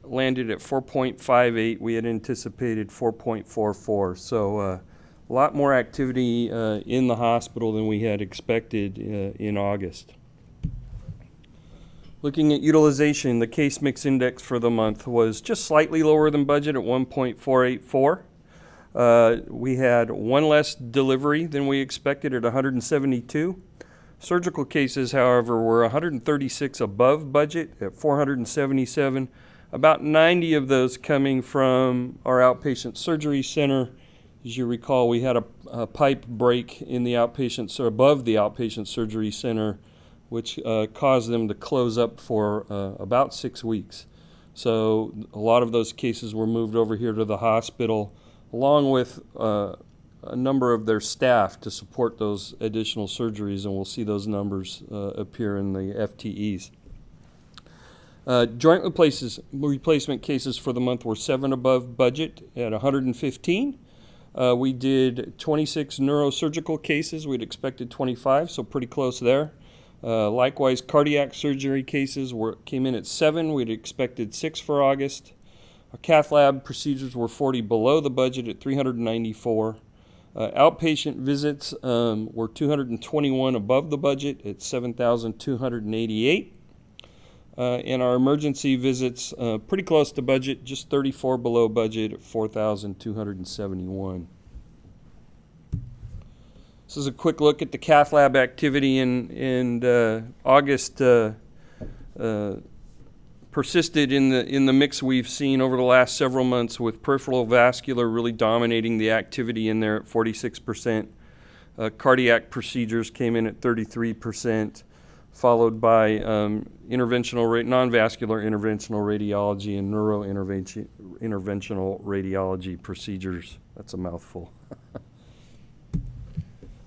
landed at 4.58. We had anticipated 4.44, so a lot more activity in the hospital than we had expected in August. Looking at utilization, the case mix index for the month was just slightly lower than budget at 1.484. We had one less delivery than we expected at 172. Surgical cases, however, were 136 above budget at 477. About 90 of those coming from our outpatient surgery center. As you recall, we had a pipe break in the outpatient, above the outpatient surgery center, which caused them to close up for about 6 weeks. So a lot of those cases were moved over here to the hospital, along with a number of their staff to support those additional surgeries, and we'll see those numbers appear in the FTEs. Joint replacement cases for the month were 7 above budget at 115. We did 26 neurosurgical cases. We'd expected 25, so pretty close there. Likewise, cardiac surgery cases came in at 7. We'd expected 6 for August. Our cath lab procedures were 40 below the budget at 394. Outpatient visits were 221 above the budget at 7,288. And our emergency visits pretty close to budget, just 34 below budget at 4,271. This is a quick look at the cath lab activity in August. Persisted in the mix we've seen over the last several months, with peripheral vascular really dominating the activity in there at 46%. Cardiac procedures came in at 33%, followed by non-vascular interventional radiology and interventional radiology procedures. That's a mouthful.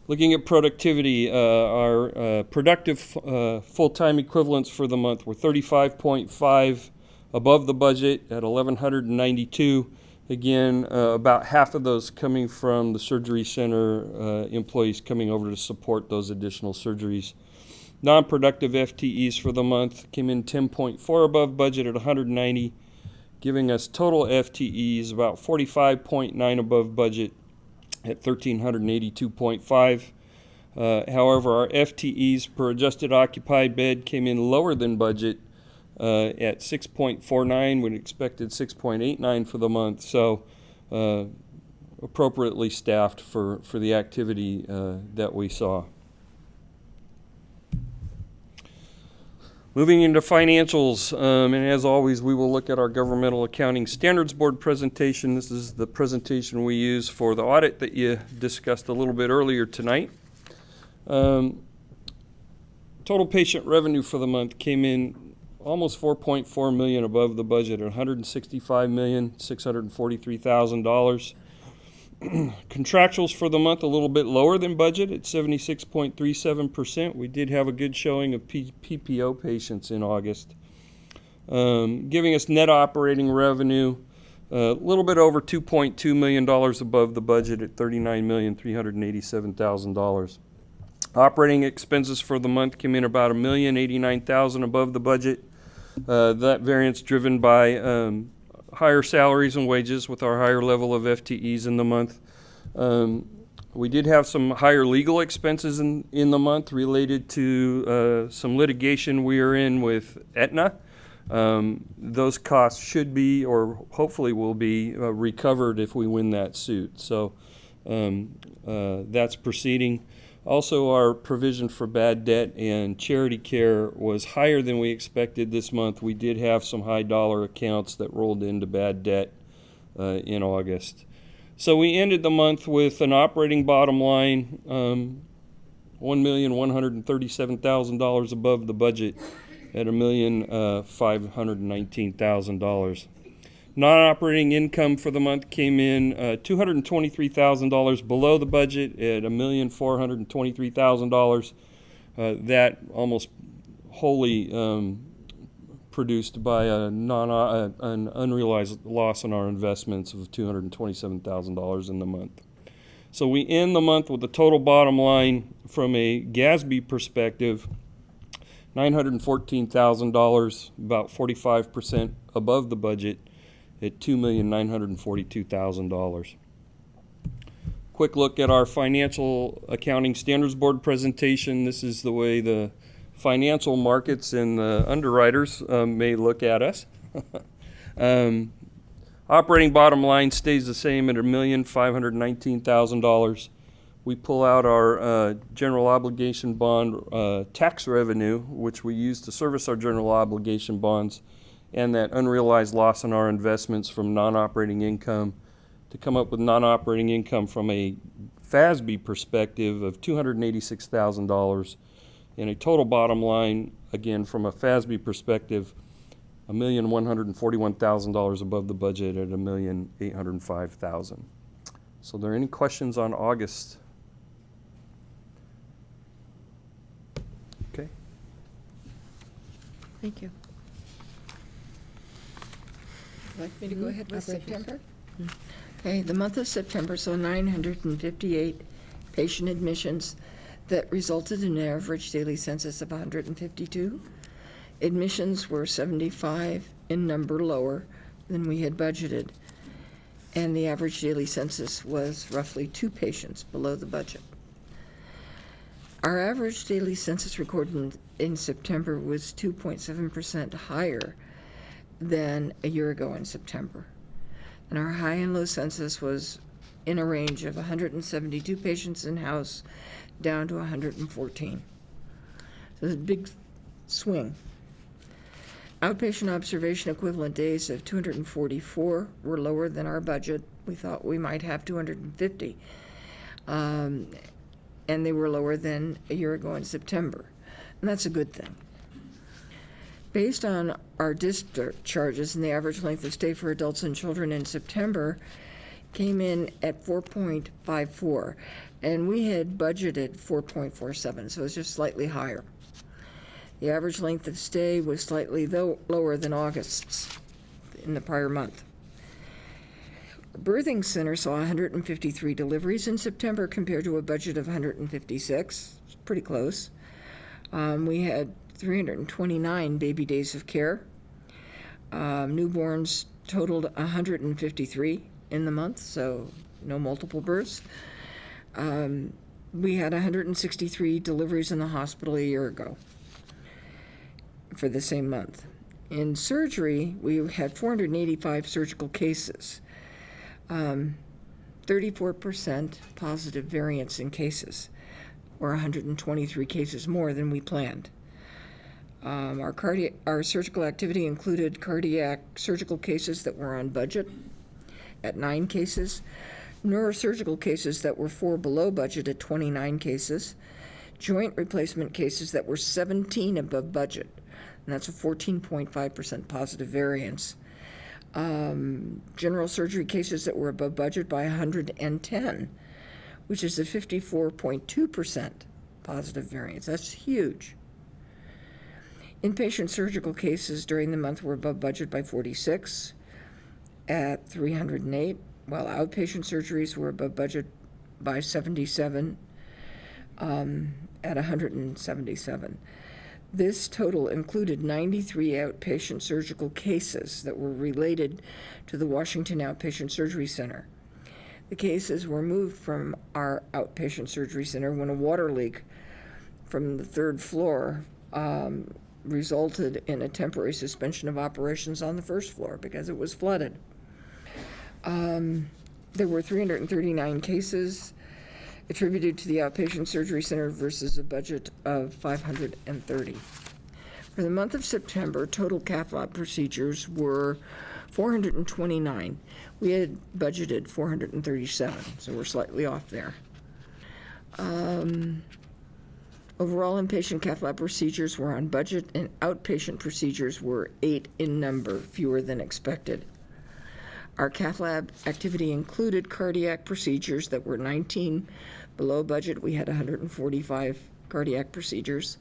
Looking at productivity, our productive full-time equivalents for the month were 35.5 above the budget at 1,192. Again, about half of those coming from the surgery center employees coming over to support those additional surgeries. Non-productive FTEs for the month came in 10.4 above budget at 190, giving us total FTEs about 45.9 above budget at 1,382.5. However, our FTEs per adjusted occupied bed came in lower than budget at 6.49. We expected 6.89 for the month, so appropriately staffed for the activity that we saw. Moving into financials, and as always, we will look at our Governmental Accounting Standards Board presentation. This is the presentation we use for the audit that you discussed a little bit earlier tonight. Total patient revenue for the month came in almost $4.4 million above the budget at $165,643,000. Contractuals for the month a little bit lower than budget at 76.37%. We did have a good showing of PPO patients in August, giving us net operating revenue a little bit over $2.2 million above the budget at $39,387,000. Operating expenses for the month came in about $1,089,000 above the budget. That variance driven by higher salaries and wages with our higher level of FTEs in the month. We did have some higher legal expenses in the month related to some litigation we are in with Aetna. Those costs should be, or hopefully will be, recovered if we win that suit. So that's proceeding. Also, our provision for bad debt and charity care was higher than we expected this month. We did have some high dollar accounts that rolled into bad debt in August. So we ended the month with an operating bottom line $1,137,000 above the budget at $1,519,000. Non-operating income for the month came in $223,000 below the budget at $1,423,000. That almost wholly produced by an unrealized loss in our investments of $227,000 in the month. So we end the month with a total bottom line from a GASB perspective, $914,000, about 45% above the budget, at $2,942,000. Quick look at our Financial Accounting Standards Board presentation. This is the way the financial markets and the underwriters may look at us. Our Operating bottom line stays the same at $1,519,000. We pull out our general obligation bond tax revenue, which we use to service our general obligation bonds, and that unrealized loss in our investments from non-operating income to come up with non-operating income from a FASB perspective of $286,000, and a total bottom line, again, from a FASB perspective, $1,141,000 above the budget at $1,805,000. So are there any questions on August? Okay. Thank you. Like me to go ahead with September? Okay, the month of September saw 958 patient admissions that resulted in an average daily census of 152. Admissions were 75 in number lower than we had budgeted, and the average daily census was roughly 2 patients below the budget. Our average daily census recorded in September was 2.7% higher than a year ago in September. And our high and low census was in a range of 172 patients in-house down to 114. So there's a big swing. Outpatient observation equivalent days of 244 were lower than our budget. We thought we might have 250. And they were lower than a year ago in September. And that's a good thing. Based on our discharges and the average length of stay for adults and children in September came in at 4.54, and we had budgeted 4.47, so it's just slightly higher. The average length of stay was slightly lower than August's in the prior month. Our birthing center saw 153 deliveries in September compared to a budget of 156. It's pretty close. We had 329 baby days of care. Newborns totaled 153 in the month, so no multiple births. We had 163 deliveries in the hospital a year ago for the same month. In surgery, we had 485 surgical cases, 34% positive variance in cases, or 123 cases more than we planned. Our surgical activity included cardiac surgical cases that were on budget at 9 cases, neurosurgical cases that were 4 below budget at 29 cases, joint replacement cases that were 17 above budget, and that's a 14.5% positive variance. General surgery cases that were above budget by 110, which is a 54.2% positive variance. That's huge. Inpatient surgical cases during the month were above budget by 46 at 308, while outpatient surgeries were above budget by 77 at 177. This total included 93 outpatient surgical cases that were related to the Washington Outpatient Surgery Center. The cases were moved from our outpatient surgery center when a water leak from the 3rd floor resulted in a temporary suspension of operations on the 1st floor because it was flooded. There were 339 cases attributed to the outpatient surgery center versus a budget of 530. For the month of September, total cath lab procedures were 429. We had budgeted 437, so we're slightly off there. Overall, inpatient cath lab procedures were on budget, and outpatient procedures were 8 in number, fewer than expected. Our cath lab activity included cardiac procedures that were 19 below budget. We had 145 cardiac procedures.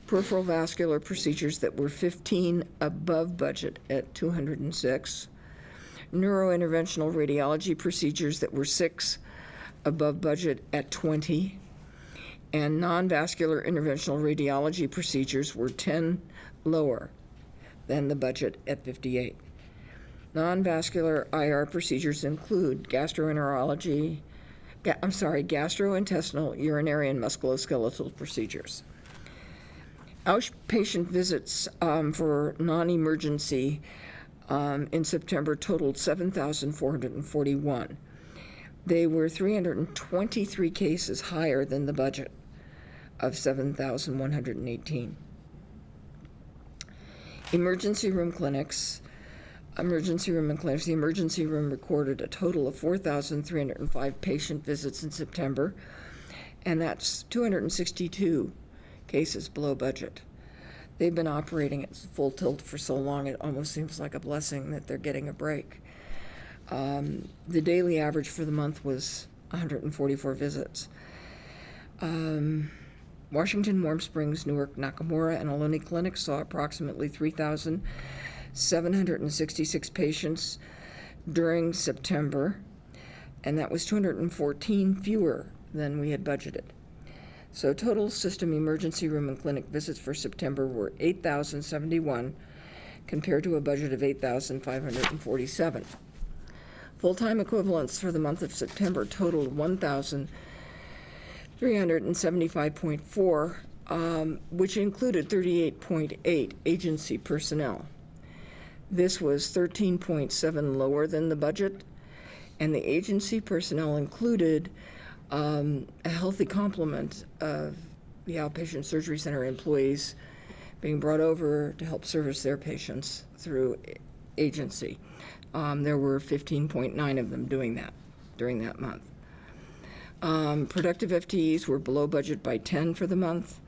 Peripheral vascular procedures that were 15 above budget at 206. Neurointerventional radiology procedures that were 6 above budget at 20. And non-vascular interventional radiology procedures were 10 lower than the budget at 58. Non-vascular IR procedures include gastrointestinal, urinary, and musculoskeletal procedures. Outpatient visits for non-emergency in September totaled 7,441. They were 323 cases higher than the budget of 7,118. Emergency room and clinics, the emergency room recorded a total of 4,305 patient visits in September, and that's 262 cases below budget. They've been operating at full tilt for so long, it almost seems like a blessing that they're getting a break. The daily average for the month was 144 visits. Washington, Warm Springs, Newark, Nakamura, and Ohlone clinics saw approximately 3,766 patients during September, and that was 214 fewer than we had budgeted. So total system emergency room and clinic visits for September were 8,071 compared to a budget of 8,547. Full-time equivalents for the month of September totaled 1,375.4, which included 38.8 agency personnel. This was 13.7 lower than the budget, and the agency personnel included a healthy complement of the outpatient surgery center employees being brought over to help service their patients through agency. There were 15.9 of them doing that during that month. Productive FTEs were below budget by 10 for the month.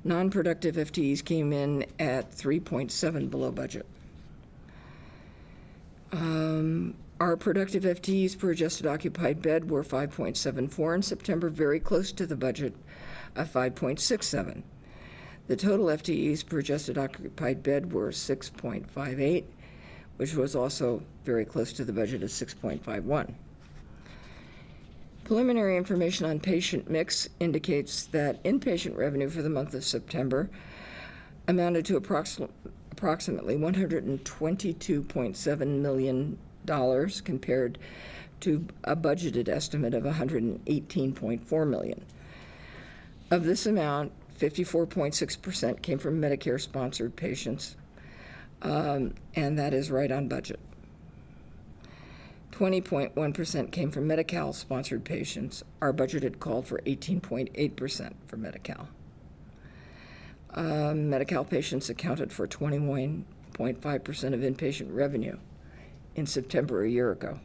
Non-productive FTEs came in at 3.7 below budget. Our productive FTEs per adjusted occupied bed were 5.74 in September, very close to the budget of 5.67. The total FTEs per adjusted occupied bed were 6.58, which was also very close to the budget of 6.51. Preliminary information on patient mix indicates that inpatient revenue for the month of September amounted to approximately $122.7 million compared to a budgeted estimate of $118.4 million. Of this amount, 54.6% came from Medicare-sponsored patients, and that is right on budget. 20.1% came from Medi-Cal-sponsored patients. Our budget had called for 18.8% for Medi-Cal. Medi-Cal patients accounted for 21.5% of inpatient revenue in September a year ago.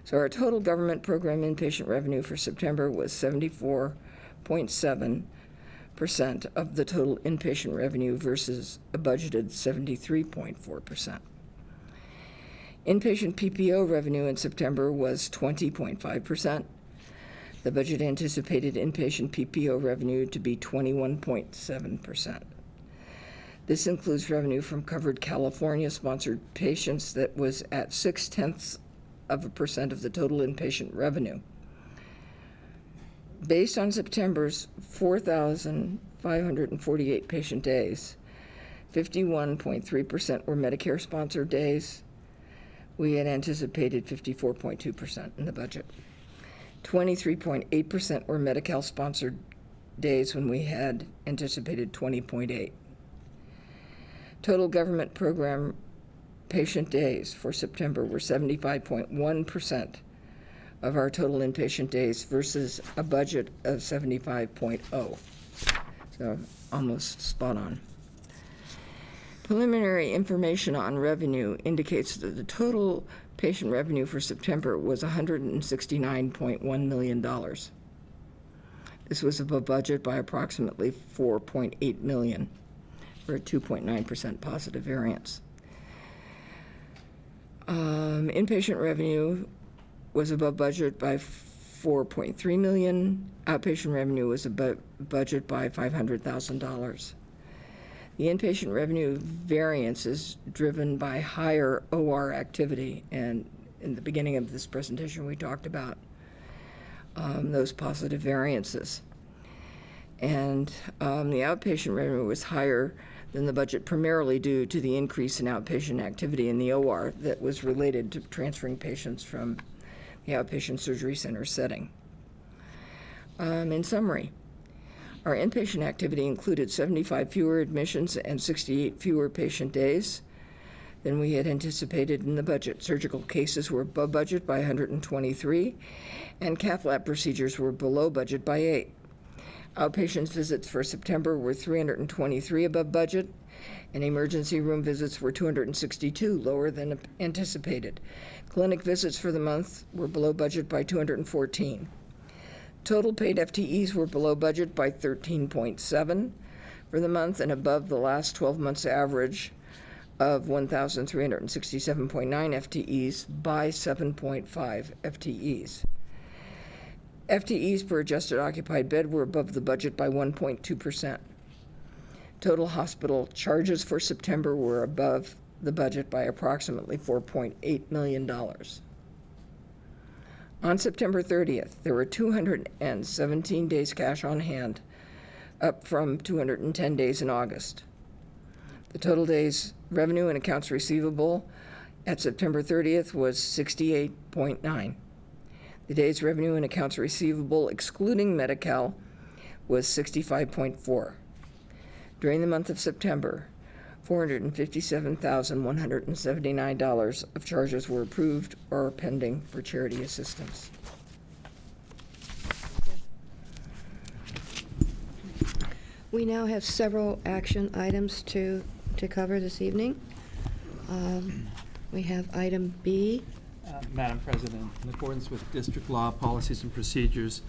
So our total government program inpatient revenue for September was 74.7% of the total inpatient revenue versus a budgeted 73.4%. Inpatient PPO revenue in September was 20.5%. The budget anticipated inpatient PPO revenue to be 21.7%. This includes revenue from covered California-sponsored patients that was at 0.6% of the total inpatient revenue. Based on September's 4,548 patient days, 51.3% were Medicare-sponsored days. We had anticipated 54.2% in the budget. 23.8% were Medi-Cal-sponsored days when we had anticipated 20.8%. Total government program patient days for September were 75.1% of our total inpatient days versus a budget of 75.0%. So almost spot on. Preliminary information on revenue indicates that the total patient revenue for September was $169.1 million. This was above budget by approximately $4.8 million, for a 2.9% positive variance. Inpatient revenue was above budget by $4.3 million. Outpatient revenue was above budget by $500,000. The inpatient revenue variance is driven by higher OR activity, and in the beginning of this presentation we talked about those positive variances. And the outpatient revenue was higher than the budget primarily due to the increase in outpatient activity in the OR that was related to transferring patients from the outpatient surgery center setting. In summary, our inpatient activity included 75 fewer admissions and 68 fewer patient days. than we had anticipated in the budget. Surgical cases were above budget by 123, and cath lab procedures were below budget by 8. Outpatient visits for September were 323 above budget, and emergency room visits were 262, lower than anticipated. Clinic visits for the month were below budget by 214. Total paid FTEs were below budget by 13.7 for the month and above the last 12 months average of 1,367.9 FTEs by 7.5 FTEs. FTEs per adjusted occupied bed were above the budget by 1.2%. Total hospital charges for September were above the budget by approximately $4.8 million. On September 30th, there were 217 days cash on hand, up from 210 days in August. The total days revenue and accounts receivable at September 30th was 68.9. The days revenue and accounts receivable excluding Medi-Cal was 65.4. During the month of September, $457,179 of charges were approved or are pending for charity assistance. We now have several action items to cover this evening. We have item B. Madam President, in accordance with district law, policies, and procedures,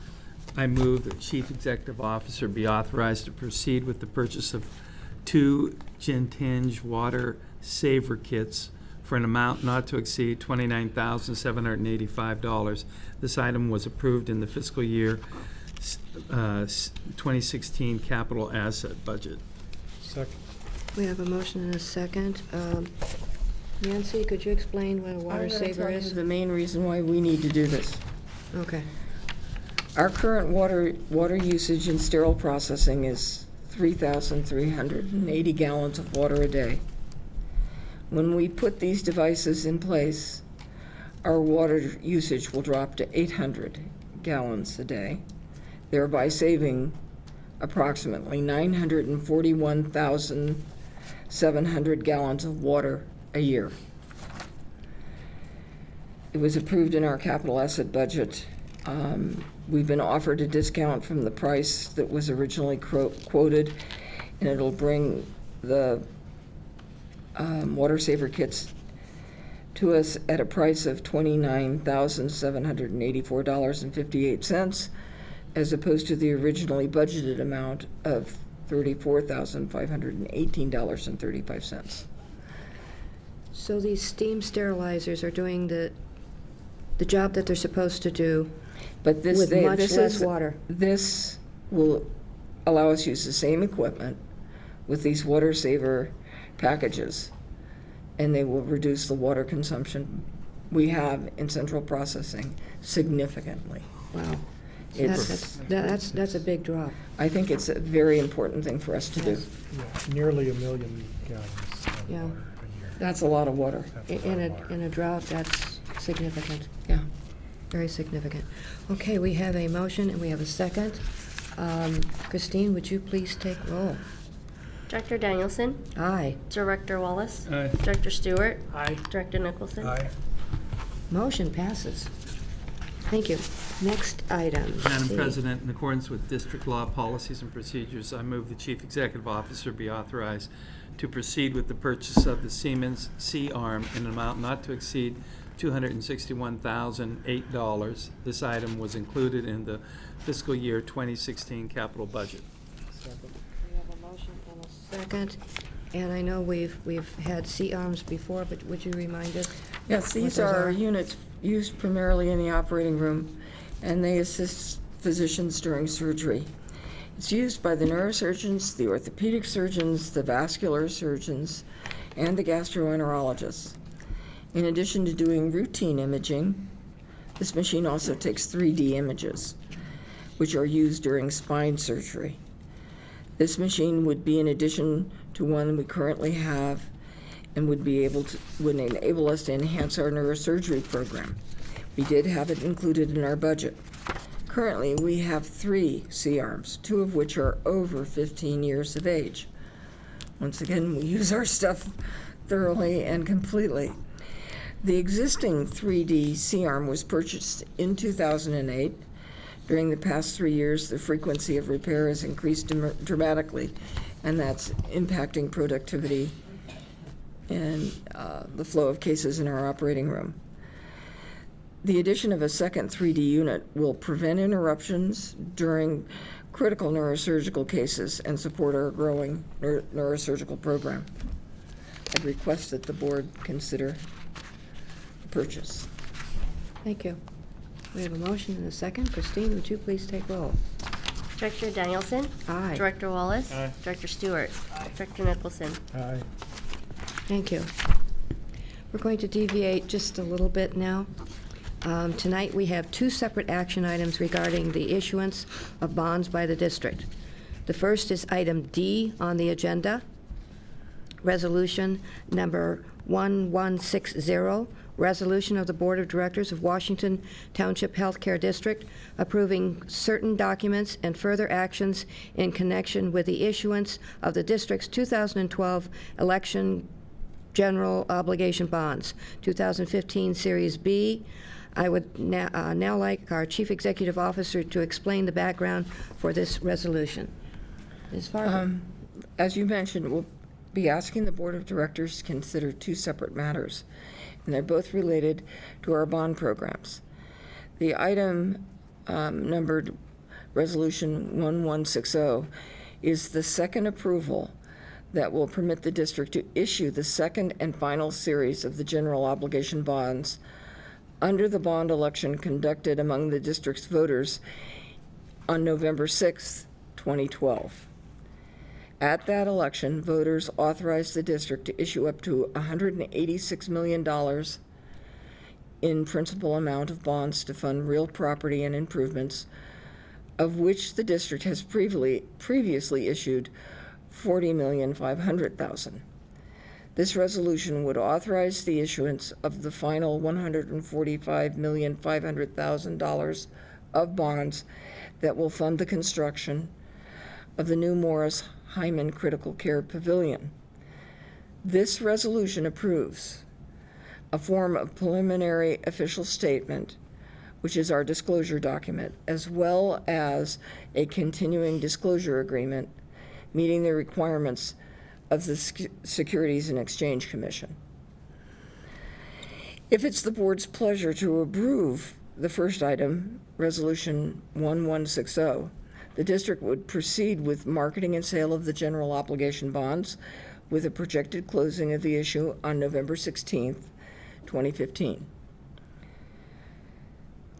I move that Chief Executive Officer be authorized to proceed with the purchase of 2 Gentinge water saver kits for an amount not to exceed $29,785. This item was approved in the fiscal year 2016 capital asset budget. Second. We have a motion and a second. Nancy, could you explain what a water saver is? The main reason why we need to do this. Okay. Our current water usage in sterile processing is 3,380 gallons of water a day. When we put these devices in place, our water usage will drop to 800 gallons a day, thereby saving approximately 941,700 gallons of water a year. It was approved in our capital asset budget. We've been offered a discount from the price that was originally quoted, and it'll bring the water saver kits to us at a price of $29,784.58, as opposed to the originally budgeted amount of $34,518.35. So these steam sterilizers are doing the job that they're supposed to do, but this with much less water. This will allow us to use the same equipment with these water saver packages, and they will reduce the water consumption we have in central processing significantly. Wow. That's a big drop. I think it's a very important thing for us to do. Yeah, nearly 1 million gallons of Yeah. water a year. That's a lot of water. That's a lot of water. In a drought, that's significant. Yeah. Very significant. Okay, we have a motion and we have a second. Christine, would you please take roll? Director Danielson? Aye. Director Wallace? Aye. Director Stewart? Aye. Director Nicholson? Aye. Motion passes. Thank you. Next item. Madam C. President, in accordance with district law, policies, and procedures, I move the Chief Executive Officer be authorized to proceed with the purchase of the Siemens C-Arm in an amount not to exceed $261,008. This item was included in the fiscal year 2016 capital budget. We have a motion and a second. And I know we've had C-arms before, but would you remind us? Yes, what these those are units used primarily in the operating room, and they assist physicians during surgery. It's used by the neurosurgeons, the orthopedic surgeons, the vascular surgeons, and the gastroenterologists. In addition to doing routine imaging, this machine also takes 3D images, which are used during spine surgery. This machine would be in addition to one we currently have and would enable us to enhance our neurosurgery program. We did have it included in our budget. Currently, we have 3 C-arms, 2 of which are over 15 years of age. Once again, we use our stuff thoroughly and completely. The existing 3D C-arm was purchased in 2008. During the past 3 years, the frequency of repair has increased dramatically, and that's impacting productivity and the flow of cases in our operating room. The addition of a second 3D unit will prevent interruptions during critical neurosurgical cases and support our growing neurosurgical program. I'd request that the board consider the purchase. Thank you. We have a motion and a second. Christine, would you please take roll? Director Danielson? Aye. Director Wallace? Aye. Director Stewart? Director Nicholson? Aye. Thank you. We're going to deviate just a little bit now. Tonight, we have 2 separate action items regarding the issuance of bonds by the district. The first is item D on the agenda, resolution number 1160, resolution of the Board of Directors of Washington Township Healthcare District approving certain documents and further actions in connection with the issuance of the district's 2012 election general obligation bonds, 2015 Series B. I would now like our Chief Executive Officer to explain the background for this resolution. Ms. Farber. As you mentioned, we'll be asking the Board of Directors to consider 2 separate matters, and they're both related to our bond programs. The item numbered Resolution 1160 is the second approval that will permit the district to issue the second and final series of the general obligation bonds under the bond election conducted among the district's voters on November 6, 2012. At that election, voters authorized the district to issue up to $186 million in principal amount of bonds to fund real property and improvements, of which the district has previously issued $40,500,000. This resolution would authorize the issuance of the final $145,500,000 of bonds that will fund the construction of the new Morris Hyman Critical Care Pavilion. This resolution approves a form of preliminary official statement, which is our disclosure document, as well as a continuing disclosure agreement meeting the requirements of the Securities and Exchange Commission. If it's the board's pleasure to approve the first item, Resolution 1160, the district would proceed with marketing and sale of the general obligation bonds with a projected closing of the issue on November 16th, 2015.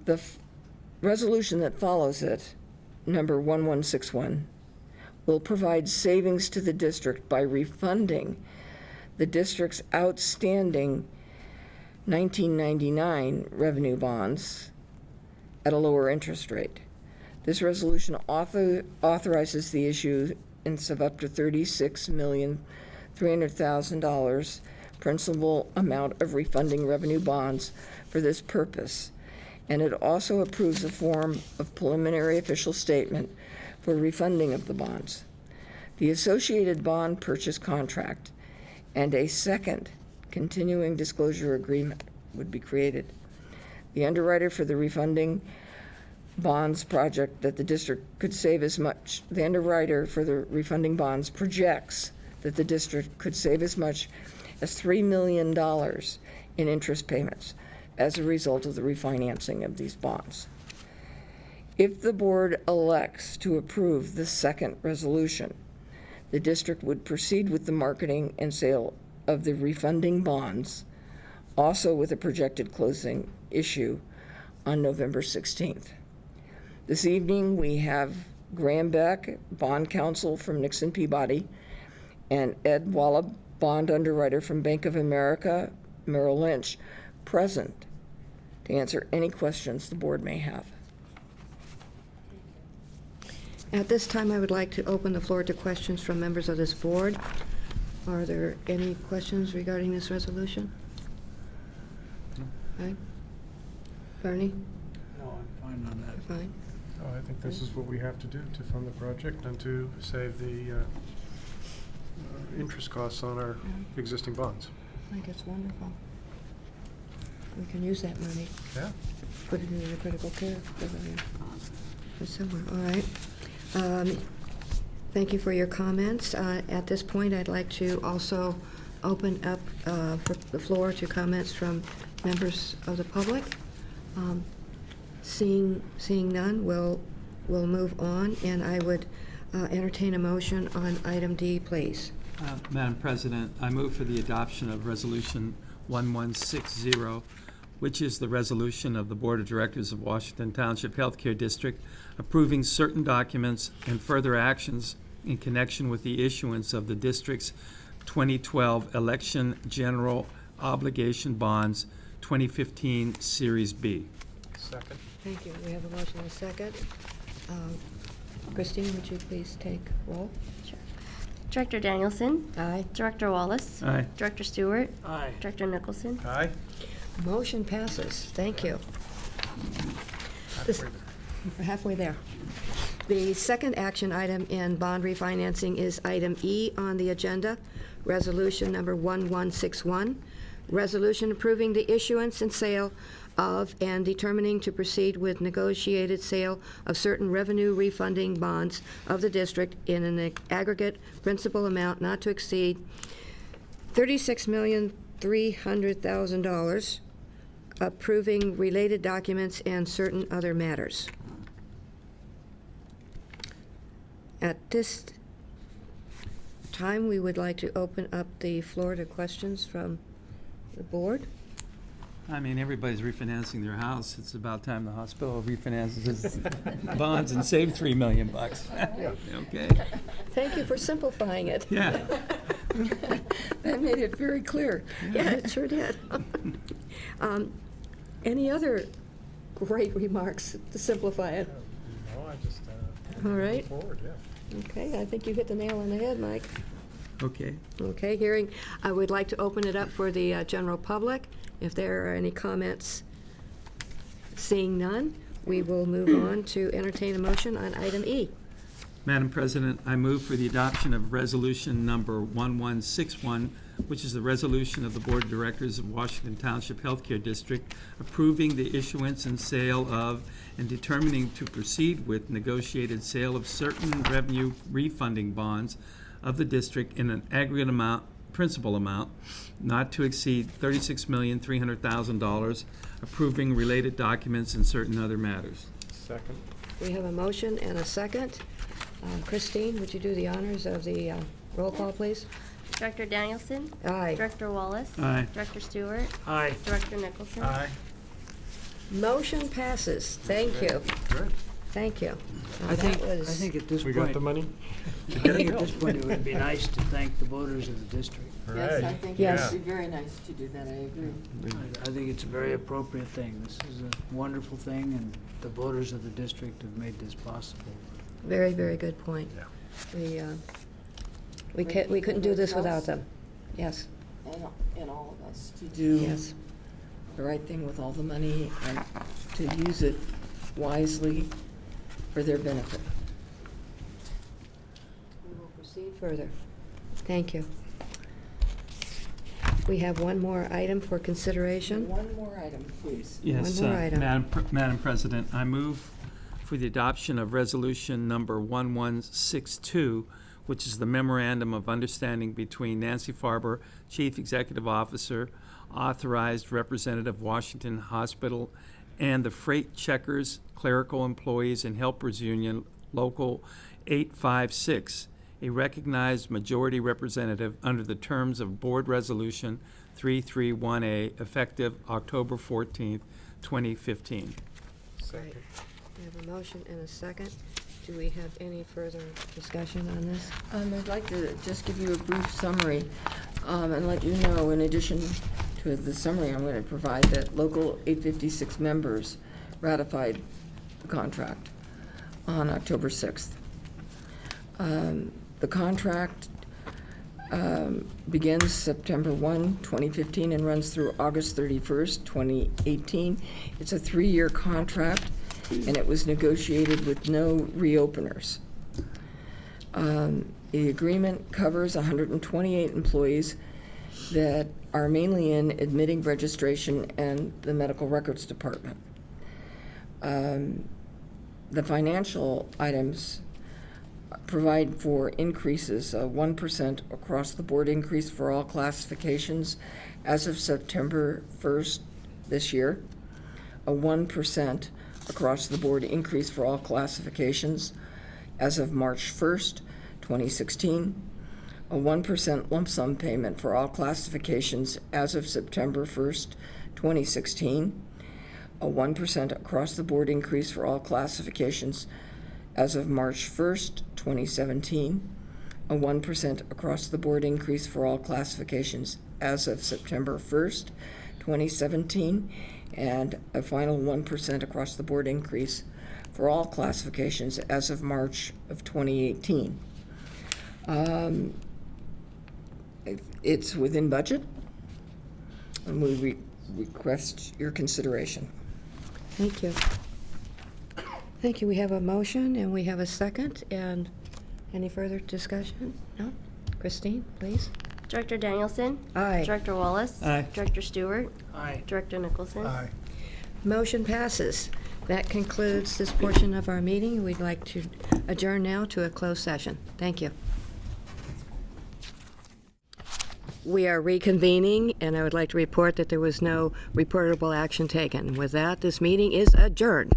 The resolution that follows it, number 1161, will provide savings to the district by refunding the district's outstanding 1999 revenue bonds at a lower interest rate. This resolution authorizes the issuance of up to $36,300,000 principal amount of refunding revenue bonds for this purpose, and it also approves a form of preliminary official statement for refunding of the bonds. The associated bond purchase contract and a second continuing disclosure agreement would be created. The underwriter for the refunding bonds project that the district could save as much, the underwriter for the refunding bonds projects that the district could save as much as $3 million in interest payments as a result of the refinancing of these bonds. If the board elects to approve the second resolution, the district would proceed with the marketing and sale of the refunding bonds, also with a projected closing issue on November 16th. This evening, we have Graham Beck, bond counsel from Nixon Peabody, and Ed Wallab, bond underwriter from Bank of America, Merrill Lynch, present to answer any questions the board may have. At this time, I would like to open the floor to questions from members of this board. Are there any questions regarding this resolution? Right? Bernie? No, I'm fine on that. Fine. Oh, I think this is what we have to do to fund the project and to save the interest costs on our existing bonds. I think it's wonderful. We can use that money, Yeah. put it in the critical care pavilion or somewhere, all right. Thank you for your comments. At this point, I'd like to also open up for the floor to comments from members of the public. Seeing none, we'll move on, and I would entertain a motion on item D, please. Madam President, I move for the adoption of Resolution 1160, which is the resolution of the Board of Directors of Washington Township Healthcare District approving certain documents and further actions in connection with the issuance of the district's 2012 Election General Obligation Bonds 2015 Series B. Second. Thank you. We have a motion and a second. Christine, would you please take roll? Sure. Director Danielson? Aye. Director Wallace? Aye. Director Stewart? Aye. Director Nicholson? Aye. Motion passes. Thank you. This- We're halfway there. The second action item in bond refinancing is item E on the agenda, resolution number 1161, resolution approving the issuance and sale of and determining to proceed with negotiated sale of certain revenue refunding bonds of the district in an aggregate principal amount not to exceed $36,300,000, approving related documents and certain other matters. At this time, we would like to open up the floor to questions from the board. I mean, everybody's refinancing their house. It's about time the hospital refinances its bonds and save $3 million. Okay. Thank you for simplifying it. Yeah. That made it very clear. Yeah, it sure did. Any other great remarks to simplify it? No, I just, All right. forward, yeah. Okay, I think you hit the nail on the head, Mike. Okay. Okay, I would like to open it up for the general public. If there are any comments, seeing none, we will move on to entertain a motion on item E. Madam President, I move for the adoption of Resolution Number 1161, which is the resolution of the Board of Directors of Washington Township Healthcare District approving the issuance and sale of and determining to proceed with negotiated sale of certain revenue refunding bonds of the district in an aggregate amount, principal amount, not to exceed $36,300,000, approving related documents and certain other matters. Second. We have a motion and a second. Christine, would you do the honors of the roll call, please? Director Danielson? Aye. Director Wallace? Aye. Director Stewart? Aye. Director Nicholson? Aye. Motion passes. Thank you. Good. Thank you. I think at this We got point, the money? I think at this point, it would be nice to thank the voters of the district. Right. think Yes. it would be very nice to do that, I agree. I think it's a very appropriate thing. This is a wonderful thing, and the voters of the district have made this possible. Very, very good point. We couldn't do this without them. Yes, And all of us to do yes. the right thing with all the money and to use it wisely for their benefit. We will proceed further. Thank you. We have one more item for consideration. One more item, please. Yes, One more item. Madam President, I move for the adoption of Resolution Number 1162, which is the Memorandum of Understanding between Nancy Farber, Chief Executive Officer, Authorized Representative, Washington Hospital, and the Freight Checkers, Clerical Employees and Helpers Union, Local 856, a recognized majority representative under the terms of Board Resolution 331A, effective October 14th, 2015. Great. We have a motion and a second. Do we have any further discussion on this? I'd like to just give you a brief summary and let you know, in addition to the summary, I'm going to provide that Local 856 members ratified the contract on October 6th. The contract begins September 1, 2015 and runs through August 31st, 2018. It's a 3-year contract, and it was negotiated with no reopeners. The agreement covers 128 employees that are mainly in admitting, registration, and the medical records department. The financial items provide for increases, a 1% across-the-board increase for all classifications as of September 1st this year, a 1% across-the-board increase for all classifications as of March 1st, 2016, a 1% lump sum payment for all classifications as of September 1st, 2016, a 1% across-the-board increase for all classifications as of March 1st, 2017, a 1% across-the-board increase for all classifications as of September 1st, 2017, and a final 1% across-the-board increase for all classifications as of March of 2018. It's within budget, and we request your consideration. Thank you. Thank you. We have a motion and we have a second. And any further discussion? No? Christine, please. Director Danielson? Aye. Director Wallace? Aye. Director Stewart? Aye. Director Nicholson? Aye. Motion passes. That concludes this portion of our meeting. We'd like to adjourn now to a closed session. Thank you. We are reconvening, and I would like to report that there was no reportable action taken. With that, this meeting is adjourned.